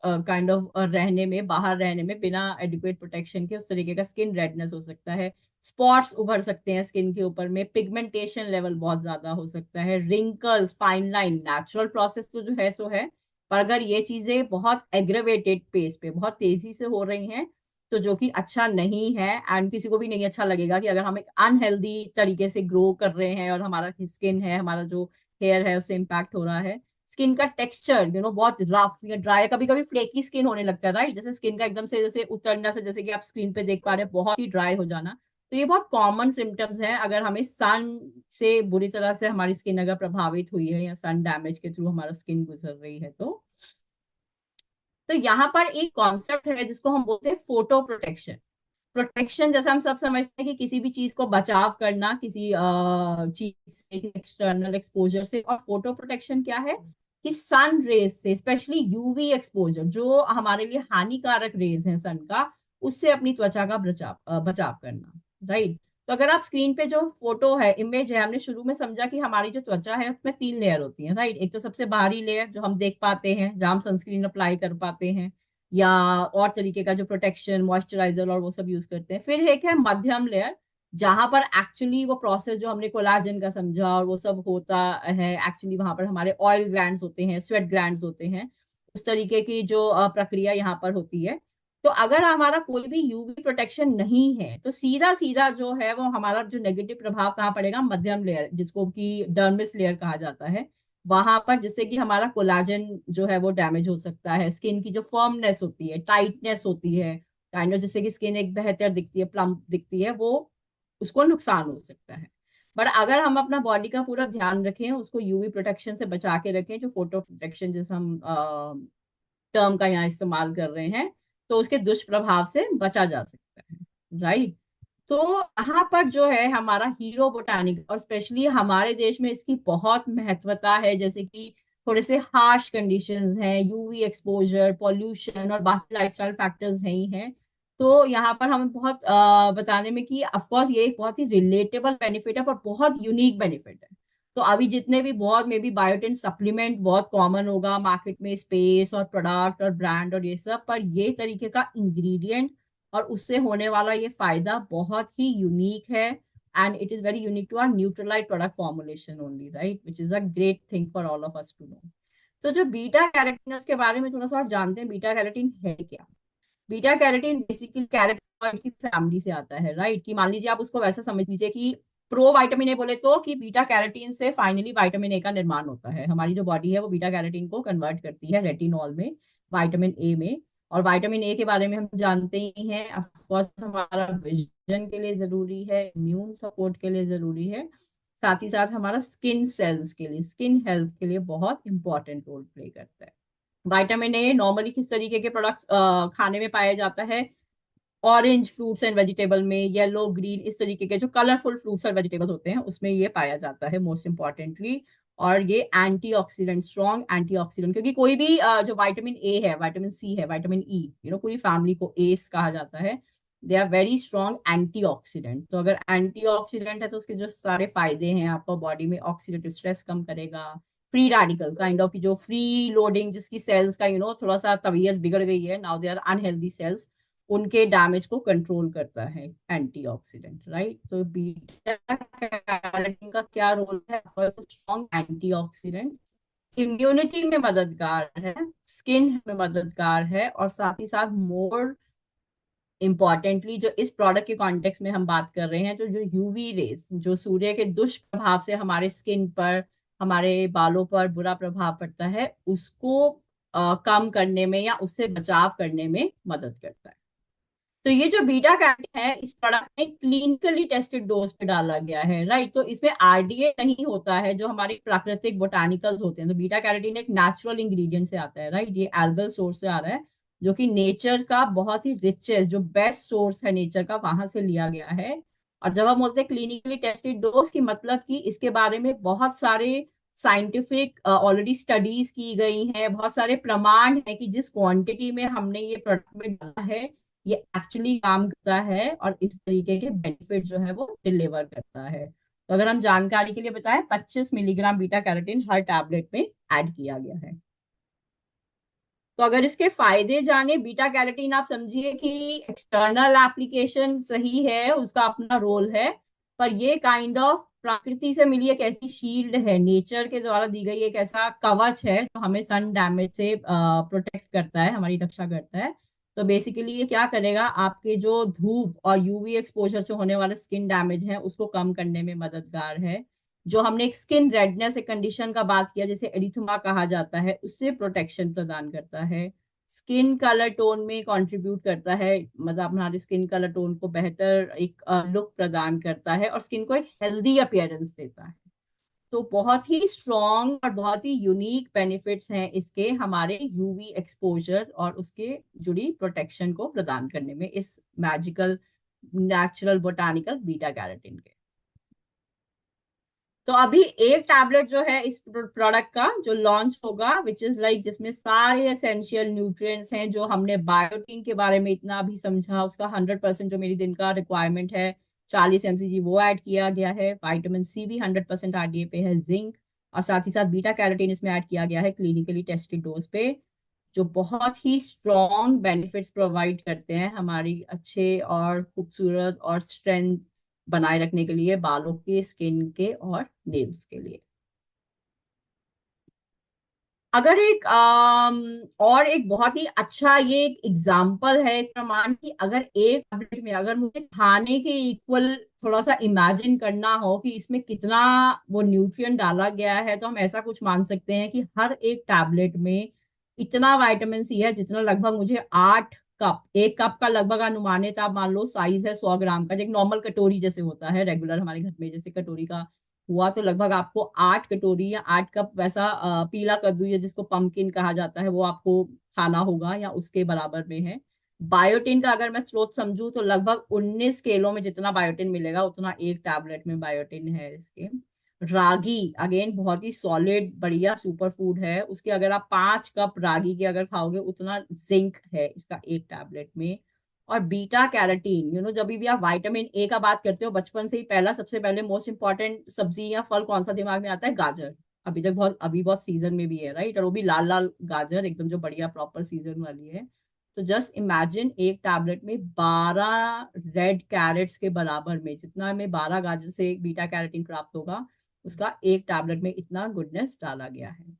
काइंड ऑफ रहने में, बाहर रहने में, बिना एडिक्वेट प्रोटेक्शन के, उस तरीके का स्किन रेडनेस हो सकता है। स्पॉट्स उभर सकते हैं स्किन के ऊपर में, पिगमेंटेशन लेवल बहुत ज्यादा हो सकता है, wrinkles, fine line. Natural process तो जो है सो है, पर अगर ये चीजें बहुत एग्रेवेटेड पेस पे, बहुत तेजी से हो रही हैं, तो जो कि अच्छा नहीं है। एंड किसी को भी नहीं अच्छा लगेगा कि अगर हम एक अनहेल्दी तरीके से ग्रो कर रहे हैं और हमारा स्किन है, हमारा जो हेयर है, उससे इम्पैक्ट हो रहा है। स्किन का टेक्सचर बहुत रफ या ड्राई, कभी कभी फ्लेकी स्किन होने लगता है, राइट? जैसे स्किन का एकदम से जैसे उतरना से, जैसे कि आप स्क्रीन पे देख पा रहे हैं, बहुत ही ड्राई हो जाना। तो ये बहुत कॉमन सिम्टम्स हैं अगर हमें सन से बुरी तरह से हमारी स्किन अगर प्रभावित हुई है, या सन डैमेज के थ्रू हमारा स्किन गुजर रही है। तो यहाँ पर एक कॉन्सेप्ट है जिसको हम बोलते हैं फोटो प्रोटेक्शन। प्रोटेक्शन जैसा हम सब समझते हैं कि किसी भी चीज को बचाव करना, किसी चीज से, एक्सटर्नल एक्सपोजर से। और फोटो प्रोटेक्शन क्या है? कि सन रेज से, स्पेशली यूवी एक्सपोजर, जो हमारे लिए हानिकारक रेज हैं सन का, उससे अपनी त्वचा का बचाव करना, राइट? तो अगर आप स्क्रीन पे जो फोटो है, इमेज है, हमने शुरू में समझा कि हमारी जो त्वचा है उसमें 3 लेयर होती है, राइट? एक तो सबसे बाहरी लेयर जो हम देख पाते हैं, जहां हम सनस्क्रीन अप्लाई कर पाते हैं, या और तरीके का जो प्रोटेक्शन, मॉइस्चराइजर और वो सब यूज करते हैं। फिर एक है मध्यम लेयर, जहां पर एक्चुअली वो प्रोसेस जो हमने कोलाजन का समझा और वो सब होता है, एक्चुअली वहां पर हमारे ऑयल ग्लैंड्स होते हैं, स्वेट ग्लैंड्स होते हैं, उस तरीके की जो प्रक्रिया यहाँ पर होती है। तो अगर हमारा कोई भी यूवी प्रोटेक्शन नहीं है, तो सीधा सीधा जो है वो हमारा जो नेगेटिव प्रभाव कहाँ पड़ेगा? मध्यम लेयर, जिसको कि डर्मिस लेयर कहा जाता है, वहां पर, जिससे कि हमारा कोलाजन जो है वो डैमेज हो सकता है। स्किन की जो फर्मनेस होती है, टाइटनेस होती है, काइंड ऑफ, जिससे कि स्किन एक बेहतर दिखती है, प्लम्प दिखती है, वो उसको नुकसान हो सकता है। पर अगर हम अपना बॉडी का पूरा ध्यान रखें, उसको यूवी प्रोटेक्शन से बचा के रखें, जो फोटो प्रोटेक्शन जैसे हम टर्म का यहाँ इस्तेमाल कर रहे हैं, तो उसके दुष्प्रभाव से बचा जा सकता है, राइट? तो यहाँ पर जो है हमारा हीरो बोटानिक, और स्पेशली हमारे देश में इसकी बहुत महत्वता है। जैसे कि थोड़े से हार्श कंडीशंस हैं, यूवी एक्सपोजर, पॉल्यूशन और बाकी लाइफस्टाइल फैक्टर्स हैं ही हैं। तो यहाँ पर हमें बहुत बताने में कि ऑफ कोर्स ये एक बहुत ही रिलेटेबल बेनिफिट है, पर बहुत यूनिक बेनिफिट है। तो अभी जितने भी बहुत मे बी बायोटिन सप्लीमेंट बहुत कॉमन होगा मार्केट में, स्पेस और प्रोडक्ट और ब्रांड और ये सब, पर ये तरीके का इंग्रेडिएंट और उससे होने वाला ये फायदा बहुत ही यूनिक है। And it is very unique to our Nutrilite product formulation only, right? Which is a great thing for all of us to know. तो जो बीटा कैरोटीन, उसके बारे में थोड़ा सा और जानते हैं, बीटा कैरोटीन है क्या? बीटा कैरोटीन बेसिकली कैरोटीनॉइड की फैमिली से आता है, राइट? कि मान लीजिए आप उसको वैसा समझ लीजिए कि प्रो वाइटामिन ए बोले तो, कि बीटा कैरोटीन से फाइनली विटामिन ए का निर्माण होता है। हमारी जो बॉडी है वो बीटा कैरोटीन को कन्वर्ट करती है रेटिनॉल में, विटामिन ए में। और विटामिन ए के बारे में हम जानते ही हैं, ऑफ कोर्स हमारा विजन के लिए जरूरी है, इम्यून सपोर्ट के लिए जरूरी है, साथ ही साथ हमारा स्किन सेल्स के लिए, स्किन हेल्थ के लिए बहुत इंपॉर्टेंट रोल प्ले करता है। विटामिन ए नॉर्मली किस तरीके के प्रोडक्ट्स खाने में पाया जाता है? ऑरेंज फ्रूट्स एंड वेजिटेबल में, येलो ग्रीन, इस तरीके के जो कलरफुल फ्रूट्स और वेजिटेबल्स होते हैं उसमें ये पाया जाता है मोस्ट इंपॉर्टेंटली। और ये एंटीऑक्सीडेंट, स्ट्रॉन्ग एंटीऑक्सीडेंट, क्योंकि कोई भी जो विटामिन ए है, विटामिन सी है, विटामिन ई, पूरी फैमिली को एस कहा जाता है, they are very strong antioxidant. तो अगर एंटीऑक्सीडेंट है तो उसके जो सारे फायदे हैं, आपको बॉडी में ऑक्सीडेटिव स्ट्रेस कम करेगा, फ्री रेडिकल काइंड ऑफ की जो फ्री लोडिंग, जिसकी सेल्स का थोड़ा सा तबीयत बिगड़ गई है, now they are unhealthy cells, उनके डैमेज को कंट्रोल करता है एंटीऑक्सीडेंट, राइट? तो बीटा कैरोटीन का क्या रोल है? फर्स्ट, स्ट्रॉन्ग एंटीऑक्सीडेंट, इम्यूनिटी में मददगार है, स्किन में मददगार है, और साथ ही साथ मोर इम्पॉर्टेंटली जो इस प्रोडक्ट के कॉन्टेक्स्ट में हम बात कर रहे हैं, तो जो यूवी रेज, जो सूर्य के दुष्प्रभाव से हमारे स्किन पर, हमारे बालों पर बुरा प्रभाव पड़ता है, उसको कम करने में या उससे बचाव करने में मदद करता है। तो ये जो बीटा कैरोटीन है, इस प्रोडक्ट में क्लिनिकली टेस्टेड डोज पे डाला गया है, राइट। तो इसमें आरडीए नहीं होता है, जो हमारे प्राकृतिक बोटानिकल्स होते हैं। तो बीटा कैरोटीन एक नेचुरल इंग्रेडिएंट से आता है, राइट। ये एल्गल सोर्स से आ रहा है, जो कि नेचर का बहुत ही रिचेस्ट, जो बेस्ट सोर्स है नेचर का, वहां से लिया गया है। और जब हम बोलते हैं क्लिनिकली टेस्टेड डोज की मतलब कि इसके बारे में बहुत सारे साइंटिफिक ऑलरेडी स्टडीज की गई हैं, बहुत सारे प्रमाण है कि जिस क्वांटिटी में हमने ये प्रोडक्ट में डाला है, ये एक्चुअली काम करता है और इस तरीके के बेनिफिट जो है वो डिलीवर करता है। तो अगर हम जानकारी के लिए बताएं, 25 मिलीग्राम बीटा कैरोटीन हर टैबलेट में ऐड किया गया है। तो अगर इसके फायदे जाने, बीटा कैरोटीन आप समझिए कि एक्सटर्नल एप्लीकेशन सही है, उसका अपना रोल है, पर ये काइंड ऑफ प्रकृति से मिली एक ऐसी शील्ड है, नेचर के द्वारा दी गई एक ऐसा कवच है जो हमें सन डैमेज से प्रोटेक्ट करता है, हमारी रक्षा करता है। तो बेसिकली ये क्या करेगा, आपके जो धूप और यूवी एक्सपोजर से होने वाले स्किन डैमेज है उसको कम करने में मददगार है। जो हमने एक स्किन रेडनेस एक कंडीशन का बात किया, जैसे एरिथमा कहा जाता है, उससे प्रोटेक्शन प्रदान करता है। स्किन कलर टोन में कंट्रीब्यूट करता है, मतलब हमारे स्किन कलर टोन को बेहतर एक लुक प्रदान करता है और स्किन को एक हेल्दी अपीयरेंस देता है। तो बहुत ही स्ट्रॉन्ग और बहुत ही यूनिक बेनिफिट्स हैं इसके, हमारे यूवी एक्सपोजर और उसके जुड़ी प्रोटेक्शन को प्रदान करने में, इस magical natural botanical beta carotene के। तो अभी एक टैबलेट जो है इस प्रोडक्ट का जो लॉन्च होगा, विच इज लाइक, जिसमें सारे एसेंशियल न्यूट्रिएंट्स हैं, जो हमने बायोटीन के बारे में इतना भी समझा, उसका 100% जो मेरी दिन का रिक्वायरमेंट है 40 mcg, वो ऐड किया गया है। विटामिन सी भी 100% आरडीए पे है, जिंक, और साथ ही साथ बीटा कैरोटीन इसमें ऐड किया गया है क्लिनिकली टेस्टेड डोज पे, जो बहुत ही स्ट्रॉन्ग बेनिफिट्स प्रोवाइड करते हैं हमारी अच्छे और खूबसूरत और स्ट्रेंथ बनाए रखने के लिए, बालों के, स्किन के और नेल्स के लिए। अगर एक और एक बहुत ही अच्छा ये एक एग्जाम्पल है, एक प्रमाण कि अगर एक टैबलेट में अगर मुझे खाने के इक्वल थोड़ा सा इमेजिन करना हो कि इसमें कितना वो न्यूट्रिएंट डाला गया है, तो हम ऐसा कुछ मान सकते हैं कि हर एक टैबलेट में इतना विटामिन सी है जितना लगभग मुझे 8 कप, एक कप का लगभग अनुमानित आप मान लो साइज है 100 ग्राम का, जो एक नॉर्मल कटोरी जैसे होता है रेगुलर हमारे घर में, जैसे कटोरी का हुआ, तो लगभग आपको 8 कटोरी या 8 कप वैसा पीला कद्दू या जिसको पंपकिन कहा जाता है वो आपको खाना होगा, या उसके बराबर में है। बायोटिन का अगर मैं स्रोत समझू तो लगभग 19 केलो में जितना बायोटिन मिलेगा उतना एक टैबलेट में बायोटिन है इसके। रागी अगेन बहुत ही सॉलिड बढ़िया सुपर फूड है, उसके अगर आप 5 कप रागी के अगर खाओगे उतना जिंक है इसका एक टैबलेट में। और बीटा कैरोटीन, जब भी आप विटामिन ए का बात करते हो, बचपन से ही पहला सबसे पहले मोस्ट इंपॉर्टेंट सब्जी या फल कौन सा दिमाग में आता है? गाजर। अभी बहुत सीजन में भी है, राइट, और वो भी लाल लाल गाजर एकदम जो बढ़िया प्रॉपर सीजन वाली है। तो जस्ट इमेजिन एक टैबलेट में 12 रेड कैरेट्स के बराबर में, जितना में 12 गाजर से बीटा कैरोटीन प्राप्त होगा, उसका एक टैबलेट में इतना गुडनेस डाला गया है।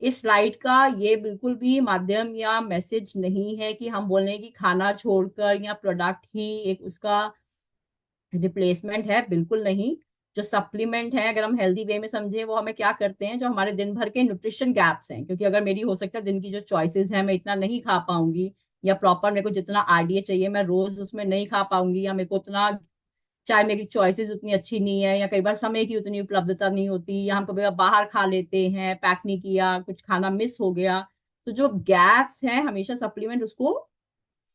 इस स्लाइड का ये बिल्कुल भी माध्यम या मैसेज नहीं है कि हम बोल रहे हैं कि खाना छोड़कर या प्रोडक्ट ही एक उसका रिप्लेसमेंट है, बिल्कुल नहीं। जो सप्लीमेंट है, अगर हम हेल्दी वे में समझे, वो हमें क्या करते हैं, जो हमारे दिन भर के न्यूट्रिशन गैप्स हैं, क्योंकि अगर मेरी हो सकता है दिन की जो चॉइसेस है मैं इतना नहीं खा पाऊंगी, या प्रॉपर मेरे को जितना आरडीए चाहिए मैं रोज उसमें नहीं खा पाऊंगी, या मेरे को उतना, चाहे मेरी चॉइसेस उतनी अच्छी नहीं है, या कई बार समय की उतनी उपलब्धता नहीं होती, या हम कभी बाहर खा लेते हैं, पैक नहीं किया, कुछ खाना मिस हो गया, तो जो गैप्स हैं हमेशा सप्लीमेंट उसको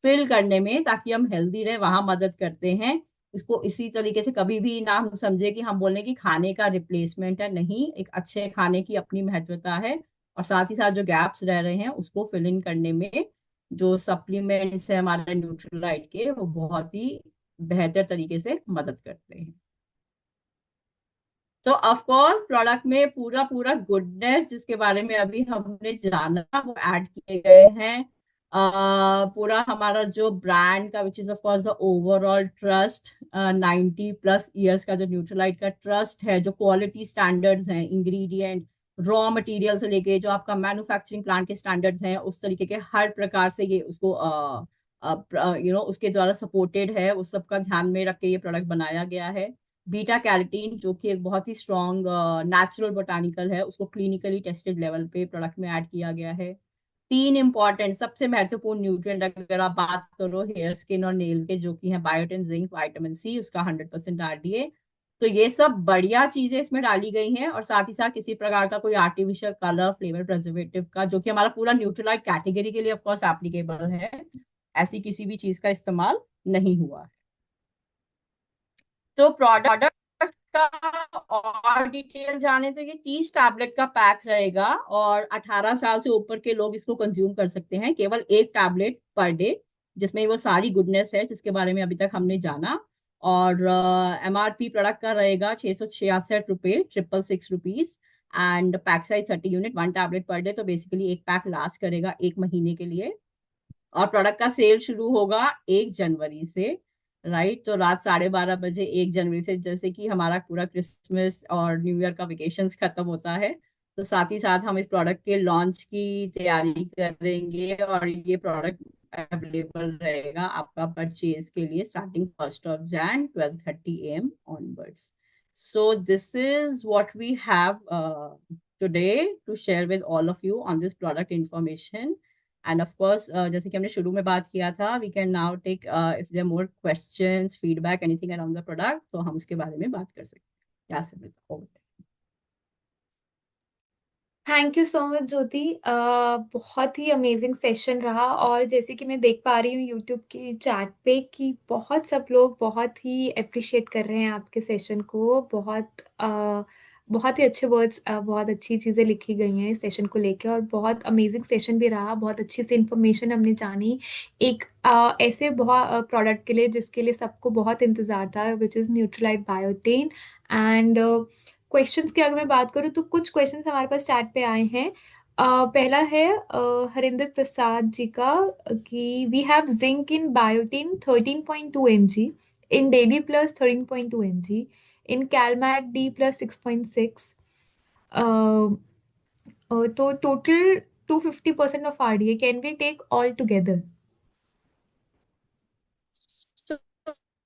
फिल करने में, ताकि हम हेल्दी रहे, वहां मदद करते हैं। इसको इसी तरीके से कभी भी ना हम समझे कि हम बोलने की खाने का रिप्लेसमेंट है, नहीं, एक अच्छे खाने की अपनी महत्वता है, और साथ ही साथ जो गैप्स रह रहे हैं उसको फिल इन करने में जो सप्लीमेंट्स है हमारे न्यूट्रीलाइट के, वो बहुत ही बेहतर तरीके से मदद करते हैं। तो ऑफ कोर्स प्रोडक्ट में पूरा पूरा गुडनेस जिसके बारे में अभी हमने जाना वो ऐड किए गए हैं। पूरा हमारा जो ब्रांड का which is of course the overall trust, 90+ years का जो न्यूट्रीलाइट का ट्रस्ट है, जो क्वालिटी स्टैंडर्ड्स हैं, इंग्रेडिएंट, रॉ मटेरियल से लेके जो आपका मैन्युफैक्चरिंग प्लांट के स्टैंडर्ड्स हैं, उस तरीके के हर प्रकार से ये उसको उसके द्वारा सपोर्टेड है, उस सब का ध्यान में रख के ये प्रोडक्ट बनाया गया है। बीटा कैरोटीन जो कि एक बहुत ही स्ट्रॉन्ग नेचुरल बोटानिकल है, उसको क्लिनिकली टेस्टेड लेवल पे प्रोडक्ट में ऐड किया गया है। तीन इंपॉर्टेंट सबसे महत्वपूर्ण न्यूट्रिएंट अगर आप बात करो हेयर, स्किन और नेल के, जो कि है बायोटिन, जिंक, विटामिन सी, उसका 100% आरडीए। तो ये सब बढ़िया चीजें इसमें डाली गई हैं, और साथ ही साथ किसी प्रकार का कोई आर्टिफिशियल कलर, फ्लेवर, प्रिजर्वेटिव का, जो कि हमारा पूरा न्यूट्रलाइट कैटेगरी के लिए ऑफ कोर्स एप्लीकेबल है, ऐसी किसी भी चीज का इस्तेमाल नहीं हुआ है। तो प्रोडक्ट का और डिटेल जाने तो ये 30 टैबलेट का पैक रहेगा, और 18 साल से ऊपर के लोग इसको कंज्यूम कर सकते हैं, केवल एक टैबलेट पर डे, जिसमें वो सारी गुडनेस है जिसके बारे में अभी तक हमने जाना। और एमआरपी प्रोडक्ट का रहेगा 666 रुपये, 666 rupees, and pack size 30 unit, 1 tablet per day. तो बेसिकली एक पैक लास्ट करेगा 1 महीने के लिए। और प्रोडक्ट का सेल शुरू होगा 1 जनवरी से, राइट। तो रात 12:30 बजे 1 जनवरी से, जैसे कि हमारा पूरा क्रिसमस और न्यू ईयर का वेकेशन खत्म होता है, तो साथ ही साथ हम इस प्रोडक्ट के लॉन्च की तैयारी करेंगे, और ये प्रोडक्ट अवेलेबल रहेगा आपका परचेज के लिए starting 1 Jan 12:30 AM onwards. So this is what we have today to share with all of us on this product information. And of course जैसे कि हमने शुरू में बात किया था, we can now take if there more questions, feedback, anything around the product, तो हम उसके बारे में बात कर सकते हैं। क्या समझ? थैंक यू सो मच ज्योति। बहुत ही अमेजिंग सेशन रहा, और जैसे कि मैं देख पा रही हूँ यूट्यूब की चैट पे कि बहुत सब लोग बहुत ही अप्रिशिएट कर रहे हैं आपके सेशन को। बहुत ही अच्छे वर्ड्स, बहुत अच्छी चीज़ें लिखी गई हैं इस सेशन को लेके, और बहुत अमेजिंग सेशन भी रहा। बहुत अच्छी सी इन्फॉर्मेशन हमने जानी एक ऐसे बहुत प्रोडक्ट के लिए जिसके लिए सबको बहुत इंतज़ार था, which is Nutrilite biotin. And questions की अगर मैं बात करूँ तो कुछ क्वेश्चंस हमारे पास चैट पे आए हैं। पहला है हरिंदर प्रसाद जी का, कि we have zinc in biotin 13.2 mg, in daily plus 13.2 mg, in Calmag D plus 6.6, तो total 250% of RDA, can we take all together?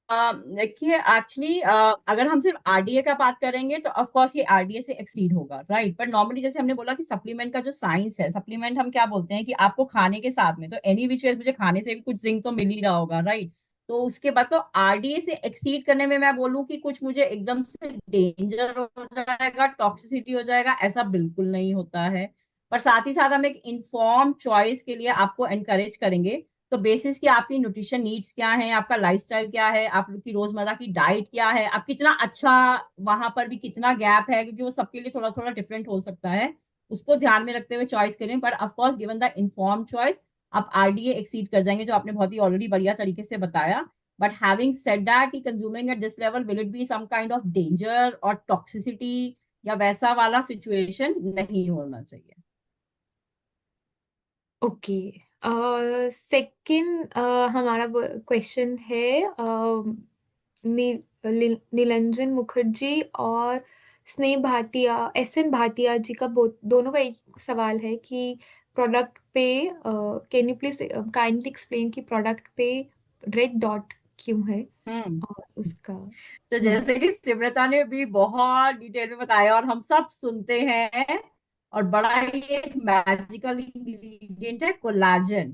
देखिए एक्चुअली अगर हम सिर्फ आरडीए का बात करेंगे तो ऑफ कोर्स ये आरडीए से एक्सीड होगा, राइट। पर नॉर्मली जैसे हमने बोला कि सप्लीमेंट का जो साइंस है, सप्लीमेंट हम क्या बोलते हैं कि आपको खाने के साथ में, तो एनी विच वेज मुझे खाने से भी कुछ जिंक तो मिल ही रहा होगा, राइट। तो उसके बाद तो आरडीए से एक्सीड करने में मैं बोलूँ कि कुछ मुझे एकदम से डेंजर हो जाएगा, टॉक्सिसिटी हो जाएगा, ऐसा बिल्कुल नहीं होता है। पर साथ ही साथ हम एक इन्फॉर्म चॉइस के लिए आपको एनकरेज करेंगे। तो बेसिस की आपकी न्यूट्रिशन नीड्स क्या है, आपका लाइफस्टाइल क्या है, आप लोग की रोजमर्रा की डाइट क्या है, आप कितना अच्छा, वहां पर भी कितना गैप है, क्योंकि वो सबके लिए थोड़ा थोड़ा डिफरेंट हो सकता है, उसको ध्यान में रखते हुए चॉइस करें। But of course given the inform choice आप आरडीए एक्सीड कर जाएंगे, जो आपने बहुत ही ऑलरेडी बढ़िया तरीके से बताया। But having said that, he consuming at this level, will it be some kind of danger और टॉक्सिसिटी, या वैसा वाला सिचुएशन नहीं होना चाहिए। ओके। सेकंड हमारा क्वेश्चन है नीलंजन मुखर्जी और स्नेह भाटिया, एसएन भाटिया जी का, दोनों का एक सवाल है कि प्रोडक्ट पे can you please kindly explain कि प्रोडक्ट पे रेड डॉट क्यों है, हम्म। और उसका। तो हम्म। जैसे कि सिमरता ने भी बहुत डिटेल में बताया और हम सब सुनते हैं, और बड़ा ही एक मैजिकल इंग्रेडिएंट है कोलाजन।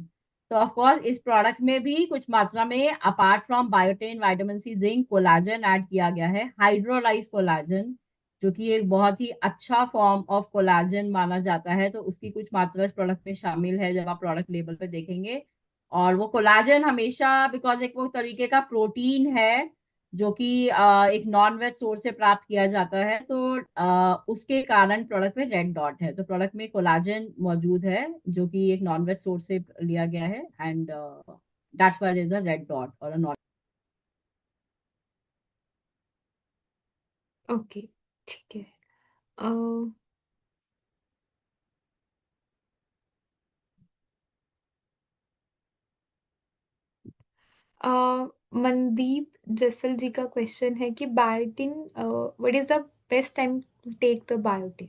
तो ऑफ कोर्स इस प्रोडक्ट में भी कुछ मात्रा में apart from biotin, vitamin C, zinc, collagen add किया गया है, हाइड्रोलाइज कोलाजन, जो कि एक बहुत ही अच्छा फॉर्म ऑफ कोलाजन माना जाता है। तो उसकी कुछ मात्रा इस प्रोडक्ट में शामिल है, जब आप प्रोडक्ट लेबल पे देखेंगे। और वो कोलाजन हमेशा, बिकॉज एक वो तरीके का प्रोटीन है जो कि एक नॉन वेज सोर्स से प्राप्त किया जाता है, तो उसके कारण प्रोडक्ट में रेड डॉट है। तो प्रोडक्ट में कोलाजन मौजूद है जो कि एक नॉन वेज सोर्स से लिया गया है, and that's why there is a red dot और अ नॉट। ओके, ठीक है। मनदीप जसल जी का क्वेश्चन है कि biotin, what is the best time to take the biotin?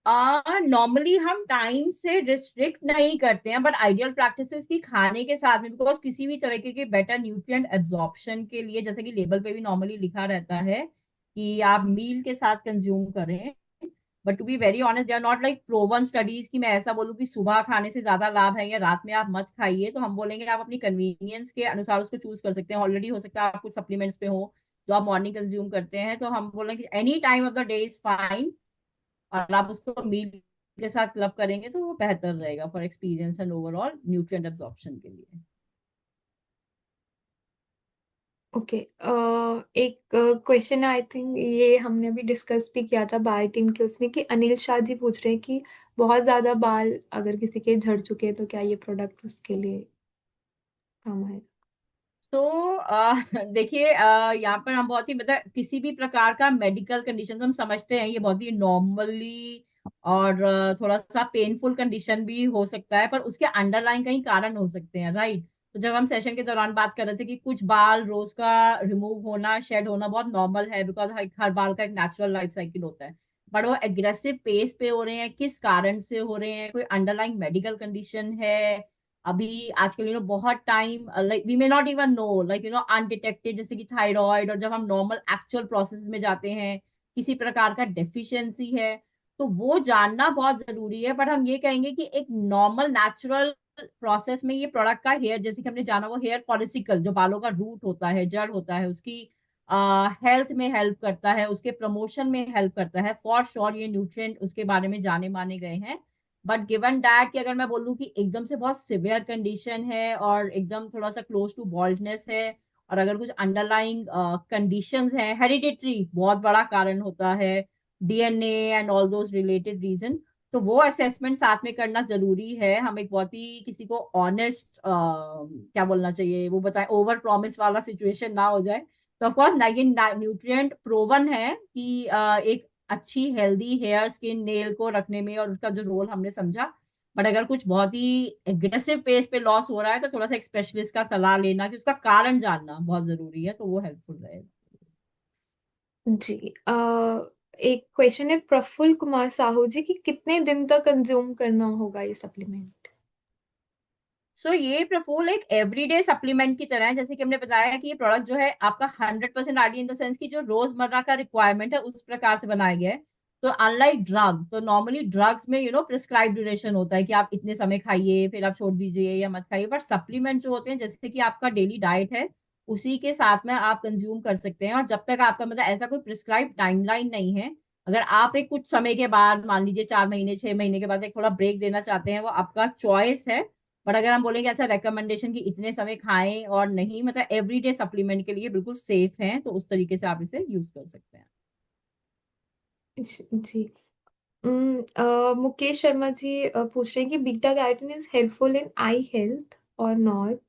Normally हम टाइम से रिस्ट्रिक्ट नहीं करते हैं, बट आइडियल प्रैक्टिसेस की खाने के साथ में, बिकॉज किसी भी तरीके के बेटर न्यूट्रिएंट एब्जॉर्प्शन के लिए, जैसे कि लेबल पे भी नॉर्मली लिखा रहता है कि आप मील के साथ कंज्यूम करें, but to be very honest they are not like proven studies कि मैं ऐसा बोलूँ कि सुबह खाने से ज्यादा लाभ है या रात में आप मत खाइए। तो हम बोलेंगे आप अपनी कन्वीनियंस के अनुसार उसको चूज कर सकते हैं। ऑलरेडी हो सकता है आप कुछ सप्लीमेंट्स पे हो जो आप मॉर्निंग कंज्यूम करते हैं, तो हम बोलेंगे any time of the day is fine, और आप उसको मील के साथ क्लब करेंगे तो वो बेहतर रहेगा for experience and overall nutrient absorption के लिए। ओके, एक क्वेश्चन आई थिंक ये हमने अभी डिस्कस भी किया था बायोटिन के उसमें, कि अनिल शाह जी पूछ रहे हैं कि बहुत ज्यादा बाल अगर किसी के झड़ चुके हैं तो क्या ये प्रोडक्ट उसके लिए काम आएगा? तो देखिए, यहाँ पर हम बहुत ही मतलब किसी भी प्रकार का मेडिकल कंडीशन तो हम समझते हैं ये बहुत ही नॉर्मली और थोड़ा सा पेनफुल कंडीशन भी हो सकता है, पर उसके अंडरलाइन कई कारण हो सकते हैं, राइट। तो जब हम सेशन के दौरान बात कर रहे थे कि कुछ बाल रोज का रिमूव होना, शेड होना बहुत नॉर्मल है, बिकॉज हर बाल का एक नेचुरल लाइफ साइकिल होता है। बट वो एग्रेसिव पेस पे हो रहे हैं, किस कारण से हो रहे हैं, कोई अंडरलाइन मेडिकल कंडीशन है। अभी आजकल बहुत time like we may not even know, like undetected, जैसे कि थायराइड, और जब हम नॉर्मल एक्चुअल प्रोसेस में जाते हैं किसी प्रकार का डेफिशिएंसी है, तो वो जानना बहुत जरूरी है। बट हम ये कहेंगे कि एक नॉर्मल नेचुरल प्रोसेस में ये प्रोडक्ट का हेयर, जैसे कि हमने जाना, वो हेयर फॉलिसिकल जो बालों का रूट होता है, जड़ होता है, उसकी हेल्थ में हेल्प करता है, उसके प्रमोशन में हेल्प करता है, फॉर श्योर ये न्यूट्रिएंट उसके बारे में जाने माने गए हैं। बट गिवन दैट कि अगर मैं बोलूँ कि एकदम से बहुत सिवियर कंडीशन है और एकदम थोड़ा सा क्लोज टू बॉल्डनेस है, और अगर कुछ अंडरलाइंग कंडीशंस हैं, हेरिडिटरी बहुत बड़ा कारण होता है, DNA and all those related reason, तो वो असेसमेंट साथ में करना जरूरी है। हम एक बहुत ही किसी को ऑनेस्ट क्या बोलना चाहिए वो बताएं, ओवर प्रॉमिस वाला सिचुएशन ना हो जाए। तो ऑफकोर्स नाइगिन न्यूट्रिएंट प्रोवन है कि एक अच्छी हेल्दी हेयर, स्किन, नेल को रखने में, और उसका जो रोल हमने समझा। बट अगर कुछ बहुत ही एग्रेसिव पेस पे लॉस हो रहा है तो थोड़ा सा एक स्पेशलिस्ट का सलाह लेना, कि उसका कारण जानना बहुत जरूरी है, तो वो हेल्पफुल रहेगा। जी, एक क्वेश्चन है प्रफुल्ल कुमार साहू जी की, कितने दिन तक कंज्यूम करना होगा ये सप्लीमेंट? ये प्रफुल एक एवरीडे सप्लीमेंट की तरह है। जैसे कि हमने बताया कि ये प्रोडक्ट जो है आपका 100% आरडी, इन द सेंस की जो रोजमर्रा का रिक्वायरमेंट है उस प्रकार से बनाया गया है। तो अनलाइक ड्रग, तो नॉर्मली ड्रग्स में प्रिस्क्राइब ड्यूरेशन होता है कि आप इतने समय खाइए फिर आप छोड़ दीजिए या मत खाइए, बट सप्लीमेंट जो होते हैं जैसे कि आपका डेली डाइट है उसी के साथ में आप कंज्यूम कर सकते हैं, और जब तक आपका मतलब ऐसा कोई प्रिस्क्राइब टाइमलाइन नहीं है। अगर आप एक कुछ समय के बाद, मान लीजिए 4 महीने 6 महीने के बाद एक थोड़ा ब्रेक देना चाहते हैं, वो आपका चॉइस है। बट अगर हम बोलेंगे ऐसा रिकमेंडेशन कि इतने समय खाएं और नहीं, मतलब एवरीडे सप्लीमेंट के लिए बिल्कुल सेफ है, तो उस तरीके से आप इसे यूज कर सकते हैं। जी। मुकेश शर्मा जी पूछ रहे हैं कि beta carotene is helpful in eye health और not,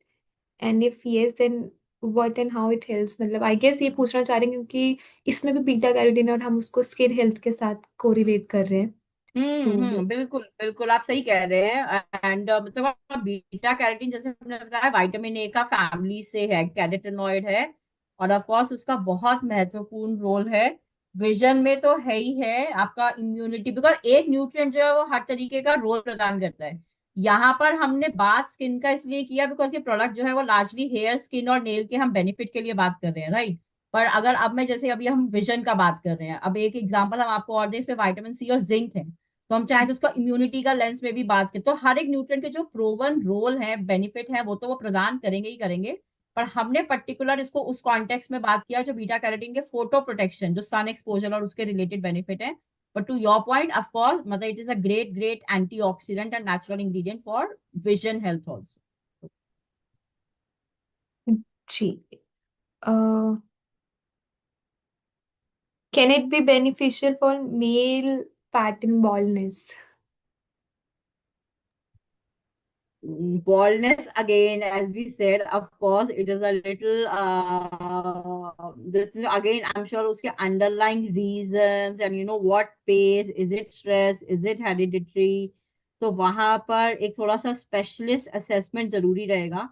and if yes then what and how it helps. मतलब आई गेस ये पूछना चाह रहे हैं क्योंकि इसमें भी बीटा कैरोटीन और हम उसको स्किन हेल्थ के साथ कोरिलेट कर रहे हैं, तो वो। बिल्कुल बिल्कुल आप सही कह रहे हैं। एंड मतलब बीटा कैरोटीन, जैसे हमने बताया, विटामिन ए का फैमिली से है, कैरोटीनॉइड है, और ऑफ कोर्स उसका बहुत महत्वपूर्ण रोल है। विजन में तो है ही है, आपका इम्यूनिटी, बिकॉज एक न्यूट्रिएंट जो है वो हर तरीके का रोल प्रदान करता है। यहाँ पर हमने बात स्किन का इसलिए किया बिकॉज ये प्रोडक्ट जो है वो लार्जली हेयर, स्किन और नेल के हम बेनिफिट के लिए बात कर रहे हैं, राइट। पर अगर अब मैं, जैसे अभी हम विजन का बात कर रहे हैं, अब एक एग्जांपल हम आपको और दें, इस पे विटामिन सी और जिंक है, तो हम चाहें तो उसका इम्यूनिटी का लेंस में भी बात करें, तो हर एक न्यूट्रिएंट के जो प्रोवन रोल है, बेनिफिट है, वो तो वो प्रदान करेंगे ही करेंगे। पर हमने पर्टिकुलर इसको उस कॉन्टेक्स्ट में बात किया जो बीटा कैरोटीन के फोटो प्रोटेक्शन, जो सन एक्सपोजर और उसके रिलेटेड बेनिफिट है। But to your point, of course, मतलब it is a great great antioxidant and natural ingredient for vision health also. जी, can it be beneficial for male pattern baldness? Baldness, again, as we said, of course it is a little this is, again, I'm sure uske underlying reasons, and what pace, is it stress, is it hereditary, तो वहां पर एक थोड़ा सा specialist assessment जरूरी रहेगा।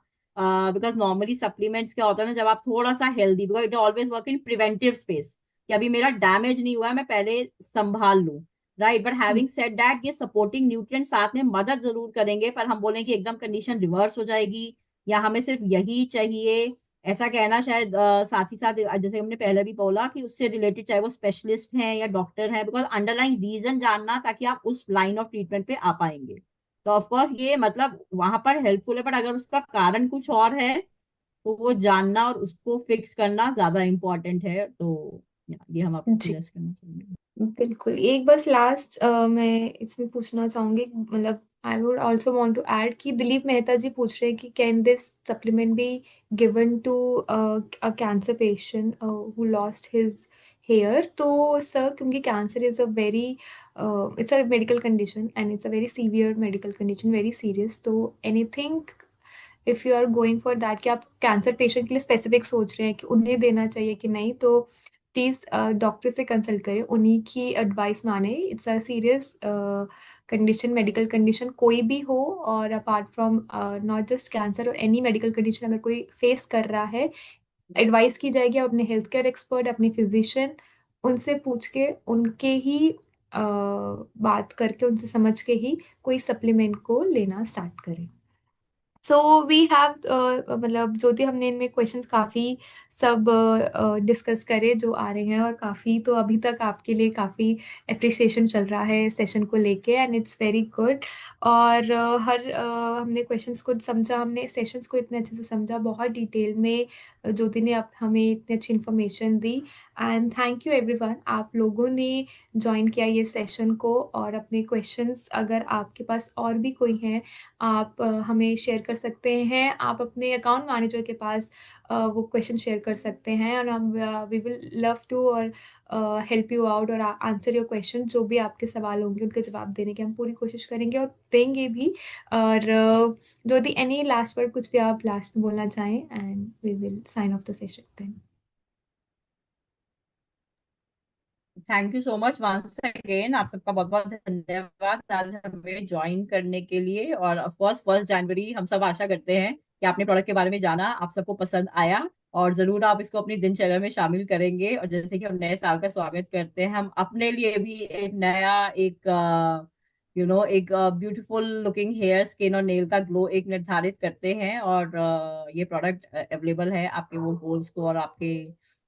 Because normally supplements क्या होता है ना, जब आप थोड़ा सा healthy, because it always work in preventive space, कि अभी मेरा डैमेज नहीं हुआ है, मैं पहले संभाल लूं, right, but having said that ये सपोर्टिंग न्यूट्रिएंट साथ में मदद जरूर करेंगे, पर हम बोलें कि एकदम कंडीशन रिवर्स हो जाएगी या हमें सिर्फ यही चाहिए, ऐसा कहना शायद साथ ही साथ जैसे हमने पहले भी बोला कि उससे रिलेटेड चाहे वो स्पेशलिस्ट हैं या डॉक्टर हैं, बिकॉज अंडरलाइन रीजन जानना ताकि आप उस लाइन ऑफ ट्रीटमेंट पे आ पाएंगे। तो ऑफ कोर्स ये मतलब वहां पर हेल्पफुल है, पर अगर उसका कारण कुछ और है तो वो जानना और उसको फिक्स करना ज्यादा इम्पोर्टेंट है। तो ये हम आपको जी सजेस्ट करना चाहेंगे। बिल्कुल। एक बस लास्ट मैं इसमें पूछना चाहूंगी, मतलब I would also want to add कि दिलीप मेहता जी पूछ रहे हैं कि can this supplement be given to a cancer patient who lost his hair. तो सर, क्योंकि cancer is a very it's a medical condition and it's a very severe medical condition, very serious. तो anything if you are going for that कि आप cancer patient के लिए specific सोच रहे हैं कि उन्हें देना चाहिए कि नहीं, तो प्लीज डॉक्टर से कंसल्ट करें, उन्हीं की एडवाइस माने। It's a serious condition, medical condition कोई भी हो, और apart from not just cancer और एनी मेडिकल कंडीशन अगर कोई फेस कर रहा है, एडवाइस की जाएगी अपने हेल्थ केयर एक्सपर्ट, अपने फिजिशियन, उनसे पूछ के, उनके ही बात करके, उनसे समझ के ही कोई सप्लीमेंट को लेना स्टार्ट करें। सो वी हैव मतलब ज्योति, हमने इनमें क्वेश्चंस काफ़ी सब डिस्कस करे जो आ रहे हैं, और काफ़ी तो अभी तक आपके लिए काफ़ी अप्रिसिएशन चल रहा है सेशन को लेके, एंड इट्स वेरी गुड। और हमने क्वेश्चंस को समझा, हमने सेशंस को इतने अच्छे से समझा, बहुत डिटेल में ज्योति ने हमें इतनी अच्छी information the. And thank you everyone, आप लोगों ने ज्वाइन किया ये सेशन को, और अपने क्वेश्चंस अगर आपके पास और भी कोई हैं, आप हमें शेयर कर सकते हैं। आप अपने अकाउंट मैनेजर के पास वो क्वेश्चन शेयर कर सकते हैं, और हम वी विल लव टू और हेल्प यू आउट और आंसर योर क्वेश्चन। जो भी आपके सवाल होंगे उनके जवाब देने की हम पूरी कोशिश करेंगे और देंगे भी। और ज्योति, एनी लास्ट वर्ड, कुछ भी आप लास्ट में बोलना चाहें, and we will sign off the session then. Thank you so much once again, आप सबका बहुत बहुत धन्यवाद आज हमें ज्वाइन करने के लिए। और ऑफ कोर्स 1 जनवरी हम सब आशा करते हैं कि आपने प्रोडक्ट के बारे में जाना, आप सबको पसंद आया, और जरूर आप इसको अपनी दिनचर्या में शामिल करेंगे। और जैसे कि हम नए साल का स्वागत करते हैं, हम अपने लिए भी एक नया एक एक ब्यूटीफुल लुकिंग हेयर, स्किन और नेल का ग्लो एक निर्धारित करते हैं। और ये प्रोडक्ट अवेलेबल है आपके वो गोल्स को और आपके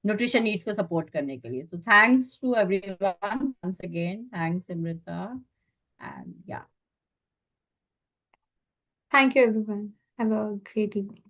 न्यूट्रिशन नीड्स को सपोर्ट करने के लिए। तो thanks to everyone once again, thanks Amrita, and yeah thank you everyone, have a great evening.